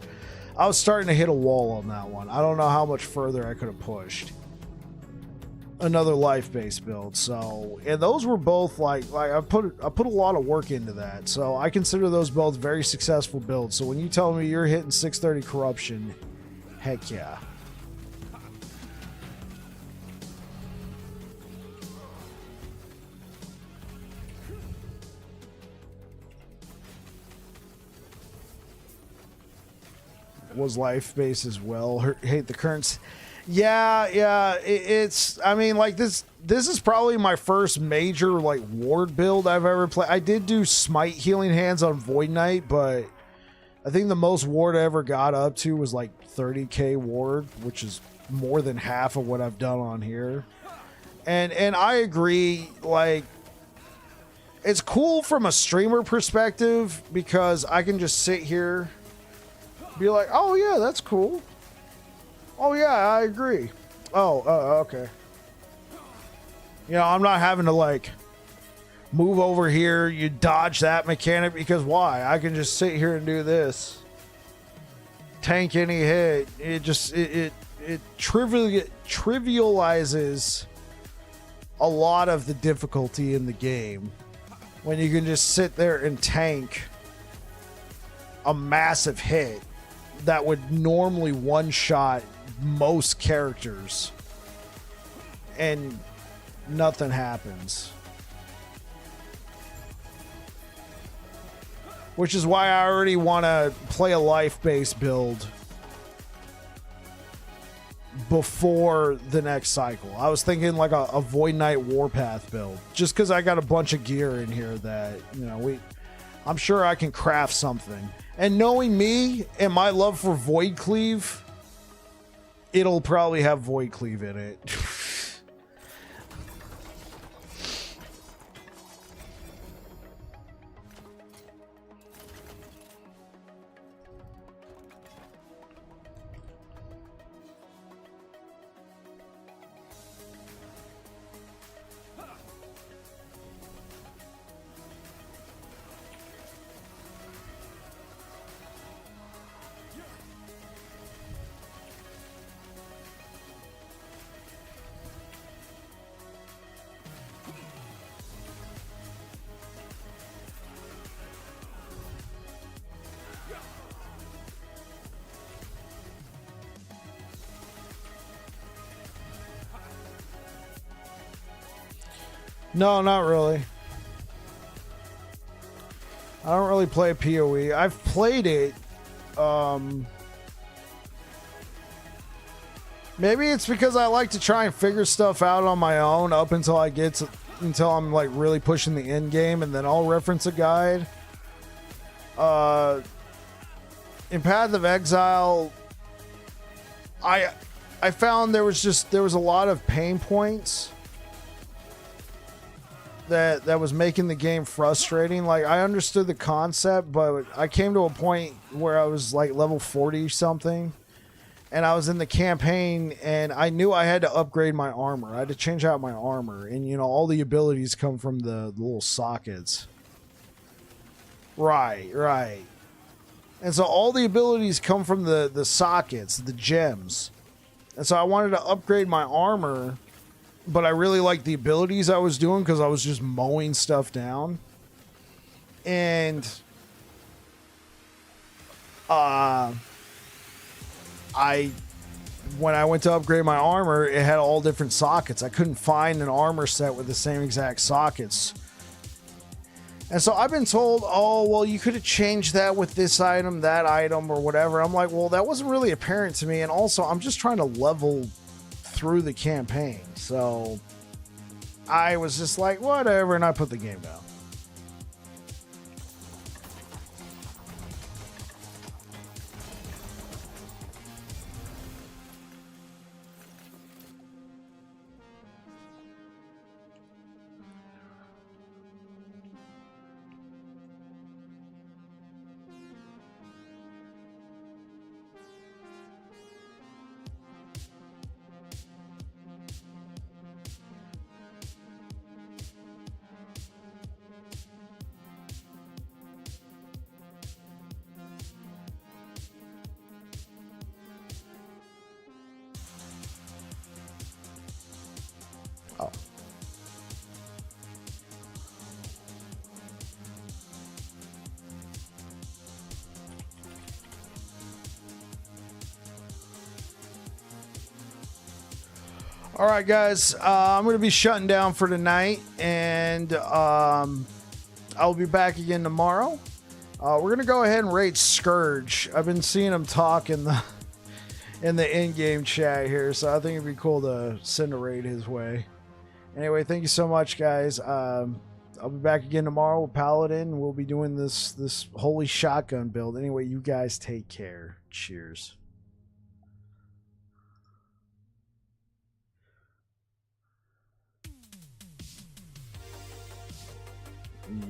I was starting to hit a wall on that one. I don't know how much further I could have pushed. Another life-based build. So, and those were both like I put a lot of work into that. So I consider those both very successful builds. So when you tell me you're hitting 630 corruption, heck yeah. Was life-based as well. Hate the currents. Yeah, it's, I mean, like, this is probably my first major, like, ward build I've ever played. I did do smite healing hands on Void Knight, but I think the most ward I ever got up to was like 30k ward, which is more than half of what I've done on here. And I agree, like, it's cool from a streamer perspective because I can just sit here, be like, oh yeah, that's cool. Oh yeah, I agree. Oh, okay. You know, I'm not having to like move over here, you dodge that mechanic, because why? I can just sit here and do this. Tank any hit. It just it trivializes a lot of the difficulty in the game when you can just sit there and tank a massive hit that would normally one-shot most characters and nothing happens. Which is why I already want to play a life-based build before the next cycle. I was thinking like a Void Knight Warpath build, just because I got a bunch of gear in here that, you know, I'm sure I can craft something. And knowing me and my love for Void Cleave, it'll probably have Void Cleave in it. No, not really. I don't really play PoE. I've played it. Maybe it's because I like to try and figure stuff out on my own up until until I'm like really pushing the end game, and then I'll reference a guide. In Path of Exile, I found there was a lot of pain points that was making the game frustrating. Like, I understood the concept, but I came to a point where I was like level 40 something, and I was in the campaign, and I knew I had to upgrade my armor. I had to change out my armor, and you know, all the abilities come from the little sockets. Right. And so all the abilities come from the sockets, the gems. And so I wanted to upgrade my armor, but I really liked the abilities I was doing because I was just mowing stuff down. And when I went to upgrade my armor, it had all different sockets. I couldn't find an armor set with the same exact sockets. And so I've been told, oh, well, you could have changed that with this item, that item, or whatever. I'm like, well, that wasn't really apparent to me. And also, I'm just trying to level through the campaign. So I was just like, whatever, and I put the game down. All right, guys, I'm going to be shutting down for tonight, and I'll be back again tomorrow. We're going to go ahead and rate Scourge. I've been seeing him talk in the in-game chat here, so I think it'd be cool to send a raid his way. Anyway, thank you so much, guys. I'll be back again tomorrow with Paladin. We'll be doing this holy shotgun build. Anyway, you guys take care. Cheers.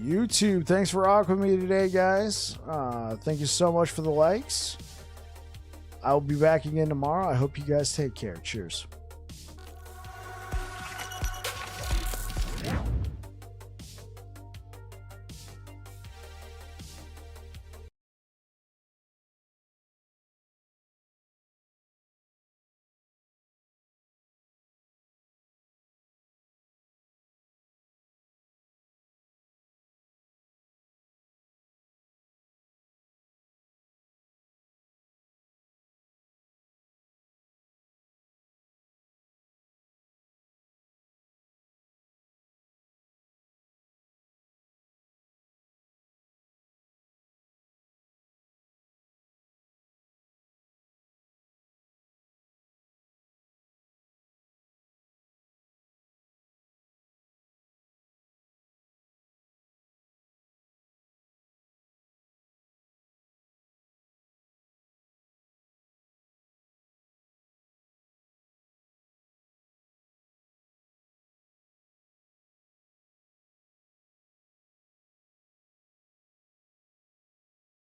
YouTube, thanks for rocking with me today, guys. Thank you so much for the likes. I'll be back again tomorrow. I hope you guys take care. Cheers.